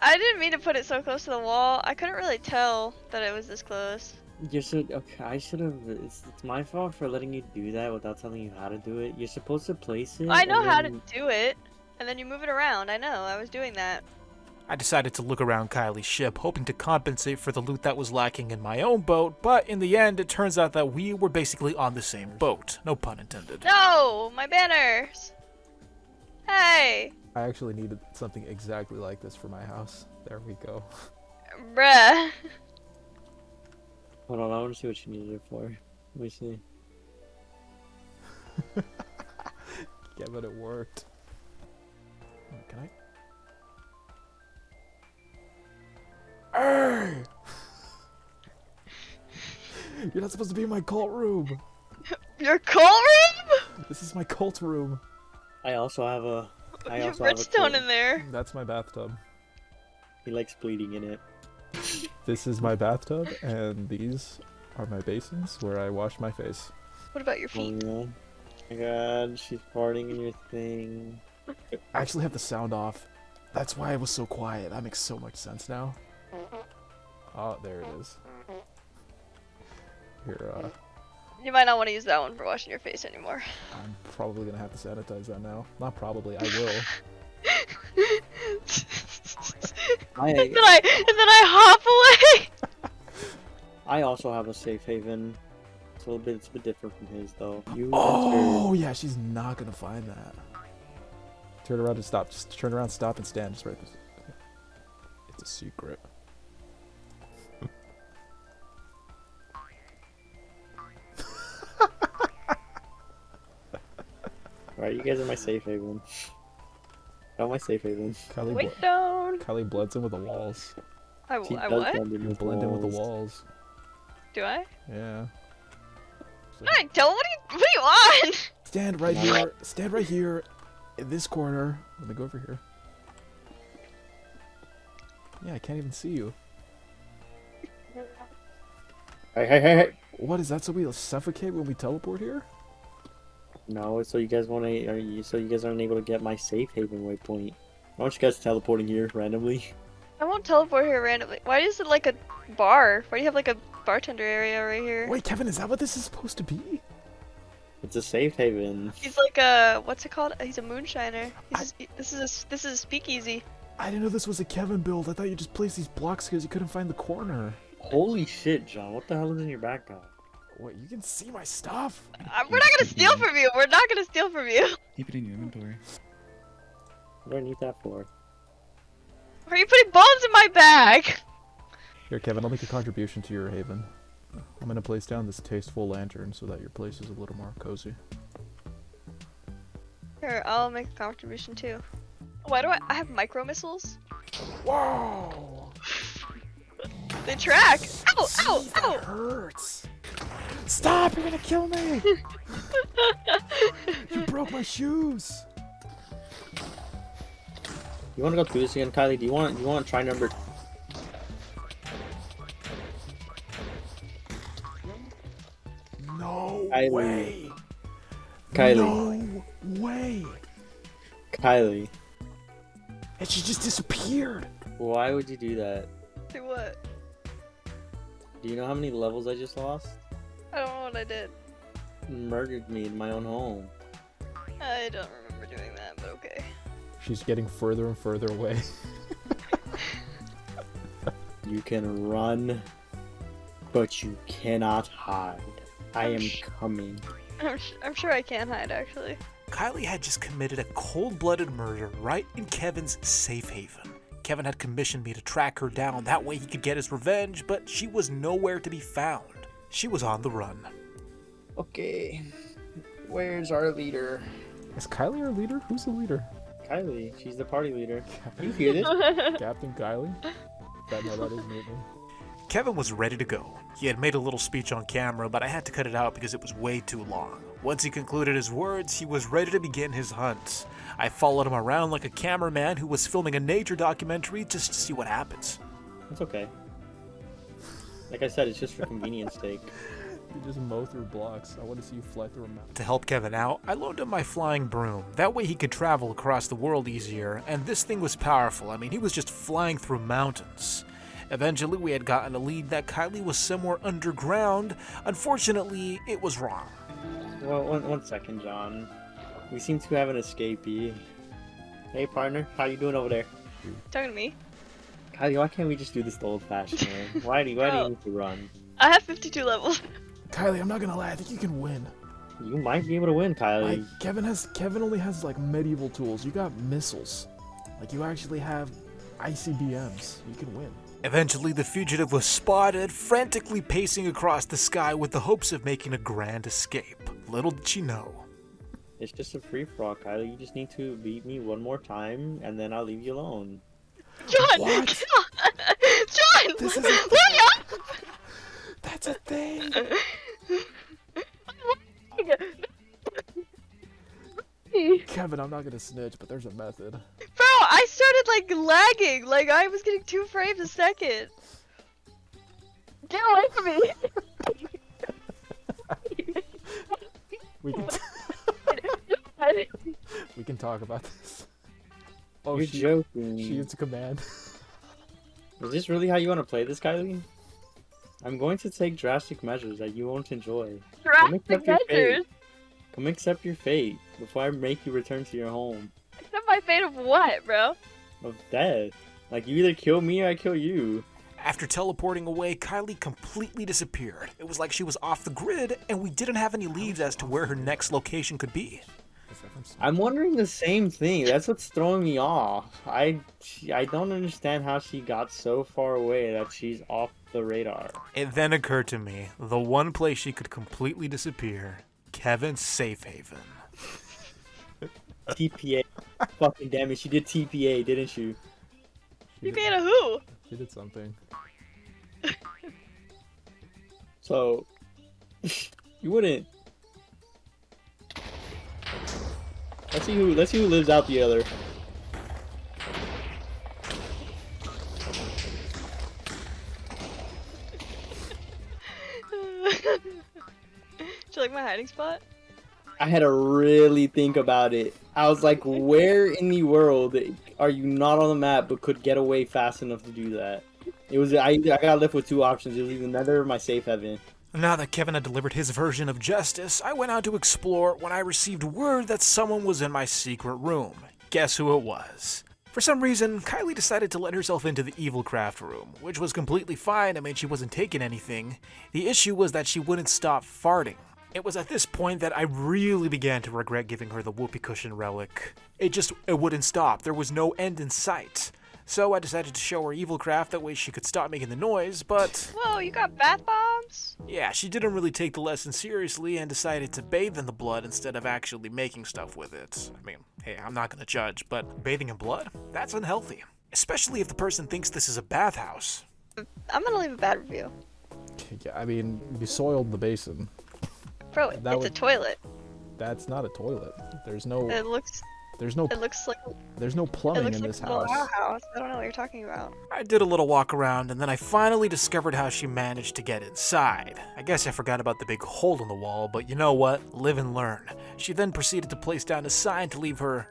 I didn't mean to put it so close to the wall. I couldn't really tell that it was this close. You should. Okay, I should have. It's my fault for letting you do that without telling you how to do it. You're supposed to place it. I know and how to then- do it. And then you move it around. I know. I was doing that. I decided to look around Kylie's ship, hoping to compensate for the loot that was lacking in my own boat, but in the end, it turns out that we were basically on the same boat. No pun intended. No! My banners! Hey! I actually needed something exactly like this for my house. There we go. Bruh. Hold on, I want to see what you needed it for. Let me see. Yeah, but it worked. Can I? Hey! You're not supposed to be in my cult room. Your cult room? This is my cult room. I also have a. I You have also have a. redstone cult. in there. That's my bathtub. He likes bleeding in it. This is my bathtub, and these are my basins where I wash my face. What about your Oh feet? yeah. My God, she's farting in your thing. I actually have the sound off. That's why I was so quiet. That makes so much sense now. Oh, there it is. Here, You might not want to use that one for washing your face anymore. I'm probably gonna have to sanitize that now. Not probably, I will. I and then I hop away. I also have a safe haven. It's a bit different from his though. You Oh, yeah, she's not gonna find that. Turn around and stop. Just turn around, stop, and stand. Just right there. It's a secret. Alright, you guys are my safe haven. Oh, my safe haven. Wait down. Kylie blends in with the walls. I She what? does blend in You with blend in with the walls. walls. Do I? Yeah. I don't. What do you want? Stand right here. Stand right here. In this corner. Let me go over here. Yeah, I can't even see you. Hey. What is that? So we suffocate when we teleport here? No, so you guys want to? So you guys aren't able to get my safe haven waypoint. Why don't you guys teleporting here randomly? I won't teleport here randomly. Why is it like a bar? Why do you have like a bartender area right here? Wait, Kevin, is that what this is supposed to be? It's a safe haven. He's like a what's it called? He's a moonshiner. This is a speakeasy. I didn't know this was a Kevin build. I thought you just placed these blocks because you couldn't find the corner. Holy shit, John! What the hell is in your backpack? What, you can see my stuff? We're not gonna steal from you. We're not gonna steal from you. Keep it in your inventory. What do I need that for? Why are you putting bones in my bag? Here, Kevin, I'll make a contribution to your haven. I'm gonna place down this tasteful lantern so that your place is a little more cozy. Here, I'll make a contribution too. Why do I have micro missiles? Whoa! They track! Ow! Ow! That Ow! hurts! Stop! You're gonna kill me! You broke my shoes! You want to go through this again, Kylie? Do you want to try number? No Kylie. way! Kylie. No way! Kylie. And she just disappeared! Why would you do that? Do what? Do you know how many levels I just lost? I don't know what I did. Murdered me in my own home. I don't remember doing that, but okay. She's getting further and further away. You can run, but you cannot hide. I am coming. I'm sure I can hide, actually. Kylie had just committed a cold-blooded murder right in Kevin's safe haven. Kevin had commissioned me to track her down, that way he could get his revenge, but she was nowhere to be found. She was on the run. Okay, where's our leader? Is Kylie our leader? Who's the leader? Kylie, she's the party leader. You hear this? Captain Kylie? That is maybe. Kevin was ready to go. He had made a little speech on camera, but I had to cut it out because it was way too long. Once he concluded his words, he was ready to begin his hunt. I followed him around like a cameraman who was filming a nature documentary just to see what happens. It's okay. Like I said, it's just for convenience sake. You just mow through blocks. I want to see you fly through a mountain. To help Kevin out, I loaned him my flying broom. That way he could travel across the world easier, and this thing was powerful. I mean, he was just flying through mountains. Eventually, we had gotten a lead that Kylie was somewhere underground. Unfortunately, it was wrong. Well, one second, John. We seem to have an escapee. Hey, partner, how you doing over there? Talking to me? Kylie, why can't we just do this the old-fashioned way? Why do you need to run? I have 52 levels. Kylie, I'm not gonna lie. I think you can win. You might be able to win, Kylie. Like, Kevin only has like medieval tools. You got missiles. Like, you actually have ICBMs. You can win. Eventually, the fugitive was spotted, frantically pacing across the sky with the hopes of making a grand escape. Little did she know. It's just a free-for-all, Kylie. You just need to beat me one more time, and then I'll leave you alone. John! What? John! This isn't- Let me up! That's a thing. Kevin, I'm not gonna snitch, but there's a method. Bro, I started like lagging, like I was getting 2 frames a second. Get away from me! We can we can talk about this. Oh, You're joking. She used a command. Is this really how you want to play this, Kylie? I'm going to take drastic measures that you won't enjoy. Drastic accept your fate. measures? Come accept your fate before I make you return to your home. Accept my fate of what, bro? Of death. Like, you either kill me or I kill you. After teleporting away, Kylie completely disappeared. It was like she was off the grid, and we didn't have any leads as to where her next location could be. I'm wondering the same thing. That's what's throwing me off. I don't understand how she got so far away that she's off the radar. It then occurred to me, the one place she could completely disappear, Kevin's safe haven. TPA. Fucking damn it, she did TPA, didn't she? You being a who? She did something. So, you wouldn't. Let's see who lives out the other. Do you like my hiding spot? I had to really think about it. I was like, where in the world are you not on the map but could get away fast enough to do that? It was I got left with 2 options. It was either Nether or my safe haven. Now that Kevin had delivered his version of justice, I went out to explore when I received word that someone was in my secret room. Guess who it was? For some reason, Kylie decided to let herself into the evil craft room, which was completely fine. I mean, she wasn't taking anything. The issue was that she wouldn't stop farting. It was at this point that I really began to regret giving her the whoopee cushion relic. It wouldn't stop. There was no end in sight. So I decided to show her evil craft, that way she could stop making the noise, but Whoa, you got bath bombs? yeah, she didn't really take the lesson seriously and decided to bathe in the blood instead of actually making stuff with it. I mean, hey, I'm not gonna judge, but bathing in blood? That's unhealthy. Especially if the person thinks this is a bathhouse. I'm gonna leave a bad review. Yeah, I mean, you soiled the basin. Bro, That it's a would- toilet. That's not a toilet. There's no It looks plumbing like in it this looks like a little house. outhouse. I don't know what you're talking about. I did a little walk around and then I finally discovered how she managed to get inside. I guess I forgot about the big hole in the wall, but you know what? Live and learn. She then proceeded to place down a sign to leave her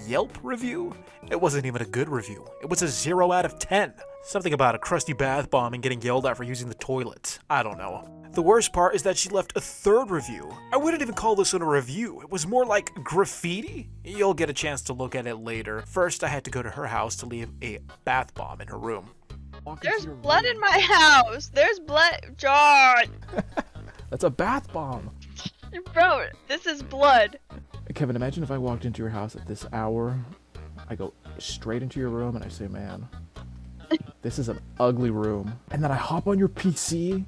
Yelp review? It wasn't even a good review. It was a 0 out of 10. Something about a crusty bath bomb and getting yelled at for using the toilet. I don't know. The worst part is that she left a 3rd review. I wouldn't even call this one a review. It was more like graffiti. You'll get a chance to look at it later. First, I had to go to her house to leave a bath bomb in her room. There's blood in my house. There's blood, John. That's a bath bomb. Bro, this is blood. Kevin, imagine if I walked into your house at this hour. I go straight into your room and I say, man, this is an ugly room. And then I hop on your PC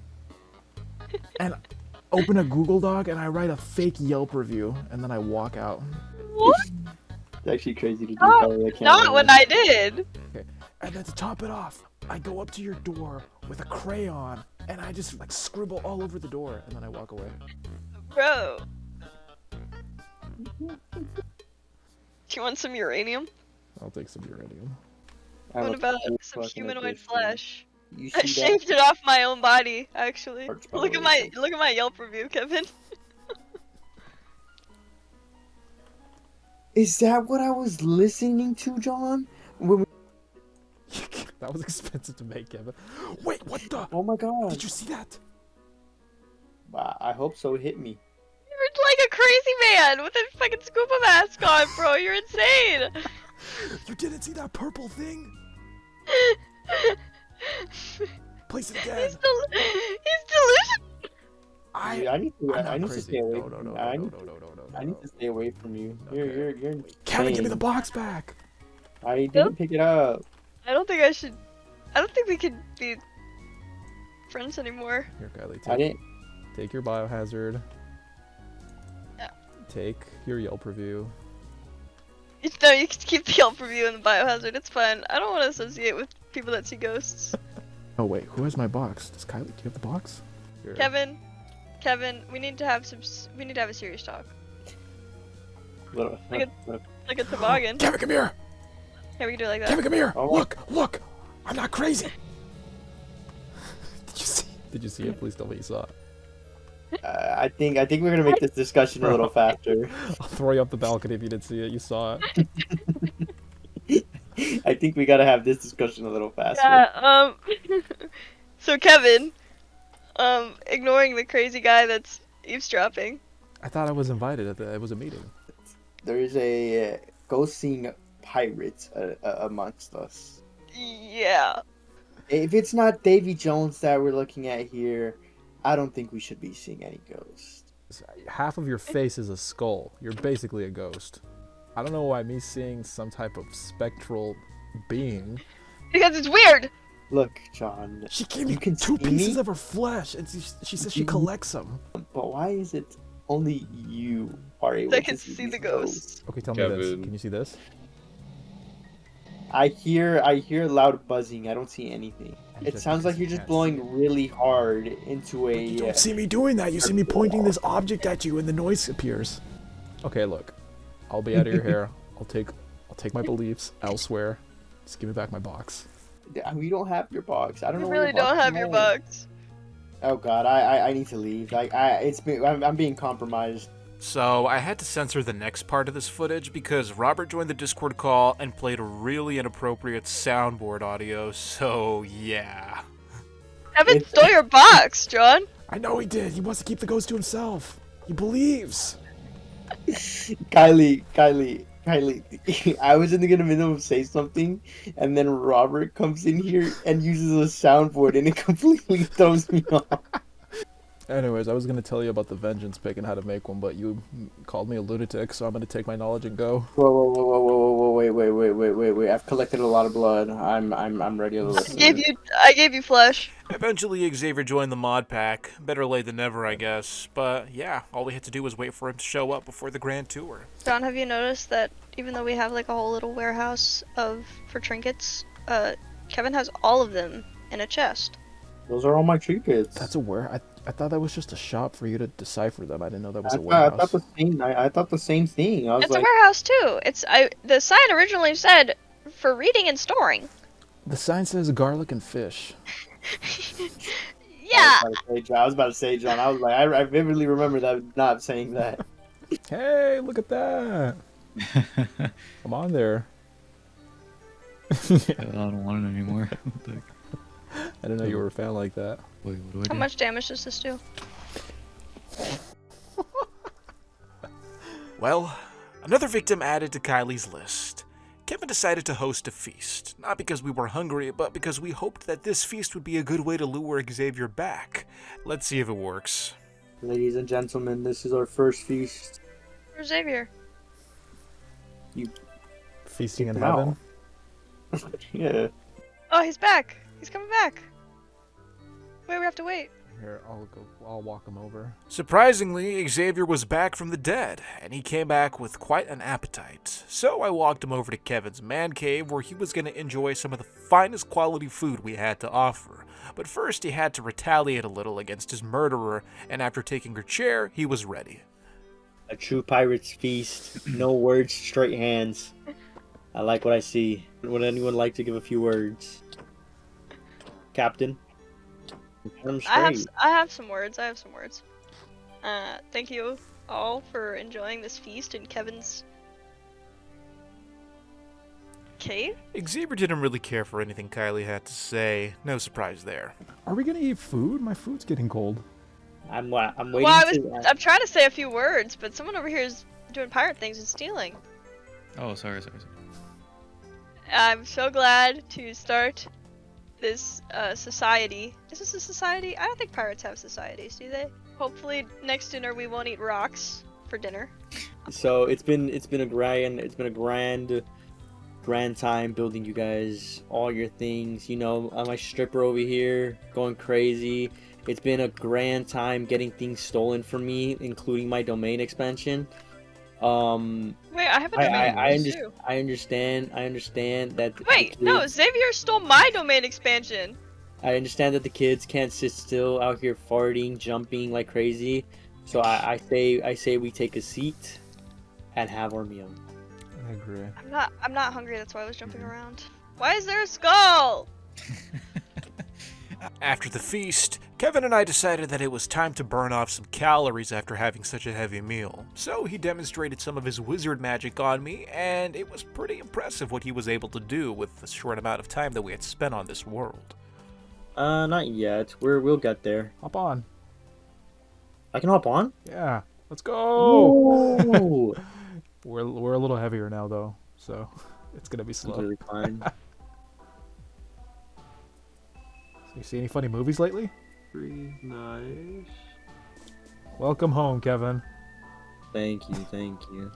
and open a Google Doc and I write a fake Yelp review and then I walk out. What? It's actually crazy to do. Oh, Kylie, I can't not lie. when I did. Okay. And then to top it off, I go up to your door with a crayon and I just like scribble all over the door and then I walk away. Bro. Do you want some uranium? I'll take some uranium. I'm What a about full some fucking humanoid abyss, man. flesh? You I see that? shaved it off my own body, actually. Parts Look at probably. my Yelp review, Kevin. Is that what I was listening to, John? When we... That was expensive to make, Kevin. Wait, what the? Oh my god. Did you see that? I hope so. Hit me. You're like a crazy man with a fucking scuba mask on, bro. You're insane. You didn't see that purple thing? Place it again. He's delusional. I need to. I'm I not need to crazy. stay away. No, from you. no, I no, need, no, no, no, no, I no. need to stay away from you. Okay. You're. Kevin, give me the insane. box back. I didn't pick it up. I don't think I should. I don't think we could be friends anymore. Here, Kylie, I didn't. take your biohazard. Yeah. Take your Yelp review. No, you can keep the Yelp review and the biohazard. It's fine. I don't want to associate with people that see ghosts. Oh wait, who has my box? Does Kylie? Do you have the box? Here. Kevin, we need to have some. We need to have a serious talk. Look Like a toboggan. Kevin, come here. Yeah, we can do it like that. Kevin, come here. Oh. Look. I'm not crazy. Did you see? Did you see it? Please tell me you saw it. I think we're gonna make this discussion a little faster. I'll throw you off the balcony if you didn't see it. You saw it. I think we gotta have this discussion a little faster. Yeah. So Kevin, ignoring the crazy guy that's eavesdropping. I thought I was invited. It was a meeting. There is a ghost seeing pirate amongst us. Yeah. If it's not Davy Jones that we're looking at here, I don't think we should be seeing any ghosts. Half of your face is a skull. You're basically a ghost. I don't know why me seeing some type of spectral being. Because it's weird. Look, John, She gave You me can 2 see pieces me? of her flesh, and she says she You- collects them. but why is it only you are able I to can see see these the ghosts. Okay, tell me this. Kevin. Can you see this? I hear loud buzzing. I don't see anything. It Because sounds like you you're just can't blowing really hard into a. You don't see me doing that. You see me pointing this object at you, and the noise appears. Okay, look. I'll be out of your hair. I'll take my beliefs elsewhere. Just give me back my box. We don't have your box. I don't We know. where really your box don't have is your at. box. Oh God, I need to leave. I'm being compromised. So I had to censor the next part of this footage because Robert joined the Discord call and played really inappropriate soundboard audio, so yeah. Kevin stole your box, John. I know he did. He wants to keep the ghost to himself. He believes. Kylie. I was in the middle of say something, and then Robert comes in here and uses a soundboard, and it completely throws me off. Anyways, I was gonna tell you about the vengeance pick and how to make one, but you called me a lunatic, so I'm gonna take my knowledge and go. Whoa, wait. I've collected a lot of blood. I'm ready to listen. I gave you flesh. Eventually, Xavier joined the Modpack. Better late than never, I guess. But yeah, all we had to do was wait for him to show up before the grand tour. John, have you noticed that even though we have like a whole little warehouse for trinkets, Kevin has all of them in a chest. Those are all my trinkets. That's a where I thought that was just a shop for you to decipher them. I didn't know that was a I warehouse. thought the same thing. I was It's like, a warehouse too. The sign originally said for reading and storing. The sign says garlic and fish. Yeah. I was about to say, John. I was like, I vividly remember that not saying that. Hey, look at that! Come on there. I don't want it anymore. What the heck? I didn't know you were a fan like that. Wait, what do I How do? much damage does this do? Well, another victim added to Kylie's list. Kevin decided to host a feast, not because we were hungry, but because we hoped that this feast would be a good way to lure Xavier back. Let's see if it works. Ladies and gentlemen, this is our first feast. For Xavier. Feasting in Wow. heaven. Yeah. Oh, he's back. He's coming back. Wait, we have to wait. Here, I'll walk him over. Surprisingly, Xavier was back from the dead, and he came back with quite an appetite. So I walked him over to Kevin's man cave, where he was going to enjoy some of the finest quality food we had to offer. But first, he had to retaliate a little against his murderer, and after taking her chair, he was ready. A true pirate's feast. No words, straight hands. I like what I see. Would anyone like to give a few words? Captain? I'm I straight. have some words. Thank you all for enjoying this feast in Kevin's cave. Xavier didn't really care for anything Kylie had to say. No surprise there. Are we gonna eat food? My food's getting cold. I'm waiting Well, I'm trying to say a few words, but someone over here is doing pirate things and stealing. Oh, sorry. I'm so glad to start this society. Is this a society? I don't think pirates have societies, do they? Hopefully next dinner we won't eat rocks for dinner. So it's been a grand time building you guys all your things. You know, my stripper over here going crazy. It's been a grand time getting things stolen from me, including my domain expansion. Wait, I have a domain too. I understand that. Wait, no, Xavier stole my domain expansion. I understand that the kids can't sit still out here farting, jumping like crazy. So I say we take a seat and have our meal. I agree. I'm not hungry, that's why I was jumping around. Why is there a skull? After the feast, Kevin and I decided that it was time to burn off some calories after having such a heavy meal. So he demonstrated some of his wizard magic on me, and it was pretty impressive what he was able to do with the short amount of time that we had spent on this world. Not yet. We'll get there. Hop on. I can hop on? Yeah. Let's go. Oh! We're a little heavier now though, so it's gonna be slow. Completely fine. So you see any funny movies lately? Pretty nice. Welcome home, Kevin. Thank you.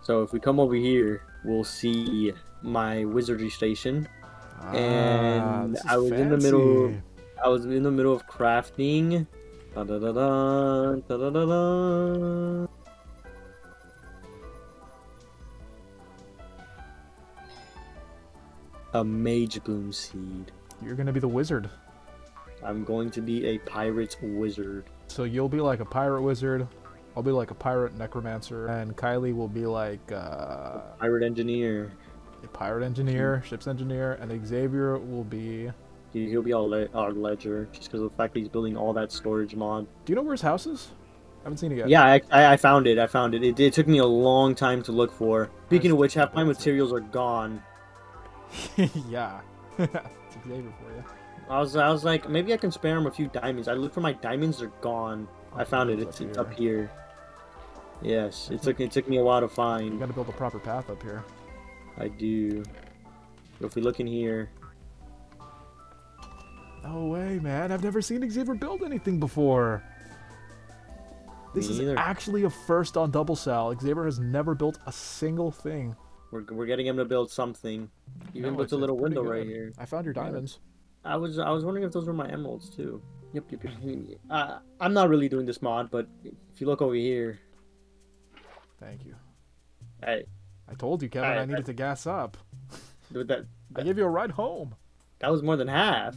So if we come over here, we'll see my wizardry station. And this is I was in the middle of crafting. Da-da-da-da, da-da-da-da. A mage bloom seed. You're gonna be the wizard. I'm going to be a pirate wizard. So you'll be like a pirate wizard. I'll be like a pirate necromancer, and Kylie will be like Pirate engineer. a pirate engineer, ship's engineer, and Xavier will be. He'll be our ledger, just because of the fact that he's building all that storage mod. Do you know where his house is? I haven't seen it yet. Yeah, I found it. It took me a long time to look for. Speaking of which, half my materials are gone. Yeah. It's Xavier for you. I was like, maybe I can spare him a few diamonds. I looked for my diamonds, they're gone. I found it. It's up here. Yes, it took me a while to You find. gotta build a proper path up here. I do. If we look in here, No way, man. I've never seen Xavier build anything before. This Me is neither. actually a first on Doublesal. Xavier has never built a single thing. We're getting him to build something. Even No, with it's the little pretty window right good. here. I found your Yeah. diamonds. I was wondering if those were my emeralds too. Yep. I'm not really doing this mod, but if you look over here, Thank you. I I told you, Kevin, I needed to gas up. that I gave you a ride home. that was more than half.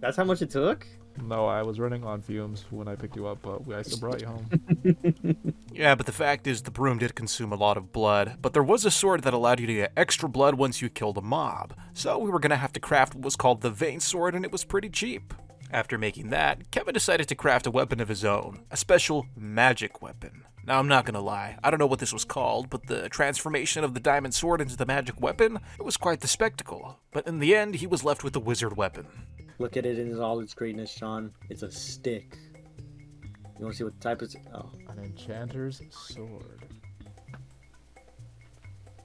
That's how much it took. No, I was running on fumes when I picked you up, but I still brought you home. Yeah, but the fact is the broom did consume a lot of blood, but there was a sword that allowed you to get extra blood once you killed a mob. So we were going to have to craft what was called the vein sword, and it was pretty cheap. After making that, Kevin decided to craft a weapon of his own, a special magic weapon. Now, I'm not gonna lie, I don't know what this was called, but the transformation of the diamond sword into the magic weapon, it was quite the spectacle. But in the end, he was left with the wizard weapon. Look at it in all its greatness, Sean. It's a stick. You want to see what type it's? Oh, An enchanter's sword.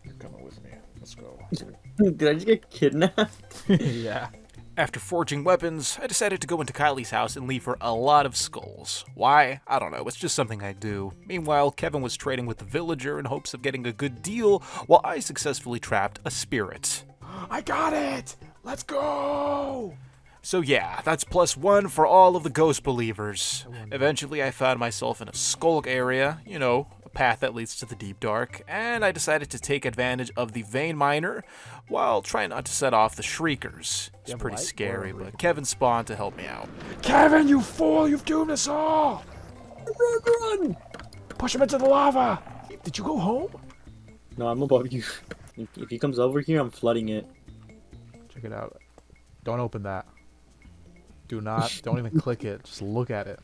You're coming with me. Let's go. did I just get kidnapped? Yeah. After forging weapons, I decided to go into Kylie's house and leave her a lot of skulls. Why? I don't know, it's just something I do. Meanwhile, Kevin was trading with the villager in hopes of getting a good deal, while I successfully trapped a spirit. I got it! Let's go! So yeah, that's +1 for all of the ghost believers. Eventually I found myself in a skulk area, you know, a path that leads to the deep dark, and I decided to take advantage of the vein miner while trying not to set off the shriekers. It's have pretty light scary, or but Kevin spawned to help me out. Kevin, you fool! You've doomed us all! Run! Push him into the lava! Did you go home? No, I'm above you. If he comes over here, I'm flooding it. Check it out. Don't open that. Don't even click it. Just look at it.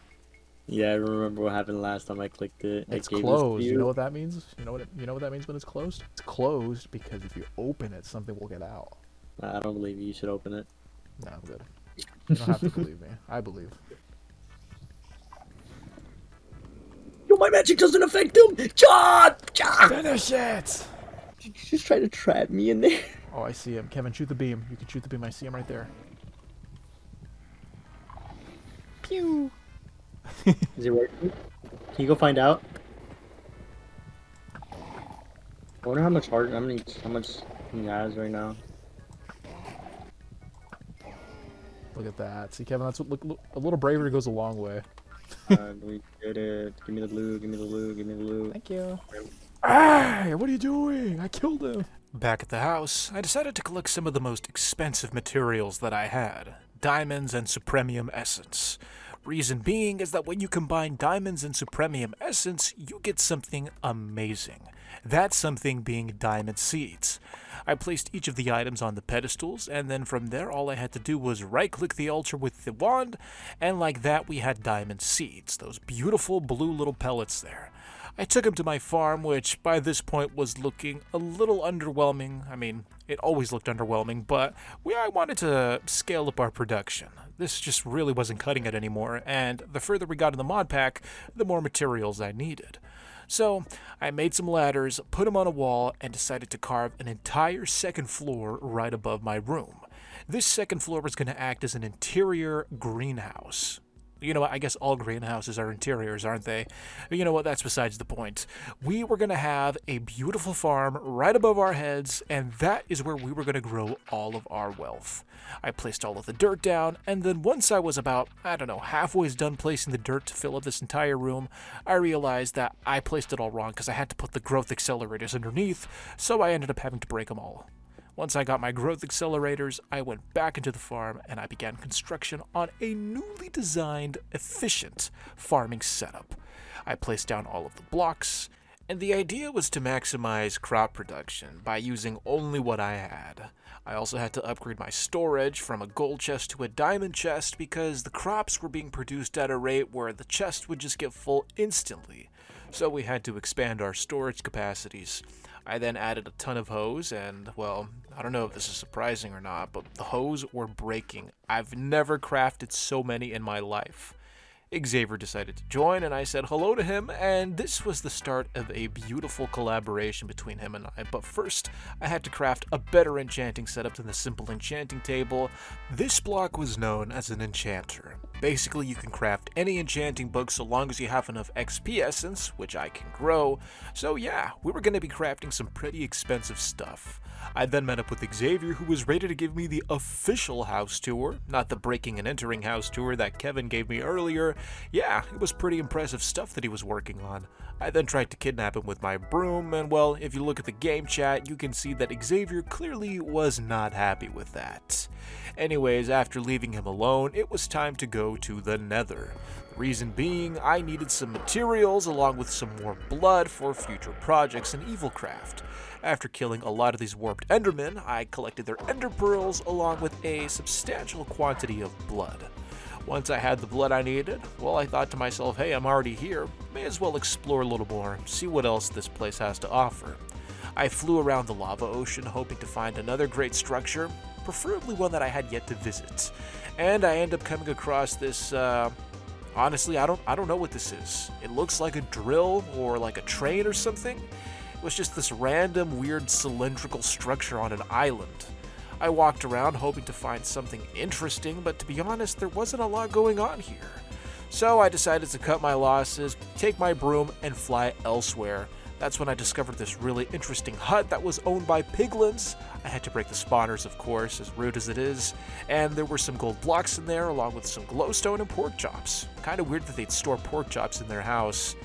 Yeah, I remember what happened last time I clicked it. It's I gave this to closed. You know what that means? You know what that means when it's closed? It's closed because if you open it, something will get out. I don't believe you. You should open it. No, I'm good. You don't have to believe me. I believe. Yo, my magic doesn't affect him! John! Finish it! Did you just try to trap me in there? Oh, I see him. Kevin, shoot the beam. You can shoot the beam. I see him right there. Pew! Is it working? Can you go find out? I wonder how much he has right now. Look at that. See, Kevin, that's what look, a little bravery goes a long way. We did it. Give me the loot, give me the loot, give me the loot. Thank you. Hey, what are you doing? I killed him. Back at the house, I decided to collect some of the most expensive materials that I had, diamonds and supremium essence. Reason being is that when you combine diamonds and supremium essence, you get something amazing. That something being diamond seeds. I placed each of the items on the pedestals, and then from there all I had to do was right-click the altar with the wand, and like that we had diamond seeds, those beautiful blue little pellets there. I took them to my farm, which by this point was looking a little underwhelming. I mean, it always looked underwhelming, but I wanted to scale up our production. This just really wasn't cutting it anymore, and the further we got in the mod pack, the more materials I needed. So, I made some ladders, put them on a wall, and decided to carve an entire second floor right above my room. This second floor was going to act as an interior greenhouse. You know what, I guess all greenhouses are interiors, aren't they? But you know what, that's besides the point. We were going to have a beautiful farm right above our heads, and that is where we were going to grow all of our wealth. I placed all of the dirt down, and then once I was about, halfway done placing the dirt to fill up this entire room, I realized that I placed it all wrong because I had to put the growth accelerators underneath, so I ended up having to break them all. Once I got my growth accelerators, I went back into the farm and I began construction on a newly designed, efficient farming setup. I placed down all of the blocks, and the idea was to maximize crop production by using only what I had. I also had to upgrade my storage from a gold chest to a diamond chest because the crops were being produced at a rate where the chest would just get full instantly. So we had to expand our storage capacities. I then added a ton of hose, and, well, I don't know if this is surprising or not, but the hose were breaking. I've never crafted so many in my life. Xavier decided to join, and I said hello to him, and this was the start of a beautiful collaboration between him and I. But first, I had to craft a better enchanting setup than the simple enchanting table. This block was known as an enchanter. Basically, you can craft any enchanting book so long as you have enough XP essence, which I can grow. So yeah, we were going to be crafting some pretty expensive stuff. I then met up with Xavier, who was ready to give me the official house tour, not the breaking and entering house tour that Kevin gave me earlier. Yeah, it was pretty impressive stuff that he was working on. I then tried to kidnap him with my broom, and well, if you look at the game chat, you can see that Xavier clearly was not happy with that. Anyways, after leaving him alone, it was time to go to the Nether. The reason being, I needed some materials along with some more blood for future projects in Evilcraft. After killing a lot of these warped endermen, I collected their ender pearls along with a substantial quantity of blood. Once I had the blood I needed, well, I thought to myself, hey, I'm already here, may as well explore a little more, see what else this place has to offer. I flew around the lava ocean hoping to find another great structure, preferably one that I had yet to visit. And I ended up coming across this, honestly, I don't know what this is. It looks like a drill or like a train or something. It was just this random weird cylindrical structure on an island. I walked around hoping to find something interesting, but to be honest, there wasn't a lot going on here. So I decided to cut my losses, take my broom, and fly elsewhere. That's when I discovered this really interesting hut that was owned by piglins. I had to break the spawners, of course, as rude as it is, and there were some gold blocks in there along with some glowstone and pork chops. Kind of weird that they'd store pork chops in their house.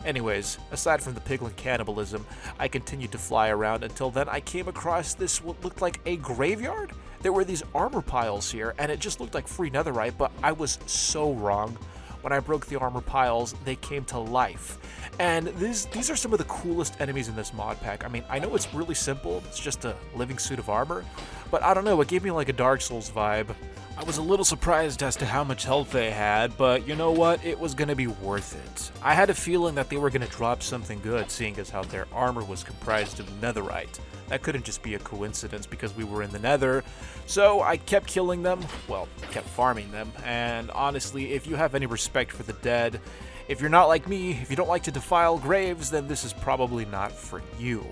Anyways, aside from the piglin cannibalism, I continued to fly around until then I came across this what looked like a graveyard. There were these armor piles here, and it just looked like free netherite, but I was so wrong. When I broke the armor piles, they came to life. And these are some of the coolest enemies in this mod pack. I mean, I know it's really simple, it's just a living suit of armor, but I don't know, it gave me like a Dark Souls vibe. I was a little surprised as to how much health they had, but you know what? It was going to be worth it. I had a feeling that they were going to drop something good, seeing as how their armor was comprised of netherite. That couldn't just be a coincidence because we were in the Nether. So I kept killing them, well, kept farming them, and honestly, if you have any respect for the dead, if you're not like me, if you don't like to defile graves, then this is probably not for you.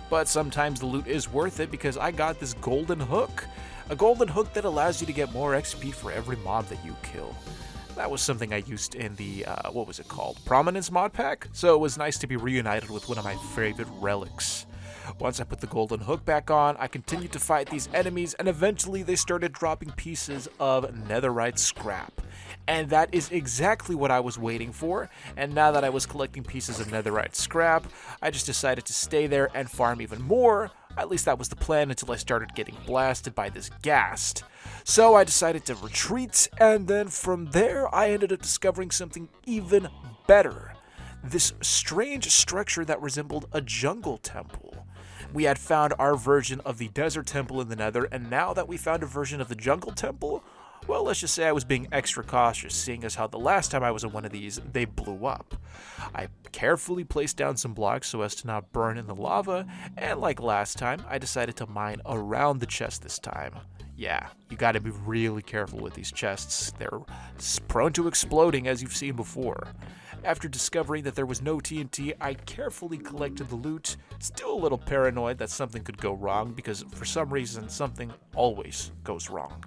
But sometimes the loot is worth it because I got this golden hook. A golden hook that allows you to get more XP for every mob that you kill. That was something I used in the, what was it called? Prominence mod pack? So it was nice to be reunited with one of my favorite relics. Once I put the golden hook back on, I continued to fight these enemies, and eventually they started dropping pieces of netherite scrap. And that is exactly what I was waiting for, and now that I was collecting pieces of netherite scrap, I just decided to stay there and farm even more. At least that was the plan until I started getting blasted by this ghast. So I decided to retreat, and then from there I ended up discovering something even better. This strange structure that resembled a jungle temple. We had found our version of the desert temple in the Nether, and now that we found a version of the jungle temple, well, let's just say I was being extra cautious, seeing as how the last time I was in one of these, they blew up. I carefully placed down some blocks so as to not burn in the lava, and like last time, I decided to mine around the chest this time. Yeah, you gotta be really careful with these chests. They're prone to exploding, as you've seen before. After discovering that there was no TNT, I carefully collected the loot, still a little paranoid that something could go wrong, because for some reason, something always goes wrong.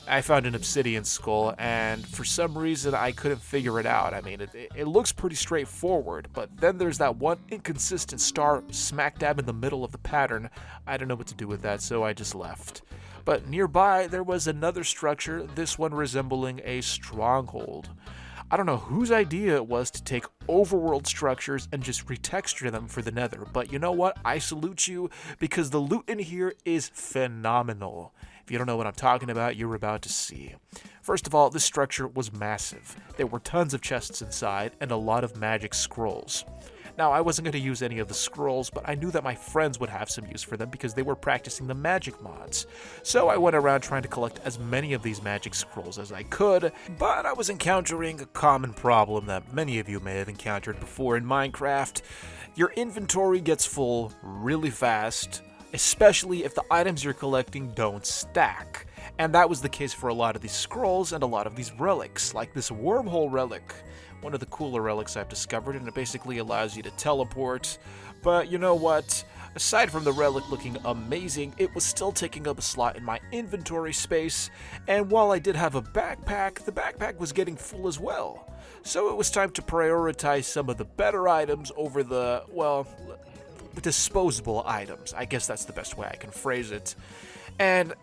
I found an obsidian skull, and for some reason I couldn't figure it out. I mean, it looks pretty straightforward, but then there's that one inconsistent star smack dab in the middle of the pattern. I don't know what to do with that, so I just left. But nearby, there was another structure, this one resembling a stronghold. I don't know whose idea it was to take overworld structures and just retexture them for the Nether, but you know what? I salute you, because the loot in here is phenomenal. If you don't know what I'm talking about, you're about to see. First of all, this structure was massive. There were tons of chests inside and a lot of magic scrolls. Now, I wasn't going to use any of the scrolls, but I knew that my friends would have some use for them because they were practicing the magic mods. So I went around trying to collect as many of these magic scrolls as I could, but I was encountering a common problem that many of you may have encountered before in Minecraft. Your inventory gets full really fast, especially if the items you're collecting don't stack. And that was the case for a lot of these scrolls and a lot of these relics, like this wormhole relic. One of the cooler relics I've discovered, and it basically allows you to teleport. But you know what? Aside from the relic looking amazing, it was still taking up a slot in my inventory space, and while I did have a backpack, the backpack was getting full as well. So it was time to prioritize some of the better items over the, well, disposable items. I guess that's the best way I can phrase it. And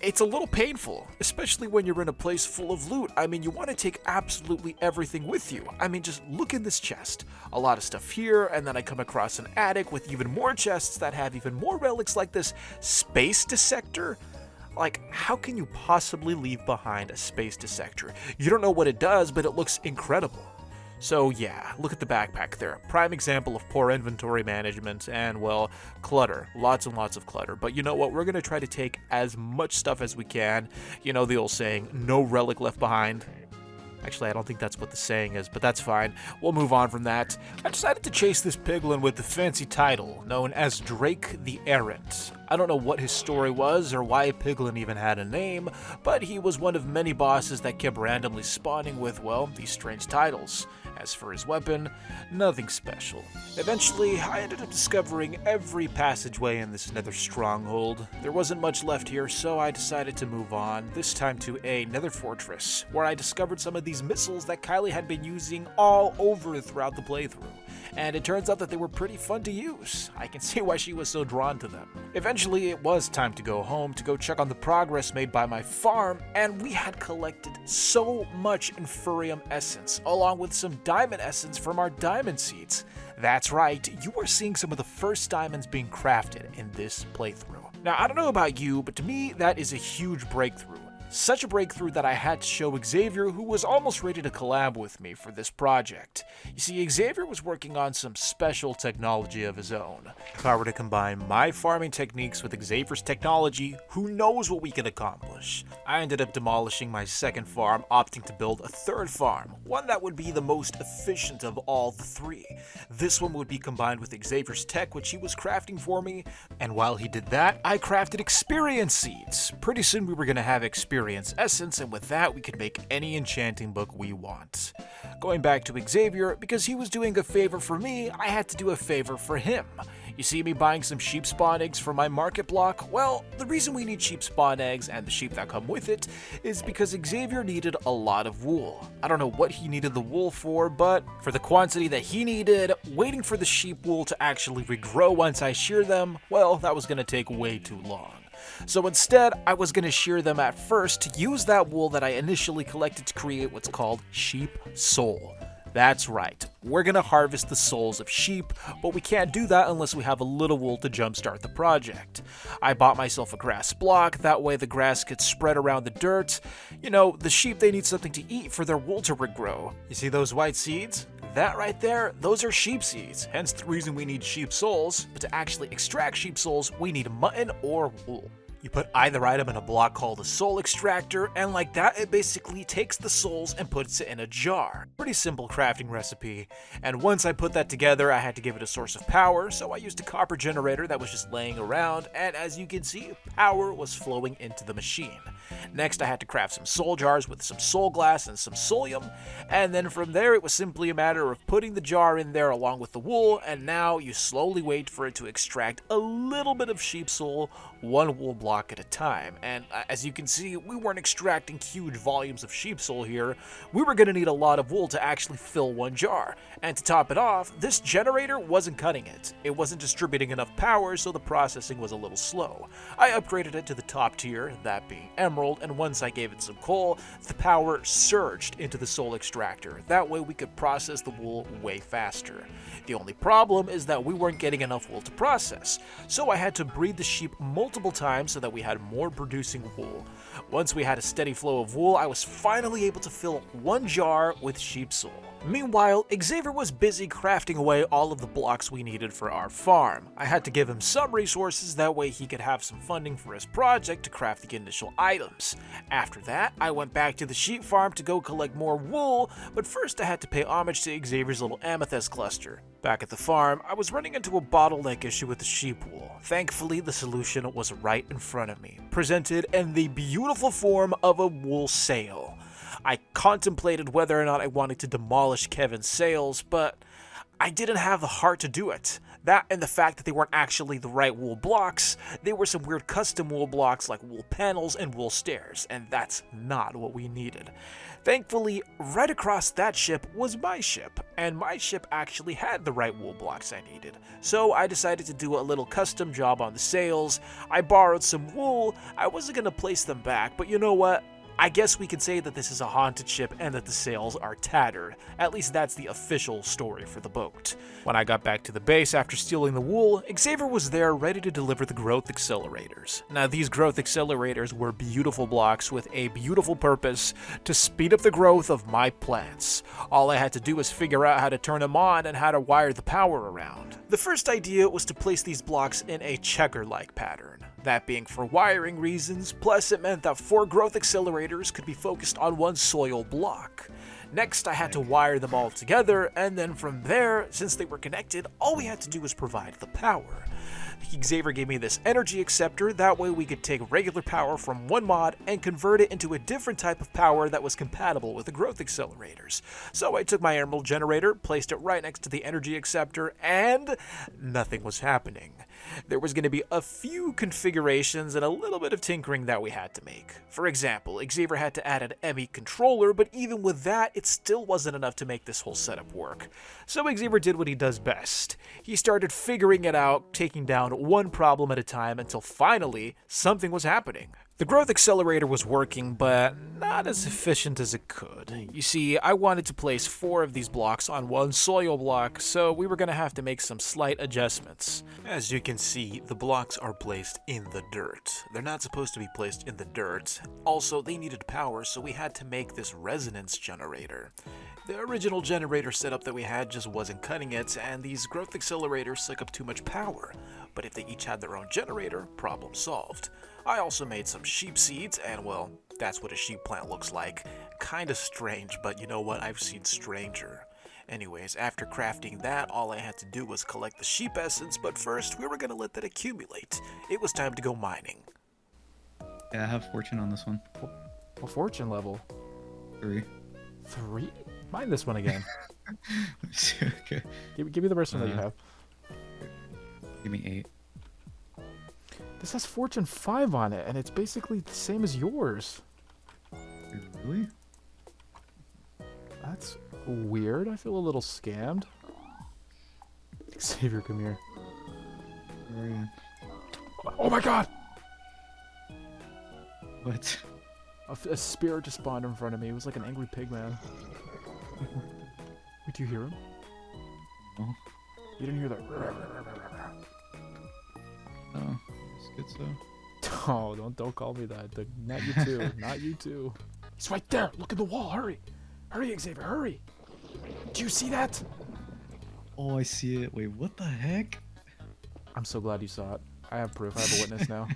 it's a little painful, especially when you're in a place full of loot. I mean, you want to take absolutely everything with you. I mean, just look in this chest. A lot of stuff here, and then I come across an attic with even more chests that have even more relics like this space dissector. Like, how can you possibly leave behind a space dissector? You don't know what it does, but it looks incredible. So yeah, look at the backpack there. Prime example of poor inventory management and, well, clutter. Lots and lots of clutter. But you know what? We're going to try to take as much stuff as we can. You know the old saying, no relic left behind. Actually, I don't think that's what the saying is, but that's fine. We'll move on from that. I decided to chase this piglin with the fancy title, known as Drake the Errant. I don't know what his story was or why a piglin even had a name, but he was one of many bosses that kept randomly spawning with, well, these strange titles. As for his weapon, nothing special. Eventually, I ended up discovering every passageway in this Nether stronghold. There wasn't much left here, so I decided to move on, this time to a Nether fortress, where I discovered some of these missiles that Kylie had been using all over throughout the playthrough. And it turns out that they were pretty fun to use. I can see why she was so drawn to them. Eventually, it was time to go home to go check on the progress made by my farm, and we had collected so much Infurium essence, along with some diamond essence from our diamond seeds. That's right, you are seeing some of the first diamonds being crafted in this playthrough. Now, I don't know about you, but to me, that is a huge breakthrough. Such a breakthrough that I had to show Xavier, who was almost ready to collab with me for this project. You see, Xavier was working on some special technology of his own. If I were to combine my farming techniques with Xavier's technology, who knows what we could accomplish? I ended up demolishing my second farm, opting to build a third farm, one that would be the most efficient of all the three. This one would be combined with Xavier's tech, which he was crafting for me, and while he did that, I crafted experience seeds. Pretty soon we were going to have experience essence, and with that we could make any enchanting book we want. Going back to Xavier, because he was doing a favor for me, I had to do a favor for him. You see me buying some sheep spawn eggs for my market block? Well, the reason we need sheep spawn eggs and the sheep that come with it is because Xavier needed a lot of wool. I don't know what he needed the wool for, but for the quantity that he needed, waiting for the sheep wool to actually regrow once I shear them, well, that was going to take way too long. So instead, I was going to shear them at first to use that wool that I initially collected to create what's called sheep soul. That's right, we're going to harvest the souls of sheep, but we can't do that unless we have a little wool to jumpstart the project. I bought myself a grass block, that way the grass gets spread around the dirt. You know, the sheep, they need something to eat for their wool to regrow. You see those white seeds? That right there, those are sheep seeds, hence the reason we need sheep souls, but to actually extract sheep souls, we need mutton or wool. You put either item in a block called a soul extractor, and like that, it basically takes the souls and puts it in a jar. Pretty simple crafting recipe, and once I put that together, I had to give it a source of power, so I used a copper generator that was just laying around, and as you can see, power was flowing into the machine. Next, I had to craft some soul jars with some soul glass and some soulium, and then from there, it was simply a matter of putting the jar in there along with the wool, and now you slowly wait for it to extract a little bit of sheep soul, one wool block at a time. And as you can see, we weren't extracting huge volumes of sheep soul here. We were going to need a lot of wool to actually fill one jar. And to top it off, this generator wasn't cutting it. It wasn't distributing enough power, so the processing was a little slow. I upgraded it to the top tier, that being emerald, and once I gave it some coal, the power surged into the soul extractor. That way we could process the wool way faster. The only problem is that we weren't getting enough wool to process, so I had to breed the sheep multiple times so that we had more producing wool. Once we had a steady flow of wool, I was finally able to fill one jar with sheep soul. Meanwhile, Xavier was busy crafting away all of the blocks we needed for our farm. I had to give him some resources, that way he could have some funding for his project to craft the initial items. items. After that, I went back to the sheep farm to go collect more wool, but first I had to pay homage to Xavier's little amethyst cluster. Back at the farm, I was running into a bottleneck issue with the sheep wool. Thankfully, the solution was right in front of me, presented in the beautiful form of a wool sail. I contemplated whether or not I wanted to demolish Kevin's sails, but I didn't have the heart to do it. That and the fact that they weren't actually the right wool blocks, they were some weird custom wool blocks like wool panels and wool stairs, and that's not what we needed. Thankfully, right across that ship was my ship, and my ship actually had the right wool blocks I needed. So I decided to do a little custom job on the sails. I borrowed some wool. I wasn't going to place them back, but you know what? I guess we could say that this is a haunted ship and that the sails are tattered. At least that's the official story for the boat. When I got back to the base after stealing the wool, Xavier was there ready to deliver the growth accelerators. Now these growth accelerators were beautiful blocks with a beautiful purpose to speed up the growth of my plants. All I had to do was figure out how to turn them on and how to wire the power around. The first idea was to place these blocks in a checker-like pattern. That being for wiring reasons, plus it meant that 4 growth accelerators could be focused on one soil block. Next, I had to wire them all together, and then from there, since they were connected, all we had to do was provide the power. Xavier gave me this energy acceptor, that way we could take regular power from one mod and convert it into a different type of power that was compatible with the growth accelerators. So I took my emerald generator, placed it right next to the energy acceptor, and nothing was happening. There was going to be a few configurations and a little bit of tinkering that we had to make. For example, Xavier had to add an ME controller, but even with that, it still wasn't enough to make this whole setup work. So Xavier did what he does best. He started figuring it out, taking down one problem at a time until finally something was happening. The growth accelerator was working, but not as efficient as it could. You see, I wanted to place 4 of these blocks on one soil block, so we were going to have to make some slight adjustments. As you can see, the blocks are placed in the dirt. They're not supposed to be placed in the dirt. Also, they needed power, so we had to make this resonance generator. The original generator setup that we had just wasn't cutting it, and these growth accelerators suck up too much power. But if they each had their own generator, problem solved. I also made some sheep seeds, and well, that's what a sheep plant looks like. Kinda strange, but you know what, I've seen stranger. Anyways, after crafting that, all I had to do was collect the sheep essence, but first, we were gonna let that accumulate. It was time to go mining. Yeah, I have fortune on this one. What fortune level? 3. 3? Mine this one again. Okay. Give me the rest one that you have. Give me 8. This has fortune 5 on it, and it's basically the same as yours. Really? That's weird. I feel a little scammed. Xavier, come here. Where are you? Oh my god! What? A spirit just spawned in front of me. It was like an angry pig man. Wait, do you hear him? No. You didn't hear that? Oh, it's good so. Oh, don't call me that. Not you too. Not you too. He's right there. Look at the wall. Hurry. Hurry, Xavier. Hurry. Do you see that? Oh, I see it. Wait, what the heck? I'm so glad you saw it. I have proof. I have a witness now.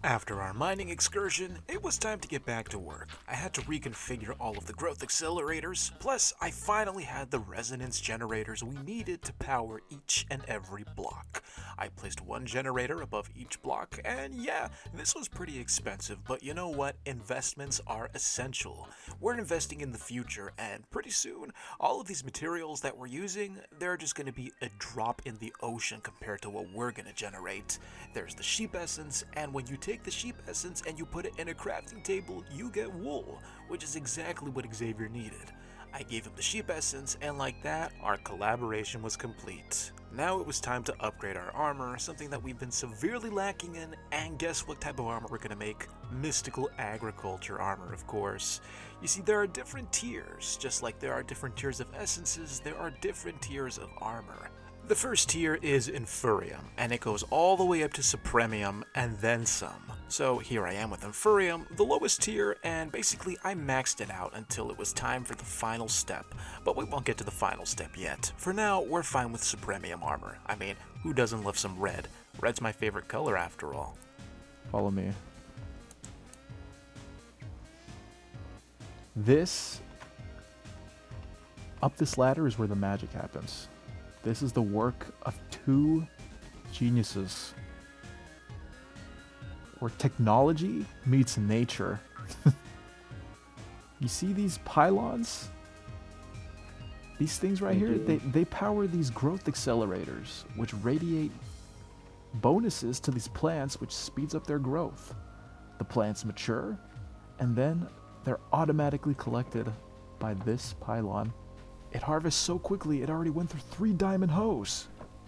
After our mining excursion, it was time to get back to work. I had to reconfigure all of the growth accelerators, plus I finally had the resonance generators we needed to power each and every block. I placed one generator above each block, and yeah, this was pretty expensive, but you know what? Investments are essential. We're investing in the future, and pretty soon, all of these materials that we're using, they're just going to be a drop in the ocean compared to what we're going to generate. There's the sheep essence, and when you take the sheep essence and you put it in a crafting table, you get wool, which is exactly what Xavier needed. I gave him the sheep essence, and like that, our collaboration was complete. Now it was time to upgrade our armor, something that we've been severely lacking in, and guess what type of armor we're gonna make? Mystical agriculture armor, of course. You see, there are different tiers. Just like there are different tiers of essences, there are different tiers of armor. The first tier is Infurium, and it goes all the way up to Supremium and then some. So here I am with Infurium, the lowest tier, and basically I maxed it out until it was time for the final step. But we won't get to the final step yet. For now, we're fine with Supremium armor. I mean, who doesn't love some red? Red's my favorite color after all. Follow me. This, up this ladder is where the magic happens. This is the work of two geniuses. Where technology meets nature. You see these pylons? These things right here, they power these growth accelerators, which radiate bonuses to these plants, which speeds up their growth. The plants mature, and then they're automatically collected by this pylon. It harvests so quickly, it already went through 3 diamond hoes,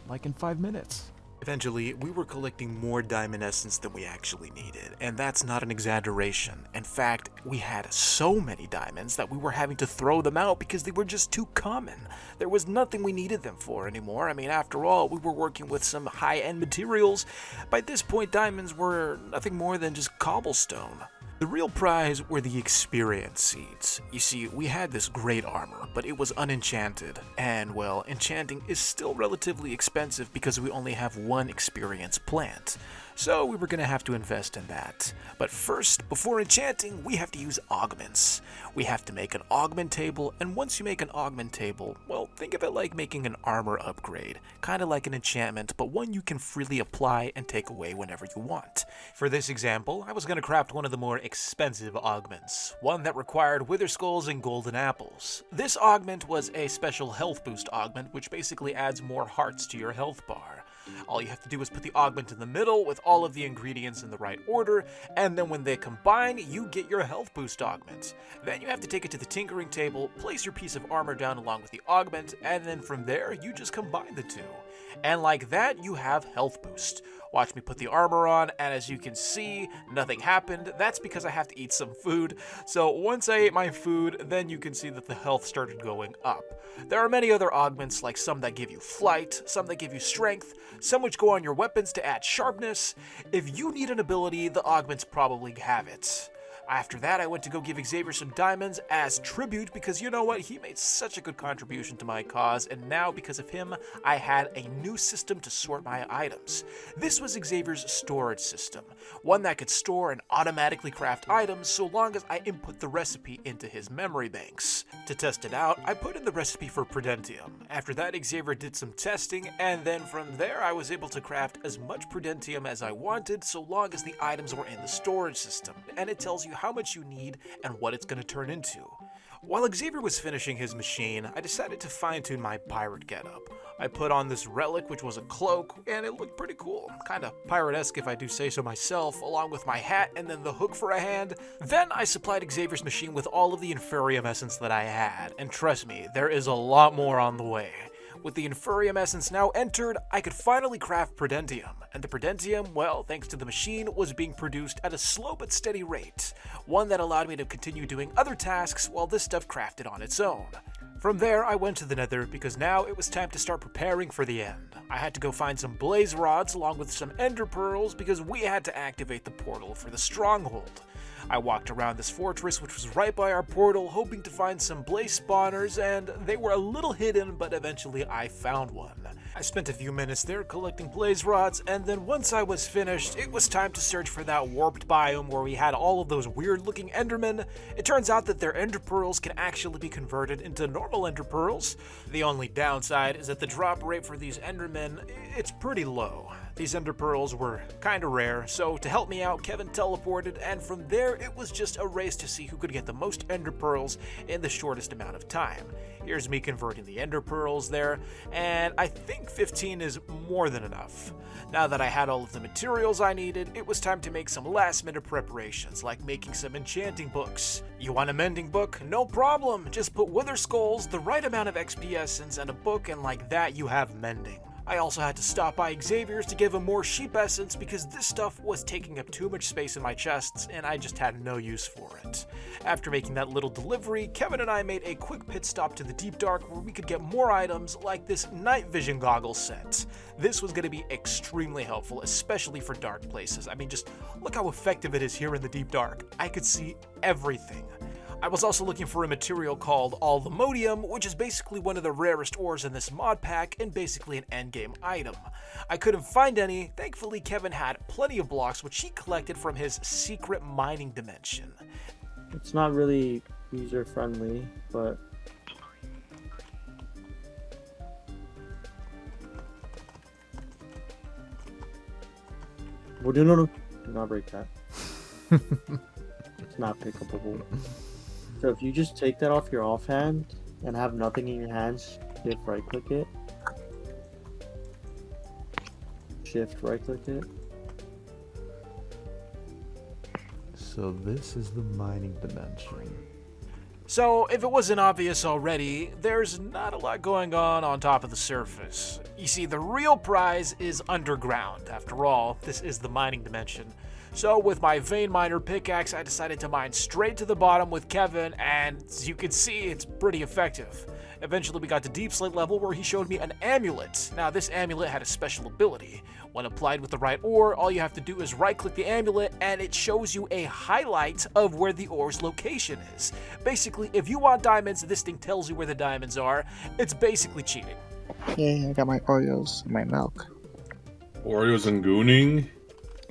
like in 5 minutes. Eventually, we were collecting more diamond essence than we actually needed, and that's not an exaggeration. In fact, we had so many diamonds that we were having to throw them out because they were just too common. There was nothing we needed them for anymore. I mean, after all, we were working with some high-end materials. By this point, diamonds were nothing more than just cobblestone. The real prize were the experience seeds. You see, we had this great armor, but it was unenchanted. And, well, enchanting is still relatively expensive because we only have one experience plant. So we were going to have to invest in that. But first, before enchanting, we have to use augments. We have to make an augment table, and once you make an augment table, well, think of it like making an armor upgrade. Kind of like an enchantment, but one you can freely apply and take away whenever you want. For this example, I was going to craft one of the more expensive augments, one that required wither skulls and golden apples. This augment was a special health boost augment, which basically adds more hearts to your health bar. All you have to do is put the augment in the middle with all of the ingredients in the right order, and then when they combine, you get your health boost augment. Then you have to take it to the tinkering table, place your piece of armor down along with the augment, and then from there, you just combine the two. And like that, you have health boost. Watch me put the armor on, and as you can see, nothing happened. That's because I have to eat some food. So once I ate my food, then you can see that the health started going up. There are many other augments, like some that give you flight, some that give you strength, some which go on your weapons to add sharpness. If you need an ability, the augments probably have it. After that, I went to go give Xavier some diamonds as tribute because you know what? He made such a good contribution to my cause, and now because of him, I had a new system to sort my items. This was Xavier's storage system, one that could store and automatically craft items so long as I input the recipe into his memory banks. To test it out, I put in the recipe for Prudentium. After that, Xavier did some testing, and then from there, I was able to craft as much Prudentium as I wanted so long as the items were in the storage system, and it tells you how much you need and what it's going to turn into. While Xavier was finishing his machine, I decided to fine-tune my pirate getup. I put on this relic, which was a cloak, and it looked pretty cool. Kinda pirate-esque if I do say so myself, along with my hat and then the hook for a hand. Then I supplied Xavier's machine with all of the Inferium essence that I had, and trust me, there is a lot more on the way. With the Inferium essence now entered, I could finally craft Prudentium, and the Prudentium, well, thanks to the machine, was being produced at a slow but steady rate, one that allowed me to continue doing other tasks while this stuff crafted on its own. From there, I went to the Nether because now it was time to start preparing for the end. I had to go find some blaze rods along with some ender pearls because we had to activate the portal for the stronghold. I walked around this fortress, which was right by our portal, hoping to find some blaze spawners, and they were a little hidden, but eventually I found one. I spent a few minutes there collecting blaze rods, and then once I was finished, it was time to search for that warped biome where we had all of those weird-looking endermen. It turns out that their ender pearls can actually be converted into normal ender pearls. The only downside is that the drop rate for these endermen, it's pretty low. These ender pearls were kinda rare, so to help me out, Kevin teleported, and from there it was just a race to see who could get the most ender pearls in the shortest amount of time. Here's me converting the ender pearls there, and I think 15 is more than enough. Now that I had all of the materials I needed, it was time to make some last-minute preparations, like making some enchanting books. You want a mending book? No problem! Just put wither skulls, the right amount of XP essence, and a book, and like that you have mending. I also had to stop by Xavier's to give him more sheep essence because this stuff was taking up too much space in my chests and I just had no use for it. After making that little delivery, Kevin and I made a quick pit stop to the Deep Dark where we could get more items like this night vision goggles set. This was going to be extremely helpful, especially for dark places. I mean, just look how effective it is here in the Deep Dark. I could see everything. I was also looking for a material called Alvamodium, which is basically one of the rarest ores in this mod pack and basically an endgame item. I couldn't find any. Thankfully, Kevin had plenty of blocks which he collected from his secret mining dimension. It's not really user friendly, but well, no, do not break that. It's not pickable. So if you just take that off your offhand and have nothing in your hands, shift right click it. Shift right click it. So this is the mining dimension. So, if it wasn't obvious already, there's not a lot going on top of the surface. You see, the real prize is underground. After all, this is the mining dimension. So, with my vein miner pickaxe, I decided to mine straight to the bottom with Kevin, and as you can see, it's pretty effective. Eventually, we got to deep slate level where he showed me an amulet. Now, this amulet had a special ability. When applied with the right ore, all you have to do is right-click the amulet, and it shows you a highlight of where the ore's location is. Basically, if you want diamonds, this thing tells you where the diamonds are. It's basically cheating. Yeah, I got my Oreos and my milk. Oreos and gooning?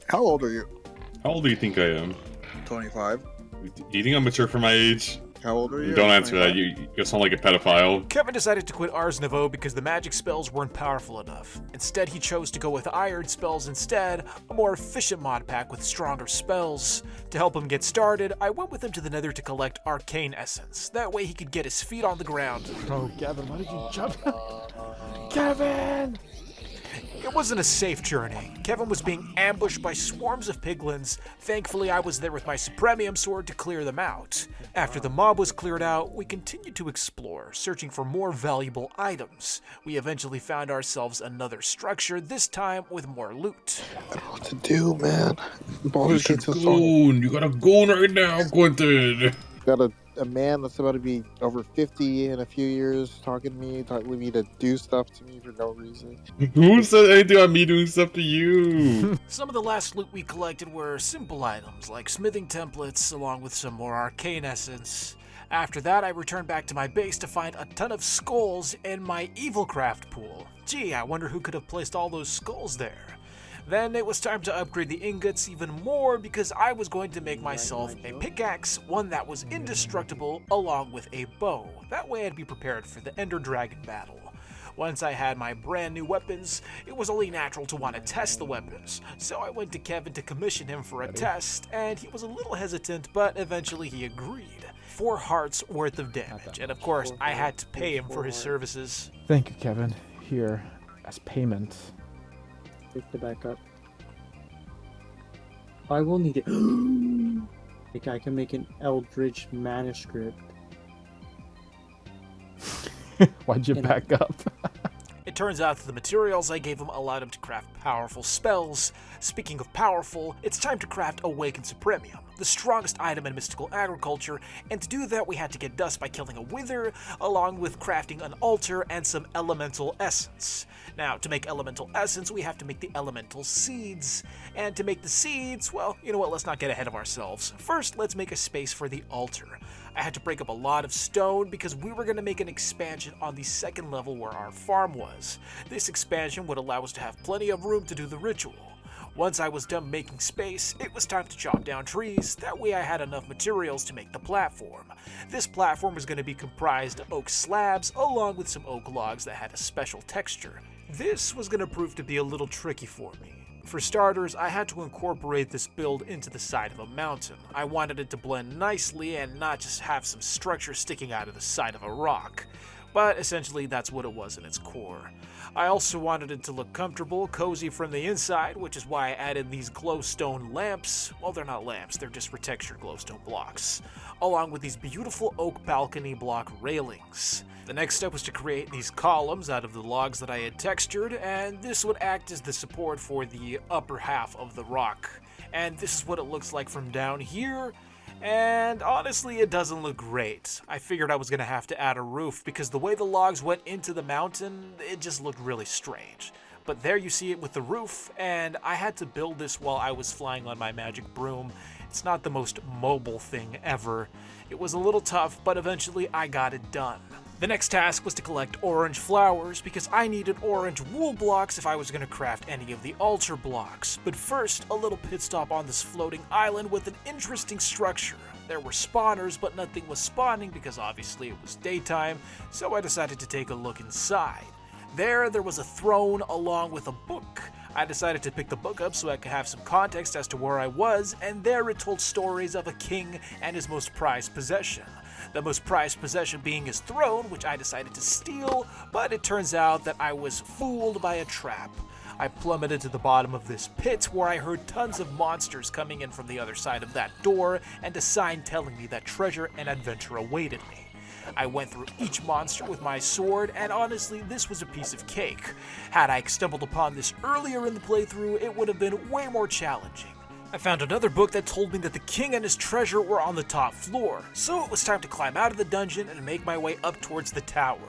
How old are you? How old do you think I am? 25. Do you think I'm mature for my age? How old are you? Don't answer that. You sound like a pedophile. Kevin decided to quit Ars Nouveau because the magic spells weren't powerful enough. Instead, he chose to go with iron spells instead, a more efficient mod pack with stronger spells. To help him get started, I went with him to the Nether to collect arcane essence. That way he could get his feet on the ground. Oh, Kevin, why did you jump? Kevin! It wasn't a safe journey. Kevin was being ambushed by swarms of piglins. Thankfully, I was there with my Supremium sword to clear them out. After the mob was cleared out, we continued to explore, searching for more valuable items. We eventually found ourselves another structure, this time with more loot. I don't know what to do, man. Baldur's You Gate's so strong. You gotta go right now, Quentin. Got a man that's about to be over 50 in a few years talking to me, telling me to do stuff to me for no reason. Who said anything about me doing stuff to you? Some of the last loot we collected were simple items like smithing templates along with some more arcane essence. After that, I returned back to my base to find a ton of skulls in my evil craft pool. Gee, I wonder who could have placed all those skulls there. Then it was time to upgrade the ingots even more because I was going to make myself a pickaxe, one that was indestructible, along with a bow. That way I'd be prepared for the Ender Dragon battle. Once I had my brand new weapons, it was only natural to want to test the weapons. So I went to Kevin to commission him for a test, and he was a little hesitant, but eventually he agreed. 4 hearts worth of damage, and of course I had to pay him for his services. Thank you, Kevin. Here, as payment. Pick the back up. I will need it. Okay, I can make an Eldritch manuscript. Why'd you back up? It turns out that the materials I gave him allowed him to craft powerful spells. Speaking of powerful, it's time to craft Awakened Supremium, the strongest item in mystical agriculture, and to do that we had to get dust by killing a wither, along with crafting an altar and some elemental essence. Now, to make elemental essence, we have to make the elemental seeds. And to make the seeds, well, you know what, let's not get ahead of ourselves. First, let's make a space for the altar. I had to break up a lot of stone because we were going to make an expansion on the second level where our farm was. This expansion would allow us to have plenty of room to do the ritual. Once I was done making space, it was time to chop down trees. That way I had enough materials to make the platform. This platform was going to be comprised of oak slabs along with some oak logs that had a special texture. This was going to prove to be a little tricky for me. For starters, I had to incorporate this build into the side of a mountain. I wanted it to blend nicely and not just have some structure sticking out of the side of a rock. But essentially that's what it was in its core. I also wanted it to look comfortable, cozy from the inside, which is why I added these glowstone lamps. Well, they're not lamps, they're just retextured glowstone blocks, along with these beautiful oak balcony block railings. The next step was to create these columns out of the logs that I had textured, and this would act as the support for the upper half of the rock. And this is what it looks like from down here. And honestly, it doesn't look great. I figured I was going to have to add a roof because the way the logs went into the mountain, it just looked really strange. But there you see it with the roof, and I had to build this while I was flying on my magic broom. It's not the most mobile thing ever. It was a little tough, but eventually I got it done. The next task was to collect orange flowers because I needed orange wool blocks if I was going to craft any of the altar blocks. But first, a little pit stop on this floating island with an interesting structure. There were spawners, but nothing was spawning because obviously it was daytime, so I decided to take a look inside. There was a throne along with a book. I decided to pick the book up so I could have some context as to where I was, and there it told stories of a king and his most prized possession. The most prized possession being his throne, which I decided to steal, but it turns out that I was fooled by a trap. I plummeted to the bottom of this pit where I heard tons of monsters coming in from the other side of that door and a sign telling me that treasure and adventure awaited me. I went through each monster with my sword, and honestly, this was a piece of cake. Had I stumbled upon this earlier in the playthrough, it would have been way more challenging. I found another book that told me that the king and his treasure were on the top floor, so it was time to climb out of the dungeon and make my way up towards the tower.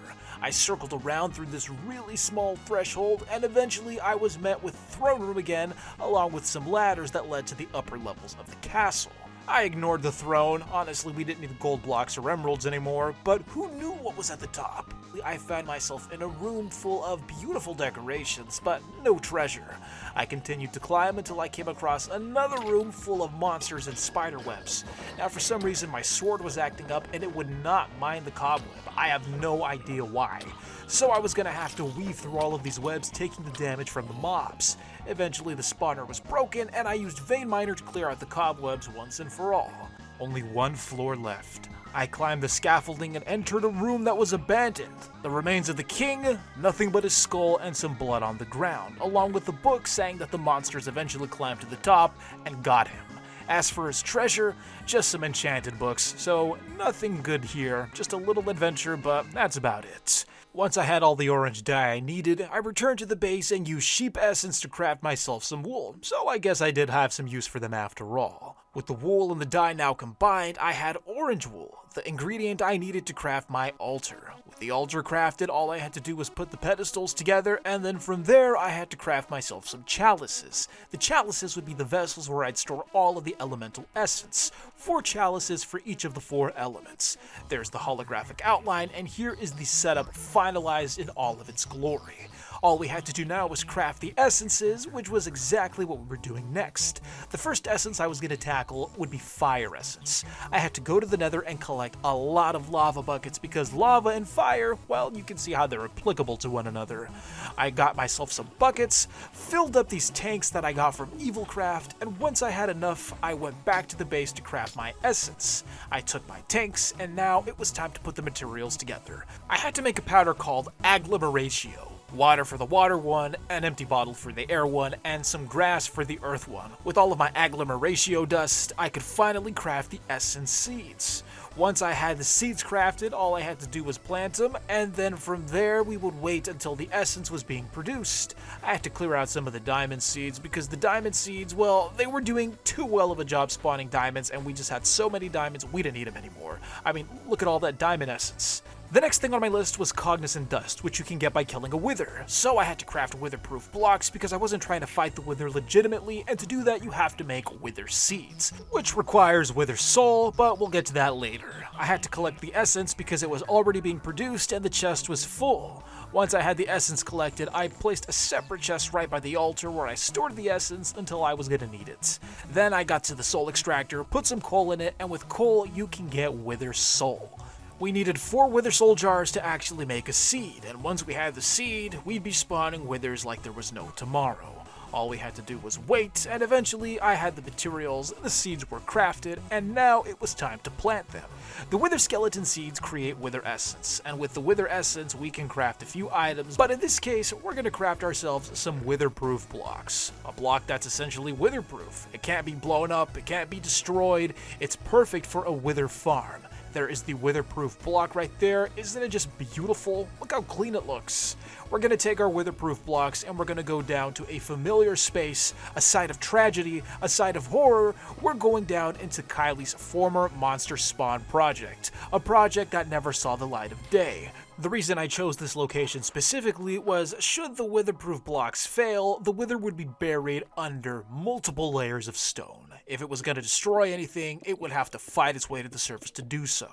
I circled around through this really small threshold, and eventually I was met with throne room again, along with some ladders that led to the upper levels of the castle. I ignored the throne. Honestly, we didn't need gold blocks or emeralds anymore, but who knew what was at the top? I found myself in a room full of beautiful decorations, but no treasure. I continued to climb until I came across another room full of monsters and spider webs. Now, for some reason, my sword was acting up and it would not mind the cobweb. I have no idea why. So I was gonna have to weave through all of these webs, taking the damage from the mobs. Eventually the spawner was broken, and I used Vein Miner to clear out the cobwebs once and for all. Only one floor left. I climbed the scaffolding and entered a room that was abandoned. The remains of the king, nothing but his skull and some blood on the ground, along with the book saying that the monsters eventually climbed to the top and got him. As for his treasure, just some enchanted books, so nothing good here, just a little adventure, but that's about it. Once I had all the orange dye I needed, I returned to the base and used sheep essence to craft myself some wool, so I guess I did have some use for them after all. With the wool and the dye now combined, I had orange wool, the ingredient I needed to craft my altar. With the altar crafted, all I had to do was put the pedestals together, and then from there I had to craft myself some chalices. The chalices would be the vessels where I'd store all of the elemental essence. 4 chalices for each of the 4 elements. There's the holographic outline, and here is the setup finalized in all of its glory. All we had to do now was craft the essences, which was exactly what we were doing next. The first essence I was going to tackle would be fire essence. I had to go to the Nether and collect a lot of lava buckets because lava and fire, well, you can see how they're applicable to one another. I got myself some buckets, filled up these tanks that I got from Evilcraft, and once I had enough, I went back to the base to craft my essence. I took my tanks, and now it was time to put the materials together. I had to make a powder called agglomeratio. Water for the water one, an empty bottle for the air one, and some grass for the earth one. With all of my agglomeratio dust, I could finally craft the essence seeds. Once I had the seeds crafted, all I had to do was plant them, and then from there we would wait until the essence was being produced. I had to clear out some of the diamond seeds because the diamond seeds, well, they were doing too well of a job spawning diamonds, and we just had so many diamonds we didn't need them anymore. I mean, look at all that diamond essence. The next thing on my list was cognizant dust, which you can get by killing a wither. So I had to craft wither-proof blocks because I wasn't trying to fight the wither legitimately, and to do that you have to make wither seeds, which requires wither soul, but we'll get to that later. I had to collect the essence because it was already being produced and the chest was full. Once I had the essence collected, I placed a separate chest right by the altar where I stored the essence until I was gonna need it. Then I got to the soul extractor, put some coal in it, and with coal you can get wither soul. We needed 4 wither soul jars to actually make a seed, and once we had the seed, we'd be spawning withers like there was no tomorrow. All we had to do was wait, and eventually I had the materials, the seeds were crafted, and now it was time to plant them. The wither skeleton seeds create wither essence, and with the wither essence we can craft a few items, but in this case we're going to craft ourselves some wither-proof blocks. A block that's essentially wither-proof. It can't be blown up, it can't be destroyed, it's perfect for a wither farm. There is the witherproof block right there. Isn't it just beautiful? Look how clean it looks. We're going to take our witherproof blocks and we're going to go down to a familiar space, a site of tragedy, a site of horror. We're going down into Kylie's former monster spawn project, a project that never saw the light of day. The reason I chose this location specifically was, should the witherproof blocks fail, the wither would be buried under multiple layers of stone. If it was going to destroy anything, it would have to fight its way to the surface to do so.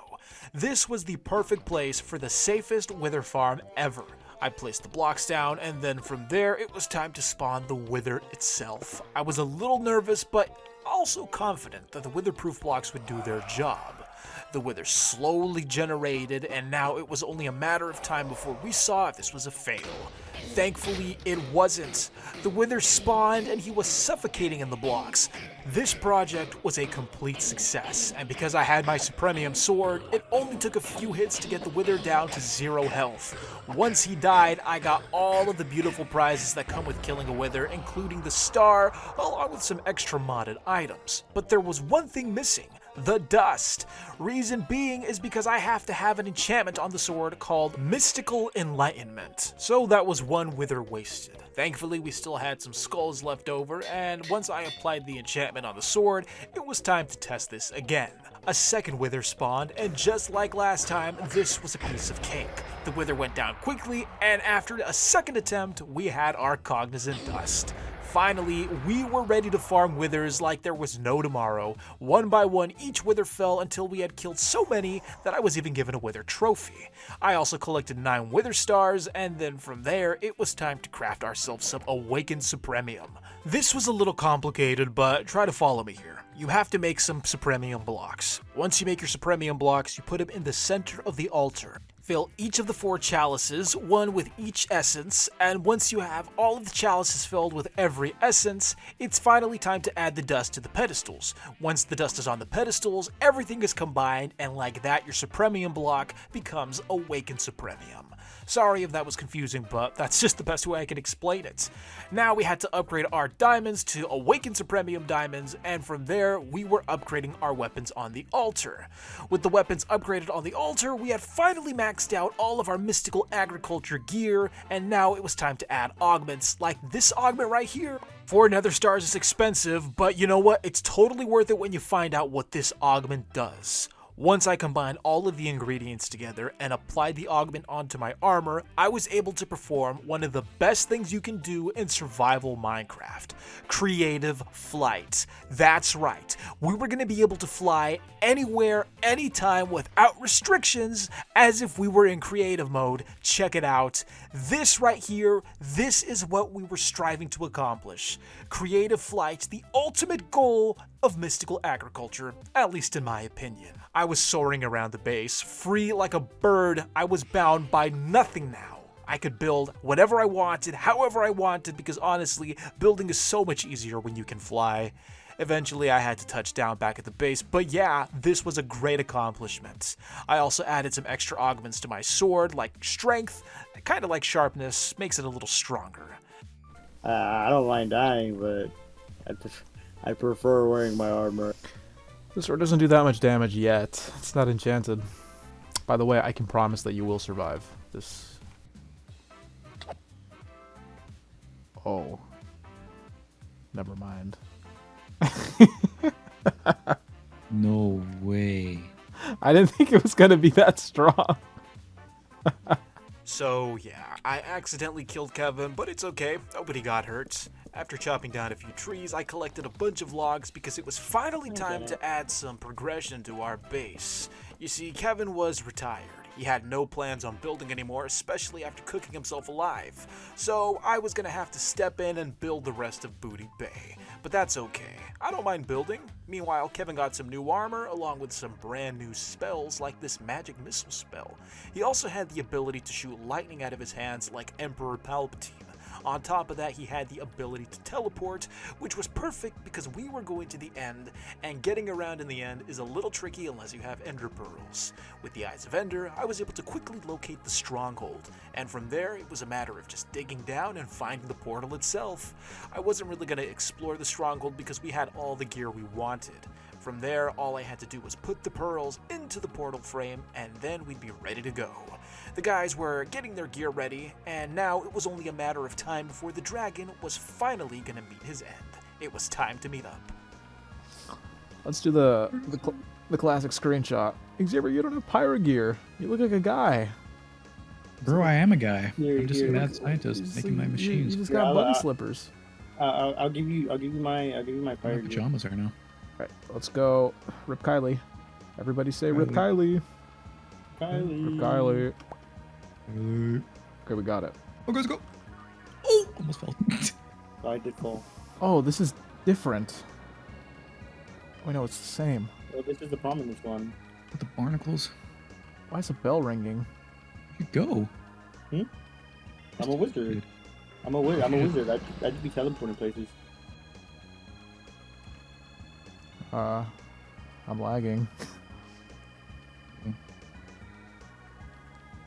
This was the perfect place for the safest wither farm ever. I placed the blocks down, and then from there, it was time to spawn the wither itself. I was a little nervous, but also confident that the wither-proof blocks would do their job. The wither slowly generated, and now it was only a matter of time before we saw if this was a fail. Thankfully, it wasn't. The wither spawned, and he was suffocating in the blocks. This project was a complete success, and because I had my Supremium sword, it only took a few hits to get the wither down to 0 health. Once he died, I got all of the beautiful prizes that come with killing a wither, including the star, along with some extra modded items. But there was one thing missing. The dust. Reason being is because I have to have an enchantment on the sword called Mystical Enlightenment. So that was one wither wasted. Thankfully, we still had some skulls left over, and once I applied the enchantment on the sword, it was time to test this again. A second wither spawned, and just like last time, this was a piece of cake. The wither went down quickly, and after a second attempt, we had our cognizant dust. Finally, we were ready to farm withers like there was no tomorrow. One by one, each wither fell until we had killed so many that I was even given a wither trophy. I also collected 9 wither stars, and then from there, it was time to craft ourselves some awakened supremium. This was a little complicated, but try to follow me here. You have to make some supremium blocks. Once you make your supremium blocks, you put them in the center of the altar. Fill each of the 4 chalices, one with each essence, and once you have all of the chalices filled with every essence, it's finally time to add the dust to the pedestals. Once the dust is on the pedestals, everything is combined, and like that, your supremium block becomes awakened supremium. Sorry if that was confusing, but that's just the best way I can explain it. Now we had to upgrade our diamonds to awakened supremium diamonds, and from there, we were upgrading our weapons on the altar. With the weapons upgraded on the altar, we had finally maxed out all of our mystical agriculture gear, and now it was time to add augments, like this augment right here. 4 nether stars is expensive, but you know what? It's totally worth it when you find out what this augment does. Once I combined all of the ingredients together and applied the augment onto my armor, I was able to perform one of the best things you can do in survival Minecraft: creative flight. That's right, we were going to be able to fly anywhere, anytime, without restrictions, as if we were in creative mode. Check it out. This right here, this is what we were striving to accomplish. Creative flight, the ultimate goal of mystical agriculture, at least in my opinion. I was soaring around the base, free like a bird. I was bound by nothing now. I could build whatever I wanted, however I wanted, because honestly, building is so much easier when you can fly. Eventually, I had to touch down back at the base, but yeah, this was a great accomplishment. I also added some extra augments to my sword, like strength, kind of like sharpness, makes it a little stronger. I don't mind dying, but I prefer wearing my armor. This sword doesn't do that much damage yet. It's not enchanted. By the way, I can promise that you will survive this. Oh. Never mind. No way. I didn't think it was gonna be that strong. So yeah, I accidentally killed Kevin, but it's okay, nobody got hurt. After chopping down a few trees, I collected a bunch of logs because it was finally time to add some progression to our base. You see, Kevin was retired. He had no plans on building anymore, especially after cooking himself alive. So I was gonna have to step in and build the rest of Booty Bay. But that's okay, I don't mind building. Meanwhile, Kevin got some new armor along with some brand new spells like this magic missile spell. He also had the ability to shoot lightning out of his hands like Emperor Palpatine. On top of that, he had the ability to teleport, which was perfect because we were going to the end, and getting around in the end is a little tricky unless you have Ender Pearls. With the Eyes of Ender, I was able to quickly locate the stronghold, and from there, it was a matter of just digging down and finding the portal itself. I wasn't really going to explore the stronghold because we had all the gear we wanted. From there, all I had to do was put the pearls into the portal frame, and then we'd be ready to go. The guys were getting their gear ready, and now it was only a matter of time before the dragon was finally gonna meet his end. It was time to meet up. Let's do the classic screenshot. Xavier, you don't have pyro gear. You look like a guy. Bro, I am a guy. Here, I'm just a here. mad scientist making my machines. You just Yeah, got I'll- button slippers. I'll give you my My pirate gear. pajamas are now. Alright, let's go. Rip Kylie. Everybody say Rip Kylie. Kylie. Rip Kylie. Hello. Okay, we got it. Oh, let's go. Oh, almost fell. I did fall. Oh, this is different. Wait, no, it's the same. Well, this is the prominent one. With the barnacles. Why is a bell ringing? You go. I'm a wizard. I'm a wizard. I just be teleporting places. I'm lagging.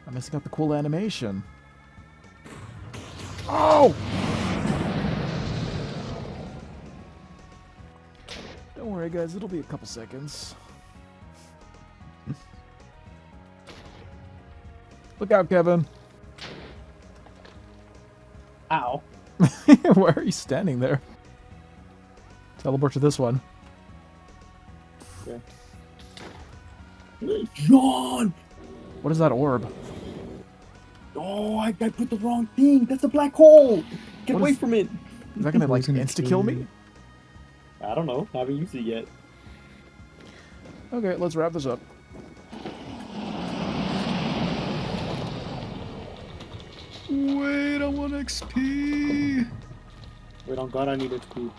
I'm missing out the cool animation. Oh! Don't worry, guys. It'll be a couple seconds. Look out, Kevin. Ow. Why are you standing there? Teleport to this one. Okay. John! What is that orb? Oh, I put the wrong thing. That's a black hole. Get What away is- from it. Is that gonna like It's gonna insta-kill kill me? you. I don't know. I haven't used it yet. Okay, let's wrap this up. Wait, I want XP. Wait, on God, I need XP.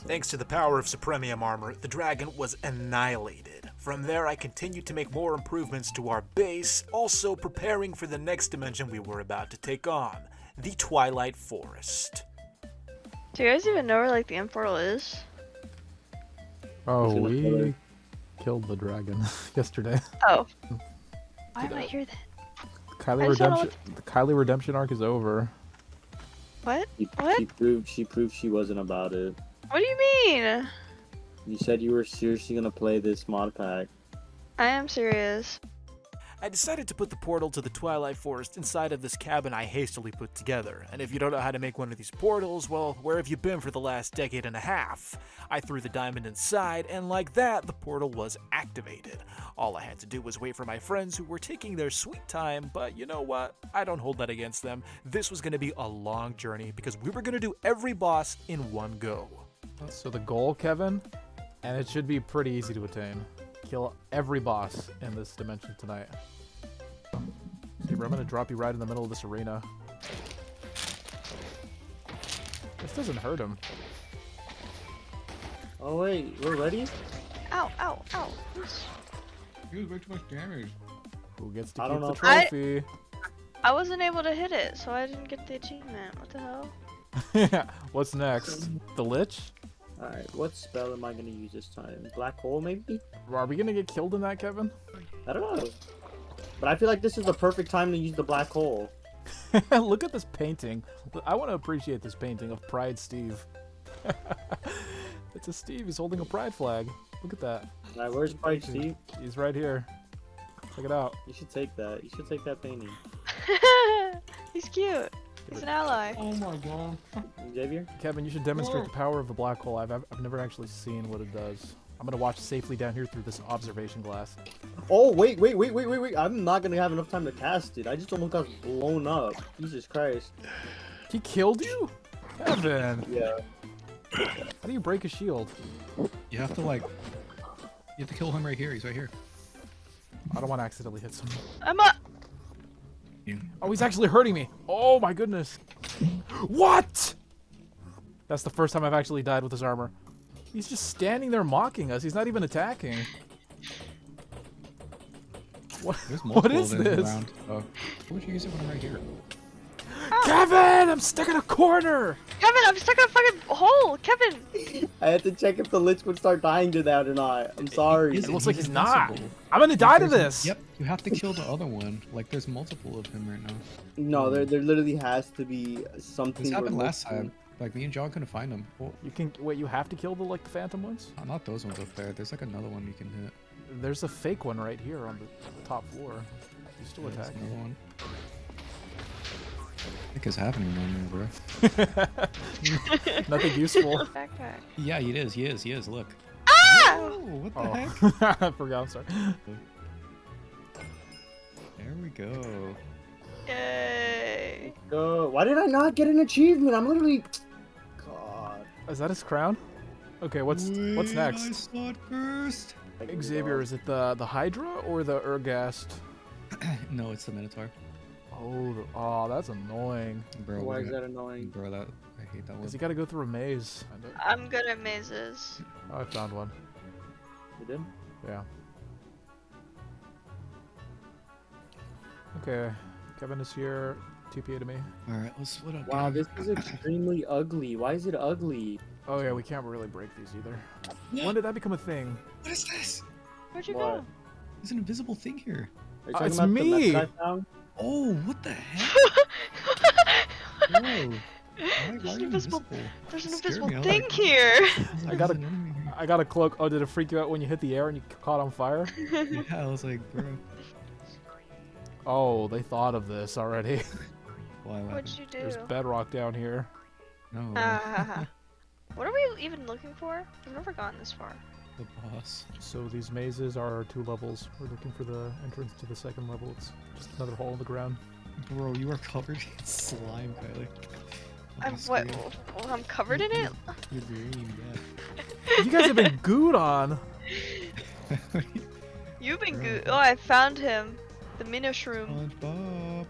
Thanks to the power of Supremium armor, the dragon was annihilated. From there, I continued to make more improvements to our base, also preparing for the next dimension we were about to take on, the Twilight Forest. Do you guys even know where like the end portal is? Oh, He's gonna kill we her. killed the dragon yesterday. Oh. Why am I here then? Kylie I just don't know Redemption. The Kylie Redemption arc is over. What? She What? proved she wasn't about it. What do you mean? You said you were seriously gonna play this mod pack. I am serious. I decided to put the portal to the Twilight Forest inside of this cabin I hastily put together, and if you don't know how to make one of these portals, well, where have you been for the last decade and a half? I threw the diamond inside, and like that, the portal was activated. All I had to do was wait for my friends who were taking their sweet time, but you know what? I don't hold that against them. This was going to be a long journey, because we were going to do every boss in one go. So the goal, Kevin, and it should be pretty easy to attain. Kill every boss in this dimension tonight. Saber, I'm gonna drop you right in the middle of this arena. This doesn't hurt him. Oh wait, we're ready? Ow, ow, ow. Oops. He was way too much damage. Who gets to I keep don't the know. trophy? I wasn't able to hit it, so I didn't get the achievement. What the hell? What's next? The Lich? Alright, what spell am I gonna use this time? Black hole maybe? Are we gonna get killed in that, Kevin? I don't know. But I feel like this is the perfect time to use the black hole. Look at this painting. I want to appreciate this painting of Pride Steve. It's a Steve. He's holding a pride flag. Look at that. Alright, where's Pride Steve? He's right here. Check it out. You should take that. You should take that painting. He's cute. He's an ally. Oh my god. Xavier? Kevin, you should demonstrate the power of the black hole. I've never actually seen what it does. I'm gonna watch safely down here through this observation glass. Oh, wait. I'm not gonna have enough time to cast it. I just almost got blown up. Jesus Christ. He killed you? Kevin! Yeah. How do you break a shield? You have to like. You have to kill him right here. He's right here. I don't want to accidentally hit someone. I'm up. Oh, he's actually hurting me. Oh my goodness. What? That's the first time I've actually died with his armor. He's just standing there mocking us. He's not even attacking. What? There's What multiple is of them this? around. Why would you use it when I'm right here? Kevin, I'm stuck in a corner. Kevin, I'm stuck in a fucking hole. Kevin. I had to check if the Lich would start dying to that or not. I'm sorry. It looks like he's not. invincible. I'm gonna die to There's- this. Yep, you have to kill the other one. Like, there's multiple of him right now. No, there literally has to be something. This happened where last time. Like, me and John couldn't find him. Well, You can wait. You have to kill the phantom ones. not those ones up there. There's like another one you can hit. There's a fake one right here on the top floor. He's still There's attacking. another one. I think it's happening on there, bro. Nothing useful. Backpack. Yeah, he is. He is. Look. Ah! Oh, what the Oh, heck? I forgot. I'm sorry. There we go. Yay. Why did I not get an achievement? I'm literally. Is that his crown? Okay, what's Wait, I next? saw it first. Xavier, is it the Hydra or the Urgast? No, it's the Minotaur. Oh, that's annoying. Bro, Why is that annoying? Bro, that I hate that one. Cause you gotta go through a maze. I'm good at mazes. Oh, I found one. You did? Yeah. Okay, Kevin is here. TPA to me. All right, let's split up. Wow, gang. this is extremely ugly. Why is it ugly? Oh yeah, we can't really break these either. When did that become a thing? What is this? Where'd you What? go? There's an invisible thing here. Are you talking It's about the me! method I found? Oh, what the heck? Whoa. Why There's are an you invisible- invisible? There's an It scared invisible me. I was thing like- here. was like, I got "There's an enemy here." I got a cloak. Oh, did it freak you out when you hit the air and you caught on fire? Yeah, I was like, bro. Oh, they thought of this already. Why? What What'd happened? you do? There's bedrock down here. No, What are we even looking for? I've never gotten this far. the boss. So these mazes are 2 levels. We're looking for the entrance to the 2nd level. It's just another hole in the ground. Bro, you are covered in slime, Kylie. I'm what? Well, I'm covered in it. You're green, You guys have been gooed on. yeah. You've been good. Oh, I found him. The Minoshroom. SpongeBob.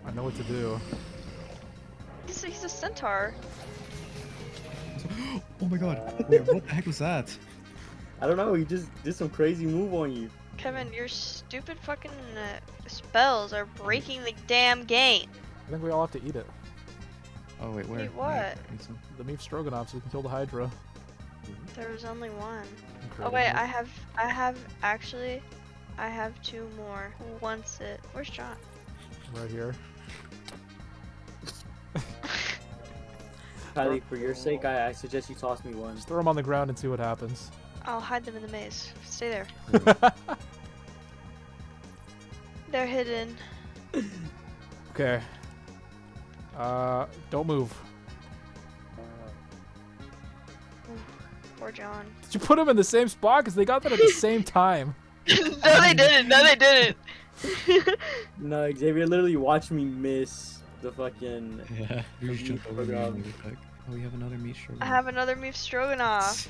I know what to do. He's a centaur. Oh my god. Wait, what the heck was that? I don't know. He just did some crazy move on you. Kevin, your stupid fucking spells are breaking the damn game. I think we all have to eat it. Oh wait, where? Wait, what? I need some. The beef stroganoff so we can kill the Hydra. There was only one. Oh Incredible. wait, I have 2 more. Who wants it? Where's John? Right here. Kylie, for your sake, I suggest you toss me one. Just throw them on the ground and see what happens. I'll hide them in the maze. Stay there. They're hidden. Okay. Don't move. Poor John. Did you put them in the same spot? Because they got that at the same time. No, they didn't. No, they didn't. No, Xavier literally watched me miss the fucking. Yeah, you The just jumped meat over me stroganoff. really quick. Oh, we have another meat stroganoff. I have another beef stroganoff.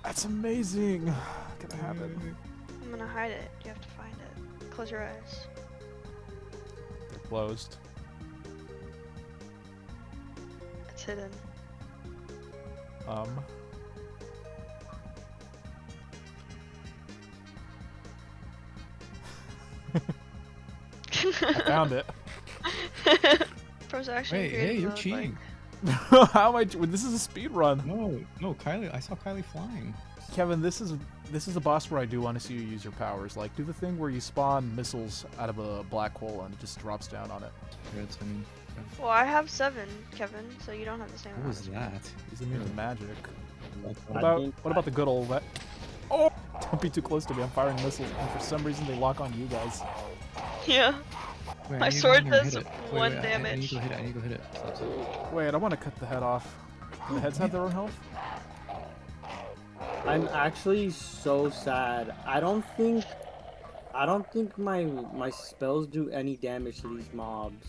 That's amazing. Gonna happen. I'm gonna hide it. You have to find it. Close your eyes. They're closed. It's hidden. I found it. Bro's actually Hey, creative hey, you're mode, cheating. How am I? This is a speed run. No, Kylie. I saw Kylie flying. Kevin, this is a boss where I do want to see you use your powers. Like, do the thing where you spawn missiles out of a black hole and it just drops down on it. Reds, I mean, Well, I have 7, Kevin, so you don't have the same what amount. was that? He's immune to magic. I What about the good old wet? Oh! Don't be too close to me. I'm firing missiles, and for some reason they lock on you guys. Yeah. Wait, My I need to sword go in there and does hit it. 1 I need damage. to go hit it. I need to go hit it. Stop, stop. Wait, I want to cut the head off. Do the heads have their own health? I'm actually so sad. I don't think my spells do any damage to these mobs.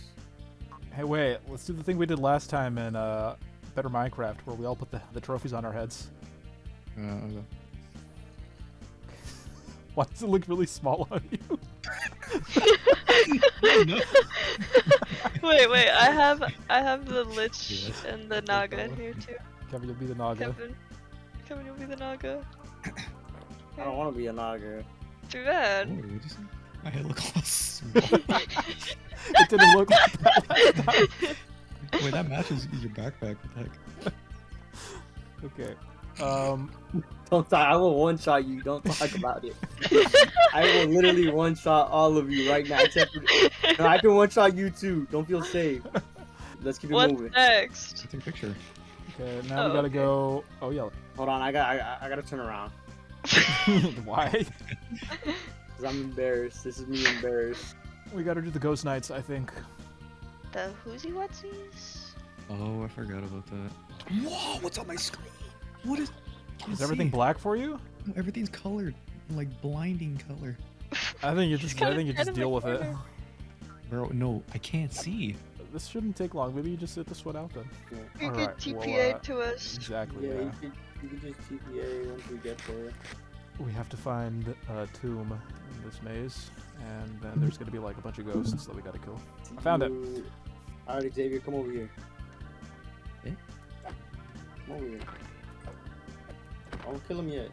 Hey, wait. Let's do the thing we did last time in Better Minecraft, where we all put the trophies on our heads. Okay. Why does it look really small on you? Wait, I have the Lich Yes. and the Naga in here too. Kevin, you'll be the Naga. Kevin, you'll be the Naga. I don't want to be a Naga. Too Oh, bad. what did you say? My head look all small. It didn't look like that last time. Wait, that matches your backpack. What the heck? Okay. Don't talk. I will one shot you. Don't talk about it. I will literally one shot all of you right now. Except for, no, I can one shot you too. Don't feel safe. Let's keep it What's moving. next? Take a picture. Okay, now we Oh, gotta okay. go. Oh yeah. Hold on. I gotta turn around Why? because I'm embarrassed. This is me embarrassed. We gotta do the Ghost Knights, I think. The whoozy whatsies? Oh, I forgot about that. Whoa, what's on my screen? What is? Is everything black for you? No, everything's colored, like blinding color. I think you just. I think you just deal with it. Bro, no, I can't see. this shouldn't take long. Maybe you just sit this one out then. You can Alright, TPA to us. Exactly. Yeah, Yeah. you could just TPA once we get there. We have to find a tomb in this maze, and then there's gonna be like a bunch of ghosts that we gotta kill. I found it. Alright, Xavier, come over here. Eh? Come over here. I won't kill him yet.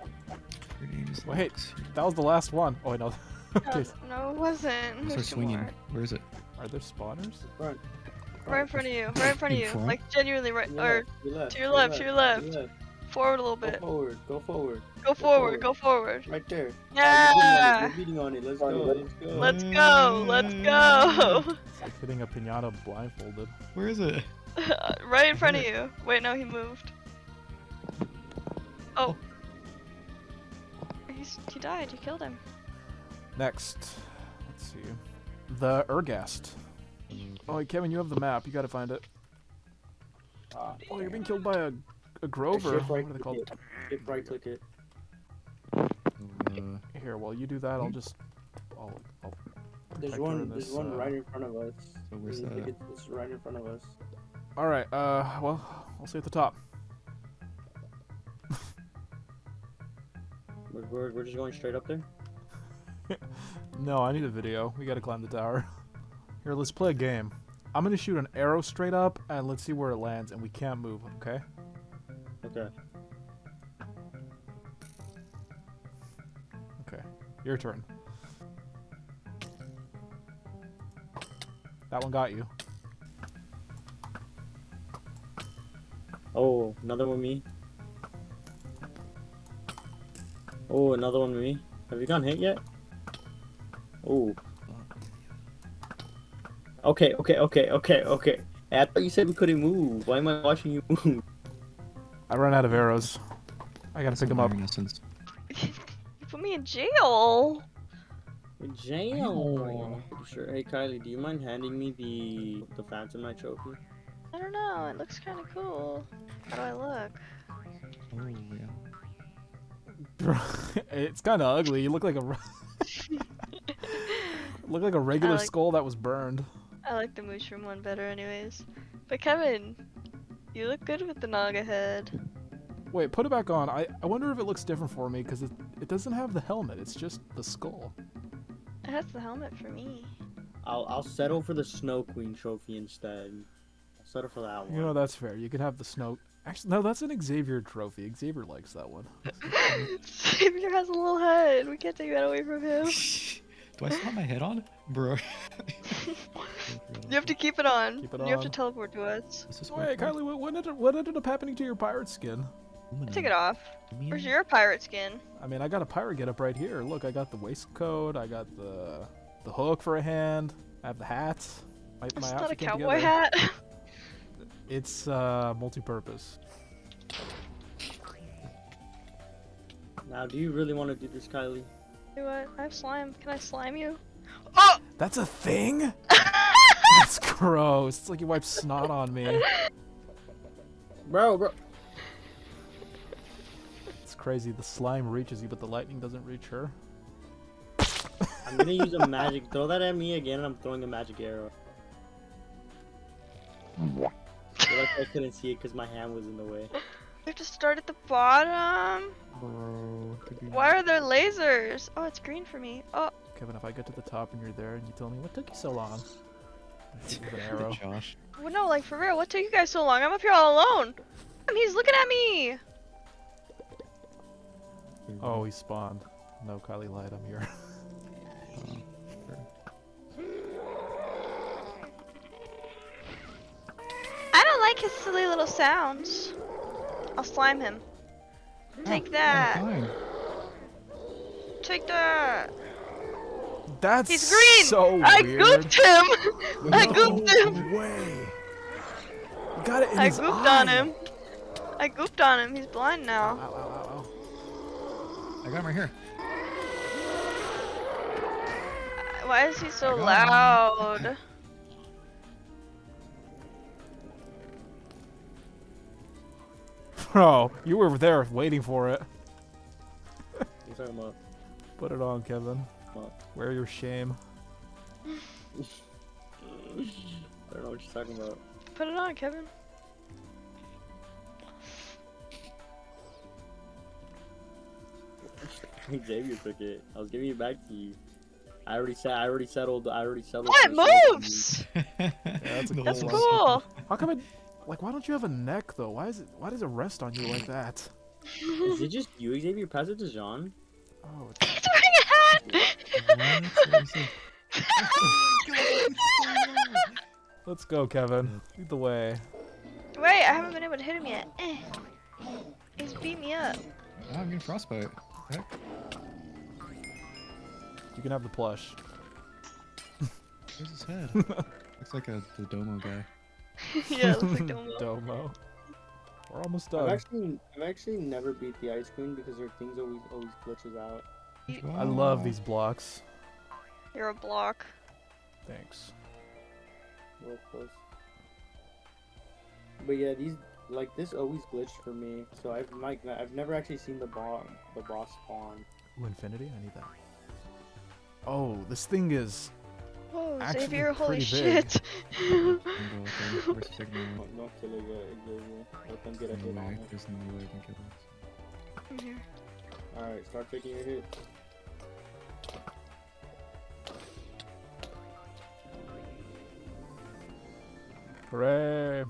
Your name is Wait, Lux. that was the last one. Oh, I know. Okay. No, it wasn't. Start There's two swinging. more. Where is it? Are there spawners? Front. Right in front of you. Right in front of In you. front? Like genuinely right. To your Or left, to your left, to your left, to your left. forward a little Go bit. forward, go forward. Go forward. Go forward. Right there. Yeah. You're beating on it. Let's go. Let's go. Let's go. Let's go. It's like hitting a pinata blindfolded. Where is it? Right in front of you. Wait, no, he moved. Oh. He died. You killed him. Next, let's see. The Ergast. Oh, hey, Kevin, you have the map. You gotta find it. Oh, you're being killed by a Grover. Shift What right are they click called? it. Shift right click it. Here, while you do that, I'll just. I'll There's protect her one. in There's this, one right in front of us. So where's I think that? it's right in front of us. Alright, well, I'll see at the top. We're just going straight up there. No, I need a video. We gotta climb the tower. Here, let's play a game. I'm gonna shoot an arrow straight up, and let's see where it lands, and we can't move, okay? Okay. Okay, your turn. That one got you. Oh, another one me. Oh, another one me. Have you gotten hit yet? Oh. Okay. I thought you said we couldn't move. Why am I watching you move? I ran out of arrows. I gotta pick them up. Iron essence. You put me in jail. Jail. Sure. Hey Kylie, do you mind handing me the Phantom Knight trophy? I don't know. It looks kind of cool. How do I look? Oh, yeah. It's kind of ugly. You look like a look like a regular like- skull that was burned. I like the mushroom one better, anyways. But Kevin, you look good with the Naga head. Wait, put it back on. I wonder if it looks different for me because it doesn't have the helmet. It's just the skull. It has the helmet for me. I'll settle for the Snow Queen trophy instead. I'll settle for that one. You know, that's fair. You can have the snow. Actually, no, that's an Xavier trophy. Xavier likes that one. Xavier has a little head. We can't take that away from him. Do I still have my head on? Bro. You have to keep it on. Keep it You have to on. teleport to us. Is this Wait, Kylie, what ended up happening to your pirate skin? Take it off. Where's your pirate skin? I mean, I got a pirate getup right here. Look, I got the waistcoat. I got the hook for a hand. I have the hat. My It's not a outfit came cowboy together. hat. It's multi-purpose. Now, do you really want to do this, Kylie? Do what? I have slime. Can I slime you? Oh! That's a thing? That's gross. It's like you wipe snot on me. Bro. It's crazy. The slime reaches you, but the lightning doesn't reach her. I'm gonna use a magic. Throw that at me again, and I'm throwing a magic arrow. I couldn't see it because my hand was in the way. We have to start at the bottom. Bro. Why are there lasers? Oh, it's green for me. Oh, Kevin, if I get to the top and you're there and you tell me what took you so long, I hit you with an arrow. Josh. well, no, like for real. What took you guys so long? I'm up here all alone. He's looking at me. Oh, he spawned. No, Kylie lied. I'm here. I don't like his silly little sounds. I'll slime him. Take that. Fine. Take that. That's He's green. so I weird. gooped him. I gooped him. No way. You got it in I his gooped eye. on him. I gooped on him. He's blind Ow, now. ow, ow, ow. I got him right here. Why is he so I loud? Bro, you were there waiting for it. You're talking about. Put it on, Kevin. What? Wear your shame. I don't know what you're talking about. Put it on, Kevin. Xavier took it. I was giving it back to you. I already settled. What for moves? Yeah, that's a That's cool one. cool. How come it? Like, why don't you have a neck though? Why does it rest on you like that? Is it just you, Xavier? Pass it to Jean. Oh, it's... He's wearing a hat. What is it? Let's go, Kevin. Lead the way. Wait, I haven't been able to hit him yet. He's beat me up. Ah, I'm getting frostbite. Heck. You can have the plush. Where's his head? Looks like the Domo guy. Yeah, it looks like Domo. Domo. We're almost I've done. actually never beat the Ice Queen because her things always glitches out. I love these blocks. You're a block. Thanks. Real close. But yeah, this always glitched for me. So I've never actually seen the boss spawn. Ooh, infinity? I need that. Oh, this thing is... Whoa, Actually Xavier, holy pretty big. shit. Where's Signal? Don't kill it yet, Xavier. Let them get a hit No on way, it. there's no way I can kill this. I'm here. Alright, start taking your hits. Hooray!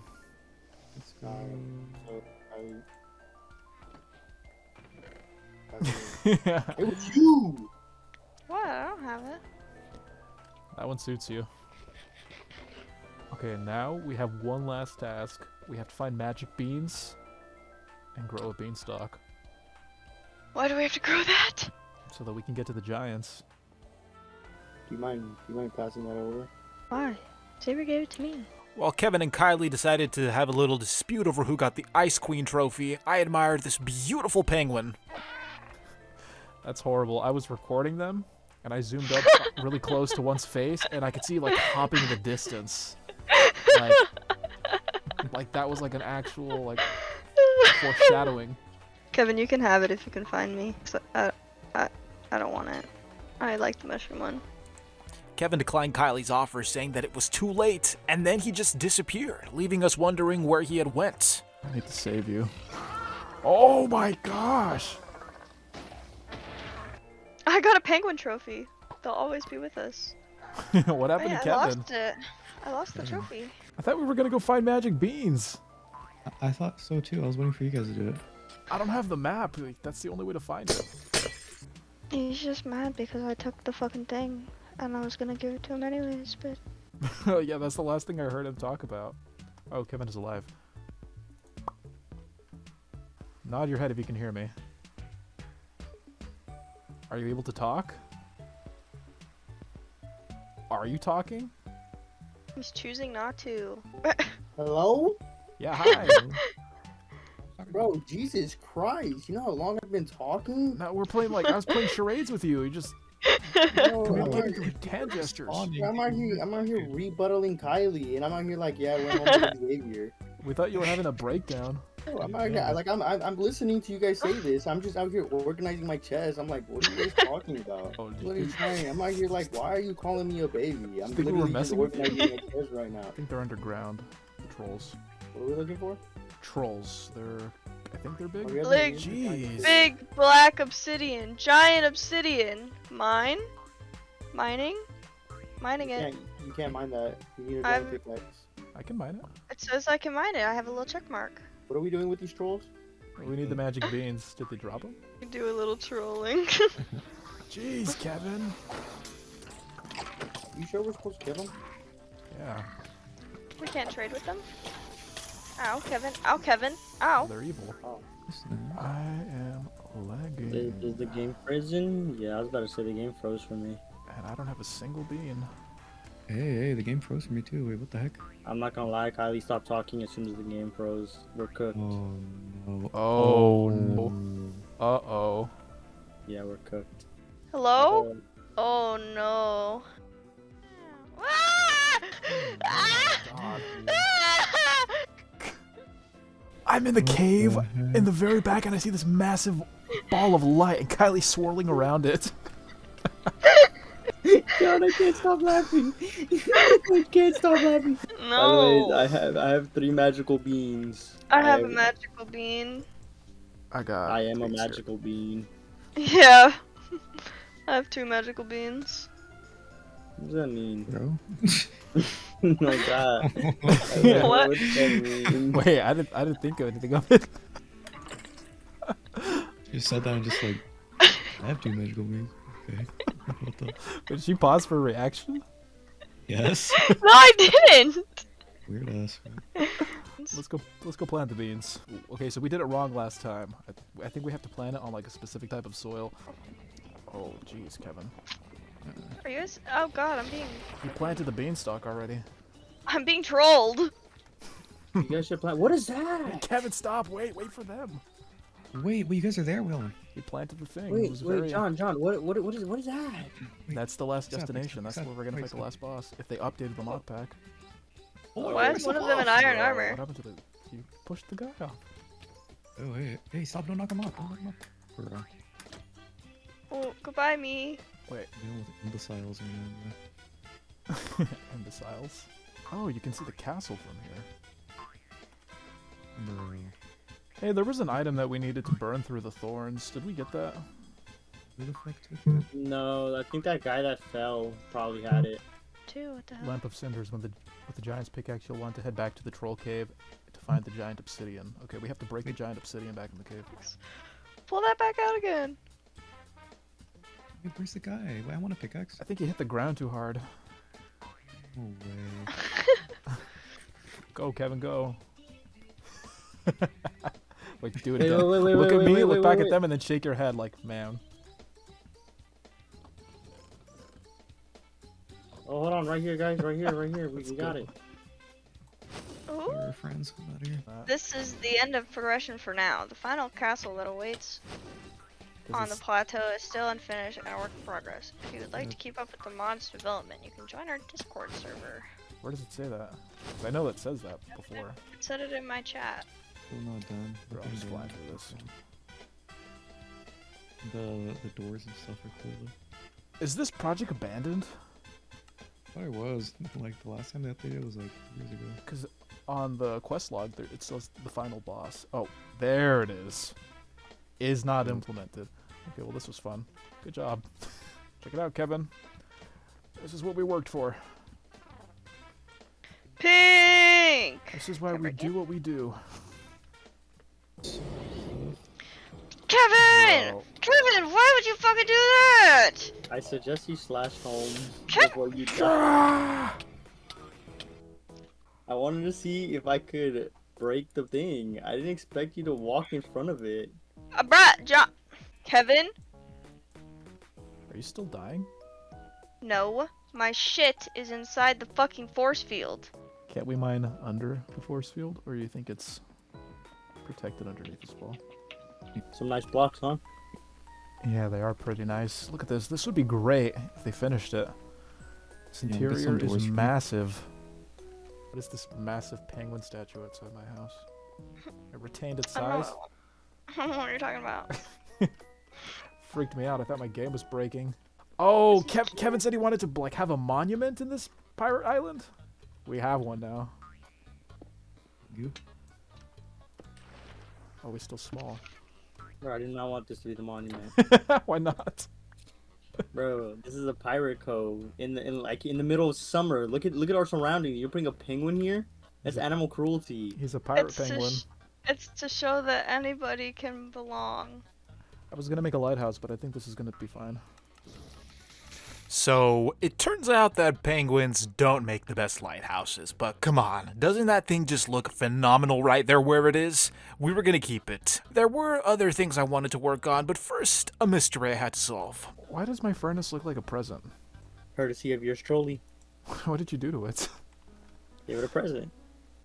Let's go. It was you! What? I don't have it. That one suits you. Okay, now we have one last task. We have to find magic beans and grow a beanstalk Why do we have to grow that? so that we can get to the giants. Do you mind passing that over? Why? Xavier gave it to me. While Kevin and Kylie decided to have a little dispute over who got the Ice Queen trophy, I admired this beautiful penguin. That's horrible. I was recording them, and I zoomed up really close to one's face, and I could see like hopping in the distance. Like that was like an actual like foreshadowing. Kevin, you can have it if you can find me. 'Cause I don't want it. I like the mushroom one. Kevin declined Kylie's offer, saying that it was too late, and then he just disappeared, leaving us wondering where he had went. I need to save you. Oh my gosh! I got a penguin trophy. They'll always be with us. What happened Wait, to Kevin? lost it. I lost the trophy. I thought we were gonna go find magic beans. I thought so too. I was waiting for you guys to do it. I don't have the map. Like, that's the only way to find it. He's just mad because I took the fucking thing. And I was gonna give it to him anyways, but... Yeah, that's the last thing I heard him talk about. Oh, Kevin is alive. Nod your head if you can hear me. Are you able to talk? Are you talking? He's choosing not to. Hello? Yeah, hi. Bro, Jesus Christ. You know how long I've been talking? No, we're playing like I was playing charades with you. You just No, communicating through hand gestures. I'm out here rebuttaling Kylie, and I'm out here like, yeah, I went home with Xavier. We thought you were having a breakdown. No, I'm out here, like, I'm listening to you guys say this. I'm just out here organizing my chest. I'm like, what are you guys talking about? Oh, I'm literally trying. I'm out here like, why are you calling me a baby? I'm Think we were literally just messing with you? organizing my chest right now. I think they're underground. Trolls. What are we looking for? Trolls. I think they're big. Oh, we have Like, the- Jeez. Big black obsidian. Giant obsidian. Mine? Mining? Mining it. You can't mine that. You need a I've- giant pickaxe. I can mine it. It says I can mine it. I have a little check mark. What are we doing with these trolls? We need the magic beans. Did they drop them? You do a little trolling. Jeez, Kevin. You sure we're supposed to kill them? Yeah. We can't trade with them. Ow, Kevin. Ow, Kevin. Ow. They're evil. Oh. I am lagging. Is the game frozen? Yeah, I was about to say the game froze for me. And I don't have a single bean. Hey, the game froze for me too. Wait, what the heck? I'm not gonna lie, Kylie stopped talking as soon as the game froze. We're cooked. Oh no. Oh. no. Uh-oh. Yeah, we're cooked. Hello? Oh no. Ah! Ah! Ah! I'm in the cave the heck? in the very back and I see this massive ball of light and Kylie swirling around it. Yo, John, I can't stop laughing. I can't stop laughing. By the way, I have 3 magical beans. I have a magical bean. I am a magical bean. Yeah. I have 2 magical beans. What does that mean? Bro. No, God. Yeah. What? What does that mean? Wait, I didn't think of anything of it. You said that and just like, I have 2 magical beans. Okay. What the? Did she pause for a reaction? Yes. No, I didn't! Weird ass. Man. Let's go plant the beans. Okay, so we did it wrong last time. I think we have to plant it on like a specific type of soil. Oh, jeez, Kevin. Are you guys? Oh god, You planted the beanstalk already. I'm being trolled. You guys should plant. What is that? Kevin, stop! Wait for them. Wait, you guys are there, Will. He planted the thing. It Wait, was very... John, what is that? That's the last Stop, destination. That's stop, where we're gonna wait, fight the stop. last boss. If they updated the Modpack. Oh, What? One of them in iron What armor. happened to the... You pushed the guy off. Oh, hey, stop! Don't knock him off! Don't knock him off. We're Oh, goodbye, me. Wait. dealing with imbeciles and Imbeciles. Oh, you can see the castle from here. bro. Hey, there was an item that we needed to burn through the thorns. Did we get that? Who the fuck took it? No, I think that guy that fell probably had it. 2, what the hell? Lamp of Cinders. With the giant's pickaxe, you'll want to head back to the troll cave to find the giant obsidian. Okay, we have to break the giant obsidian back in the cave. Pull that back out again. Wait, where's the guy? Wait, I want a pickaxe. I think he hit the ground too hard. No way. Go, Kevin, go. Wait, do it Hey, again. wait, Look at me, wait, look back wait. at them, and then shake your head like, man. Oh, hold on, right here, guys, right here. We got it. Ooh. We're friends. Come out here. This is the end of progression for now. The final castle that awaits on the plateau is still unfinished and a work in progress. If you would like to keep up with the mod's development, you can join our Discord server. Where does it say that? 'Cause I know it says that before. I said it in my chat. Still not done. Bro, I'm Nothing just done. flying through this. The doors and stuff are cool though. Is this project abandoned? I thought it was. Like the last time they updated it was like years ago. Because on the quest log, there, it says the final boss. Oh, there it is. Is not implemented. Okay, well this was fun. Good job. Check it out, Kevin. This is what we worked for. Pink! This is why we do what we do. Kevin! Bro. Kevin, why would you fucking do that? I suggest you slash home Ke- before you die. I wanted to see if I could break the thing. I didn't expect you to walk in front of it. Bruh, John. Kevin? Are you still dying? No. My shit is inside the fucking force field. Can't we mine under the force field? Or do you think it's protected underneath this wall? Some nice blocks, huh? Yeah, they are pretty nice. Look at this. This would be great if they finished it. This Yeah, we'll get interior some is doors for you. massive. What is this massive penguin statue outside my house? It retained its I don't size. know. I don't know what you're talking about. Freaked me out. I thought my game was breaking. Oh, Kevin said he wanted to like have a monument in this pirate island. We have one now. You? Oh, we're still small. Bro, I did not want this to be the monument. Why not? Bro, this is a pirate cove in the middle of summer. Look at our surroundings. You bring a penguin here? That's animal cruelty. He's a pirate It's to penguin. It's to show that anybody can belong. I was gonna make a lighthouse, but I think this is gonna be fine. So, it turns out that penguins don't make the best lighthouses, but come on, doesn't that thing just look phenomenal right there where it is? We were gonna keep it. There were other things I wanted to work on, but first, a mystery I had to solve. Why does my furnace look like a present? Courtesy of yours truly. What did you do to it? Give it a present.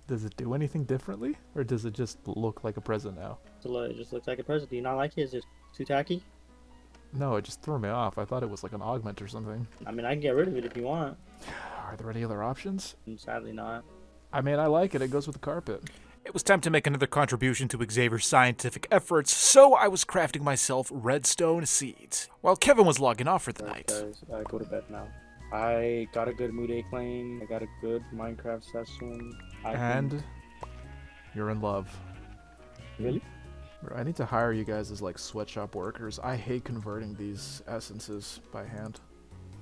Does it do anything differently? Or does it just look like a present now? So it just looks like a present. Do you not like it? Is it too tacky? No, it just threw me off. I thought it was like an augment or something. I mean, I can get rid of it if you want. Are there any other options? Sadly not. I mean, I like it. It goes with the carpet. It was time to make another contribution to Xavier's scientific efforts, so I was crafting myself redstone seeds, while Kevin was logging off for the night. Guys, go to bed now. I got a good Mood Airplane. I got a good Minecraft session. And you're in love. Really? I need to hire you guys as like sweatshop workers. I hate converting these essences by hand.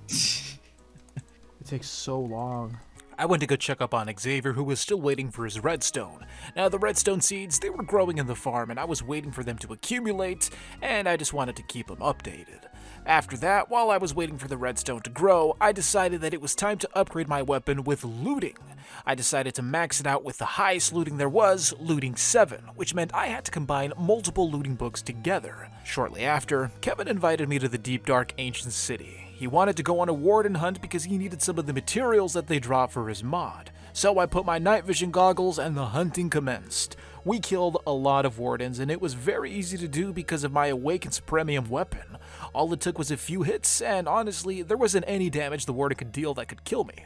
It takes so long. I went to go check up on Xavier, who was still waiting for his redstone. Now, the redstone seeds, they were growing in the farm, and I was waiting for them to accumulate, and I just wanted to keep them updated. After that, while I was waiting for the redstone to grow, I decided that it was time to upgrade my weapon with looting. I decided to max it out with the highest looting there was, looting 7, which meant I had to combine multiple looting books together. Shortly after, Kevin invited me to the deep dark ancient city. He wanted to go on a Warden hunt because he needed some of the materials that they drop for his mod. So I put my night vision goggles and the hunting commenced. We killed a lot of Wardens, and it was very easy to do because of my Awakened's premium weapon. All it took was a few hits, and honestly, there wasn't any damage the Warden could deal that could kill me.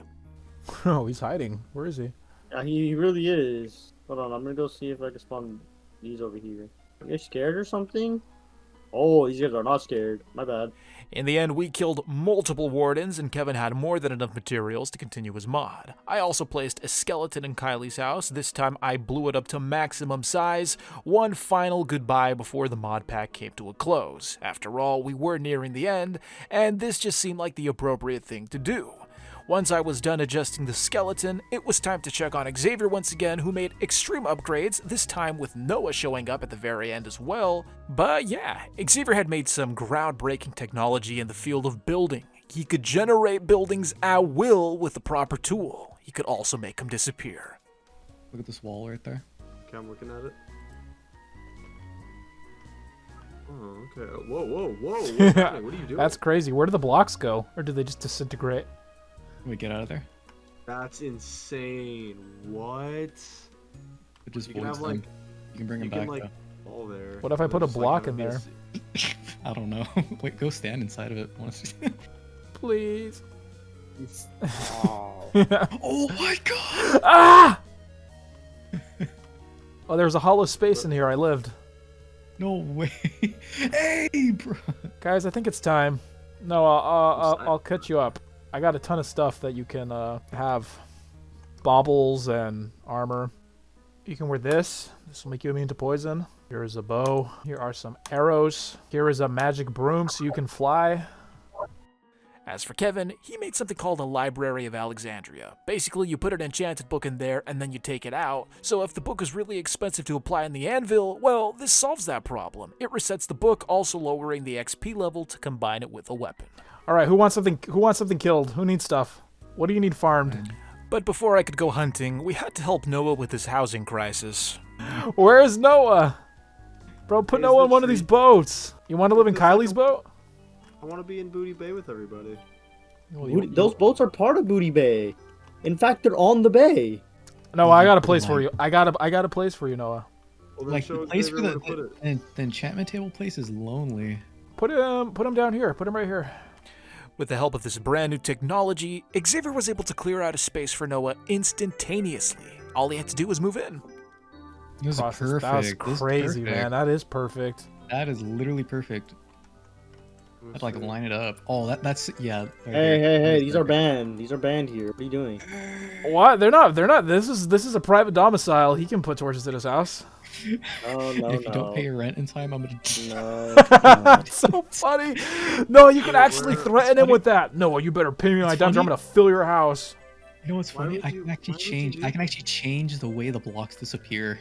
Oh, he's hiding. Where is he? Yeah, he really is. Hold on, I'm gonna go see if I can spawn these over here. Are you scared or something? Oh, these guys are not scared. My bad. In the end, we killed multiple Wardens, and Kevin had more than enough materials to continue his mod. I also placed a skeleton in Kylie's house. This time I blew it up to maximum size. One final goodbye before the mod pack came to a close. After all, we were nearing the end, and this just seemed like the appropriate thing to do. Once I was done adjusting the skeleton, it was time to check on Xavier once again, who made extreme upgrades, this time with Noah showing up at the very end as well. But yeah, Xavier had made some groundbreaking technology in the field of building. He could generate buildings at will with the proper tool. He could also make them disappear. Look at this wall right there. Okay, I'm looking at it. Oh, okay. Whoa, whoa, whoa. What's happening? What are you doing? That's crazy. Where do the blocks go? Or do they just disintegrate? Can we get out of there? That's insane. What? It just You can voids have, like- them. You can bring You them can, back. like, fall there. What if I put a Just, like, block have in a there? miss- though. I don't know. Wait, go stand inside of it. Please. Oh. Oh my god! Ah! Oh, there's a hollow space in here. I lived. No way! Hey, bro! Guys, I think it's time. No, I'll catch you up. I got a ton of stuff that you can have. Baubles and armor. You can wear this. This will make you immune to poison. Here is a bow. Here are some arrows. Here is a magic broom so you can fly. As for Kevin, he made something called a Library of Alexandria. Basically, you put an enchanted book in there, and then you take it out. So if the book is really expensive to apply in the anvil, well, this solves that problem. It resets the book, also lowering the XP level to combine it with a weapon. All right, who wants something? Who wants something killed? Who needs stuff? What do you need farmed? But before I could go hunting, we had to help Noah with his housing crisis. Where's Noah? Bro, put Here's Noah the in one of these tree. boats. You want to live in Because I Kylie's can- boat? I want to be in Booty Bay with everybody. Those boats are part of Booty Bay. In fact, they're on the bay. No, I got a place for you. I got a place for you, Noah. Well, then Like, show the place for Xavier where to put it. the enchantment table place is lonely. Put him down here. Put him right here. With the help of this brand new technology, Xavier was able to clear out a space for Noah instantaneously. All he had to do was move in. This is Process. perfect. That was This is crazy, perfect. man. That is perfect. That is literally perfect. I'd like line it up. Oh, that's yeah. right Hey, there. hey, hey! That's These are perfect. banned. These are banned here. What are you doing? What? They're not. They're not. This is a private domicile. He can put torches at his house. Oh no, If you no. don't pay your rent in time, I'm gonna. No. That's so funny. No, you can actually Where- threaten him with that. No, you better pay me my It's dimes or I'm funny. gonna fill your house. You know what's Why funny? would I you- can actually why would you change. do I can that? actually change the way the blocks disappear.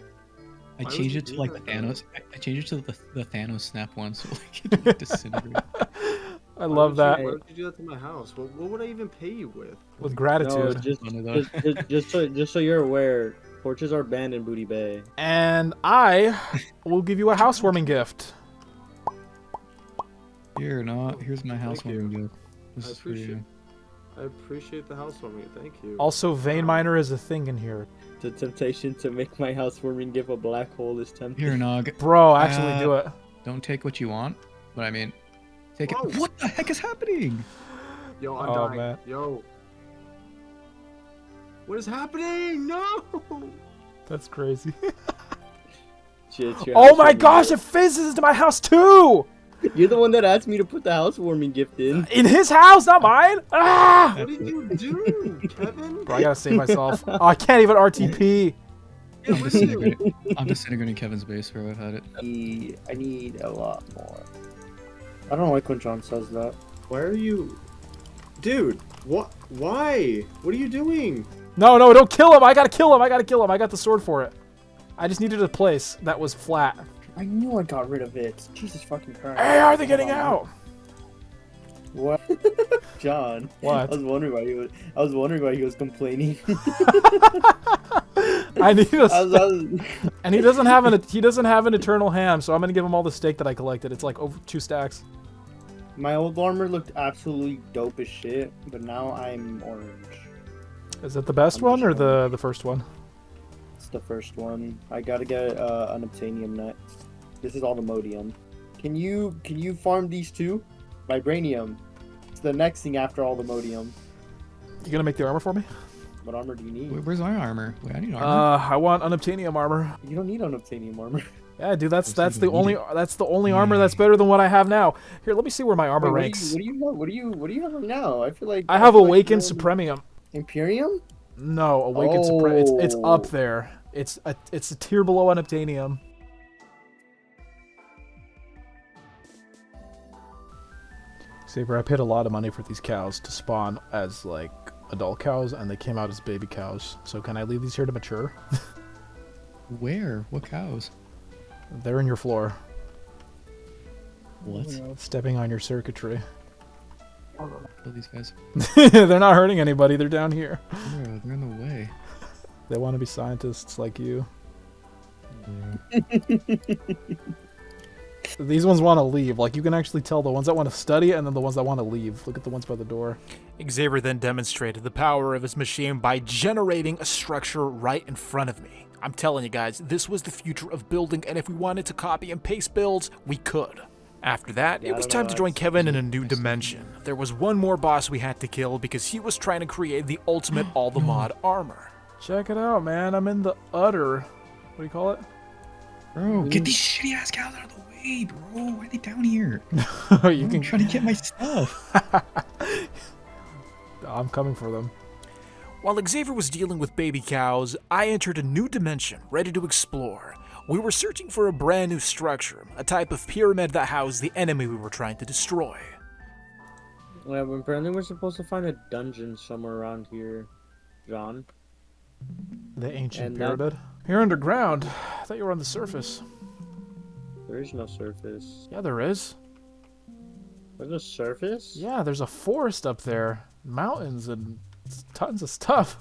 I Why would changed you it to do like that, the though? Thanos. I changed it to the Thanos snap one, so like it would disintegrate. I love that. Why would you do that to my house? What would I even pay you with? With No, gratitude. just so you're aware, torches are banned in Booty Bay. And I will give you a housewarming gift. Here, no. Here's my Thank housewarming you. gift. This I is for appreciate- you. I appreciate the housewarming. Thank you. Also, vein miner is a thing in here. The temptation to make my housewarming give a black hole is tempting. Here, Nog. Bro, actually do it. Don't take what you want, but I mean, take Whoa. it. What the heck is happening? Yo, I'm Oh, dying. man. Yo. What is happening? No! That's crazy. Shit, your Oh my housewarming gosh, gift. it fizzes into my house too! You're the one that asked me to put the housewarming gift in. In his house, not mine. Ah! What did you do, Kevin? Bro, I gotta save myself. Oh, I can't even RTP. Yeah, what did you do? I'm disintegrating Kevin's base, bro. I've had it. I need a lot more. I don't like when John says that. Why are you... Dude, what? Why? What are you doing? No, don't kill him. I gotta kill him. I got the sword for it. I just needed a place that was flat. I knew I got rid of it. Jesus fucking Christ. Hey, are they getting out? What? John. What? I was wondering why he was complaining. I need a I was- and he doesn't have an eternal ham, so I'm gonna give him all the steak that I collected. It's like over 2 stacks. My old armor looked absolutely dope as shit, but now I'm orange. Is it the best one or the first one? It's the first one. I gotta get an obsidian next. This is all the modium. Can you farm these two? Vibranium. It's the next thing after all the modium. You gonna make the armor for me? What armor do you need? Where's my armor? Wait, I need armor. I want unobtainium armor. You don't need unobtainium armor. Yeah, dude, that's Looks the like only armor that's better than what I have now. Here, let me see where my armor Wait, ranks. What do you have now? I feel like I have feel like Awakened you're- Supremium. Imperium? No, Awakened It's up there. It's a tier below unobtainium. Saber, I paid a lot of money for these cows to spawn as like adult cows, and they came out as baby cows. So can I leave these here to mature? Where? What cows? They're in your floor, What? stepping on your circuitry. Kill these guys. They're not hurting anybody. They're down here. They're in the way. They want to be scientists like you. These ones want to leave. Like, you can actually tell the ones that want to study and then the ones that want to leave. Look at the ones by the door. Xavier then demonstrated the power of his machine by generating a structure right in front of me. I'm telling you guys, this was the future of building, and if we wanted to copy and paste builds, we could. After that, it was time to join Kevin in a new dimension. There was one more boss we had to kill because he was trying to create the ultimate all-the-mod armor. Check it out, man. I'm in the utter... What do you call it? Bro, get these shitty ass cows out of the way, bro. Why are they down here? You can... try to get my stuff. I'm coming for them. While Xavier was dealing with baby cows, I entered a new dimension, ready to explore. We were searching for a brand new structure, a type of pyramid that housed the enemy we were trying to destroy. Yeah, but apparently we're supposed to find a dungeon somewhere around here, John. The ancient And that- pyramid. You're underground. I thought you were on the surface. There is no surface. Yeah, there is. There's no surface? Yeah, there's a forest up there. Mountains and tons of stuff.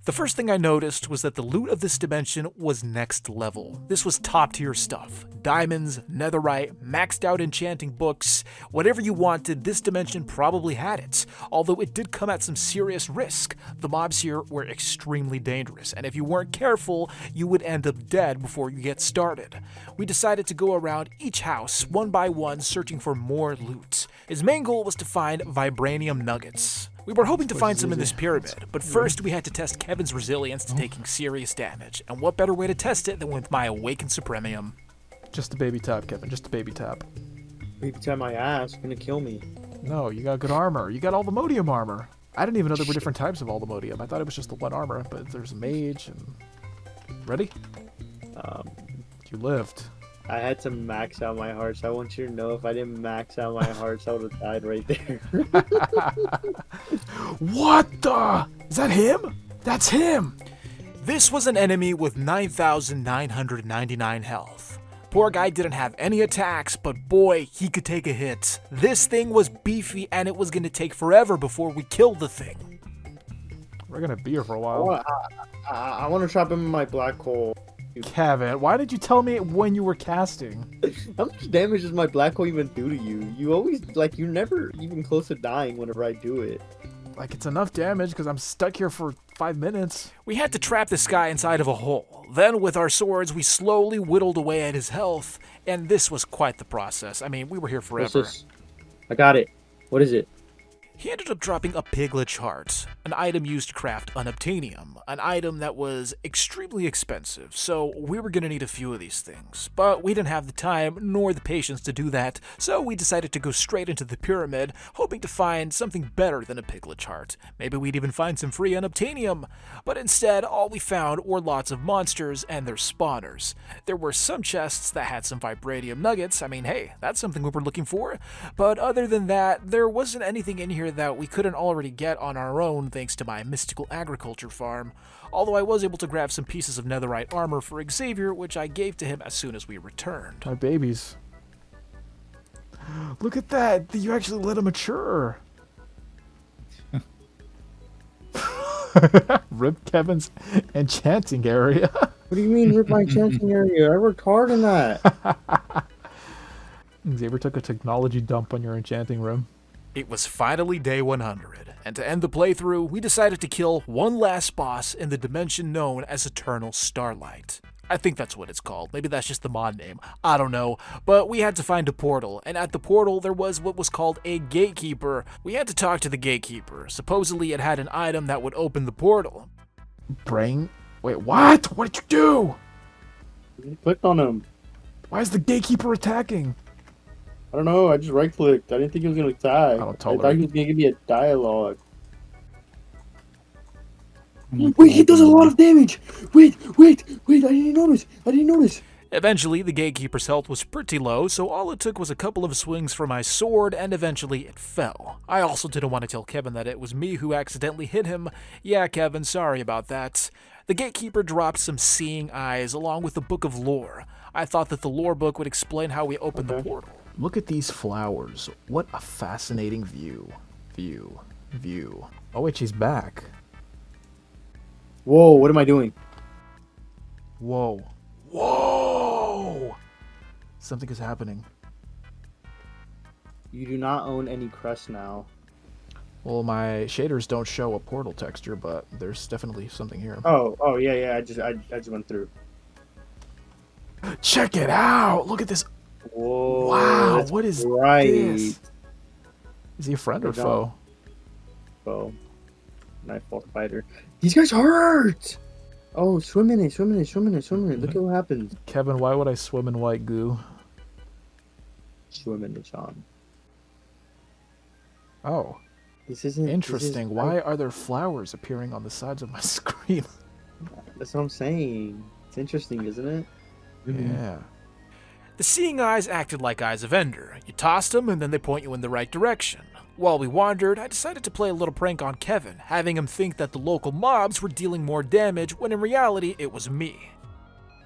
The first thing I noticed was that the loot of this dimension was next level. This was top tier stuff. Diamonds, netherite, maxed out enchanting books, whatever you wanted, this dimension probably had it. Although it did come at some serious risk. The mobs here were extremely dangerous, and if you weren't careful, you would end up dead before you get started. We decided to go around each house, one by one, searching for more loot. His main goal was to find Vibranium nuggets. We were hoping to find some in this pyramid, but first we had to test Kevin's resilience to taking serious damage, and what better way to test it than with my Awakened Supremium. Just a baby tap, Kevin. Just a baby tap. Every time I ask, gonna kill me. No, you got good armor. You got all the modium armor. I didn't even know there were different types of all the modium. I thought it was just the one armor, but there's a mage and... Ready? You lived. I had to max out my hearts. I want you to know if I didn't max out my hearts, I would have died right there. What the? Is that him? That's him! This was an enemy with 9,999 health. Poor guy didn't have any attacks, but boy, he could take a hit. This thing was beefy and it was gonna take forever before we killed the thing. We're gonna be here for a while. I want to trap him in my black hole. Kevin, why did you tell me when you were casting? How much damage does my black hole even do to you? You always, like, you're never even close to dying whenever I do it. Like, it's enough damage because I'm stuck here for 5 minutes. We had to trap this guy inside of a hole. Then with our swords, we slowly whittled away at his health, and this was quite the process. I mean, we were here What's forever. this? I got it. What is it? He ended up dropping a piglet heart, an item used to craft unobtainium, an item that was extremely expensive, so we were gonna need a few of these things. But we didn't have the time nor the patience to do that, so we decided to go straight into the pyramid, hoping to find something better than a piglet heart. Maybe we'd even find some free unobtainium. But instead, all we found were lots of monsters and their spawners. There were some chests that had some Vibranium nuggets. I mean, hey, that's something we were looking for. But other than that, there wasn't anything in here that we couldn't already get on our own thanks to my mystical agriculture farm. Although I was able to grab some pieces of netherite armor for Xavier, which I gave to him as soon as we returned. My babies. Look at that! You actually let them mature! Rip Kevin's enchanting area. What do you mean rip my enchanting area? I worked hard on that. Xavier took a technology dump on your enchanting room. It was finally day 100, and to end the playthrough, we decided to kill one last boss in the dimension known as Eternal Starlight. I think that's what it's called. Maybe that's just the mod name. I don't know. But we had to find a portal, and at the portal there was what was called a gatekeeper. We had to talk to the gatekeeper. Supposedly it had an item that would open the portal. Brain? Wait, what? What did you do? You clicked on him. Why is the gatekeeper attacking? I don't know. I just right clicked. I didn't think he was gonna attack. I don't I tolerate thought he was gonna give me a dialogue. Oh Wait, he does a lot of damage. Wait. I didn't notice. Eventually, the gatekeeper's health was pretty low, so all it took was a couple of swings from my sword, and eventually it fell. I also didn't want to tell Kevin that it was me who accidentally hit him. Yeah, Kevin, sorry about that. The gatekeeper dropped some seeing eyes along with the book of lore. I thought that the lore book would explain how we opened the portal. Look at these flowers. What a fascinating view. View. Oh wait, she's back. Whoa, what am I doing? Whoa. Something is happening. You do not own any crest now. Well, my shaders don't show a portal texture, but there's definitely something here. Oh yeah. I just went through. Check it out! Look at this. Whoa. Wow, that's what is right. this? Is he a friend or Good foe? job. Foe. Nightfall fighter. These guys hurt! Oh, swim in it. Look at what happens. Kevin, why would I swim in white goo? Swim in it, Sean. Oh, This isn't interesting. Why are there flowers appearing on the sides of my screen? That's what I'm saying. It's interesting, isn't it? Yeah. The seeing eyes acted like eyes of Ender. You tossed them, and then they point you in the right direction. While we wandered, I decided to play a little prank on Kevin, having him think that the local mobs were dealing more damage when in reality it was me.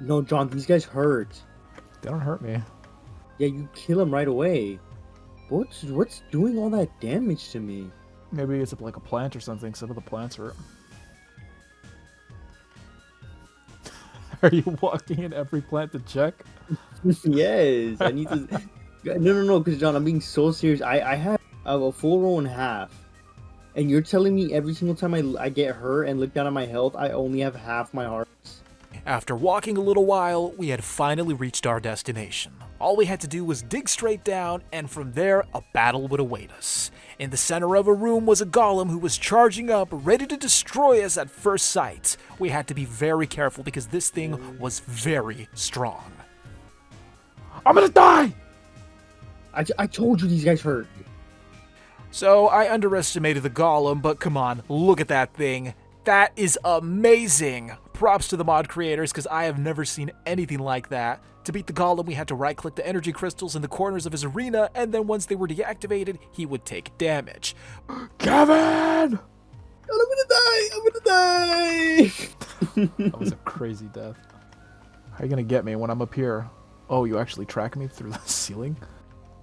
No, John, these guys hurt. They don't hurt me. Yeah, you kill them right away. What's doing all that damage to me? Maybe it's like a plant or something. Some of the plants hurt. Are you walking in every plant to check? Yes, I need to. No, because John, I'm being so serious. I have a full row and a half, and you're telling me every single time I get hurt and look down at my health, I only have half my hearts. After walking a little while, we had finally reached our destination. All we had to do was dig straight down, and from there, a battle would await us. In the center of a room was a golem who was charging up, ready to destroy us at first sight. We had to be very careful because this thing was very strong. I'm gonna die! I told you these guys hurt. So I underestimated the golem, but come on, look at that thing. That is amazing! Props to the mod creators, because I have never seen anything like that. To beat the golem, we had to right-click the energy crystals in the corners of his arena, and then once they were deactivated, he would take damage. Kevin! I'm gonna die! That was a crazy death. How are you gonna get me when I'm up here? Oh, you actually track me through the ceiling?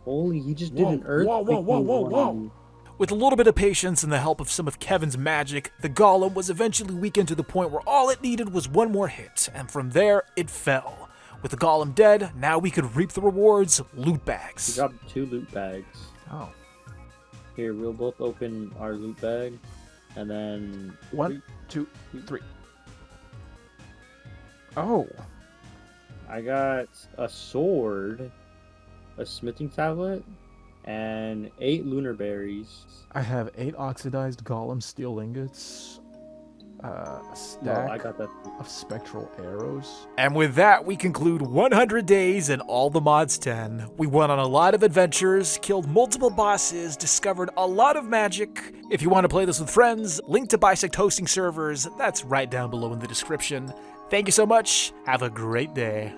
Holy, he just did an earth. Whoa. With a little bit of patience and the help of some of Kevin's magic, the golem was eventually weakened to the point where all it needed was one more hit, and from there, it fell. With the golem dead, now we could reap the rewards, loot He bags. dropped 2 loot bags. Oh. Here, we'll both open our loot bag, and then 1, 2, 3. Oh. I got a sword, a smithing tablet, and 8 lunar berries. I have 8 oxidized golem steel ingots, a No, stack I got that. of spectral arrows. And with that, we conclude 100 days in All the Mods 10. We went on a lot of adventures, killed multiple bosses, discovered a lot of magic. If you want to play this with friends, link to BISECT hosting servers, that's right down below in the description. Thank you so much. Have a great day.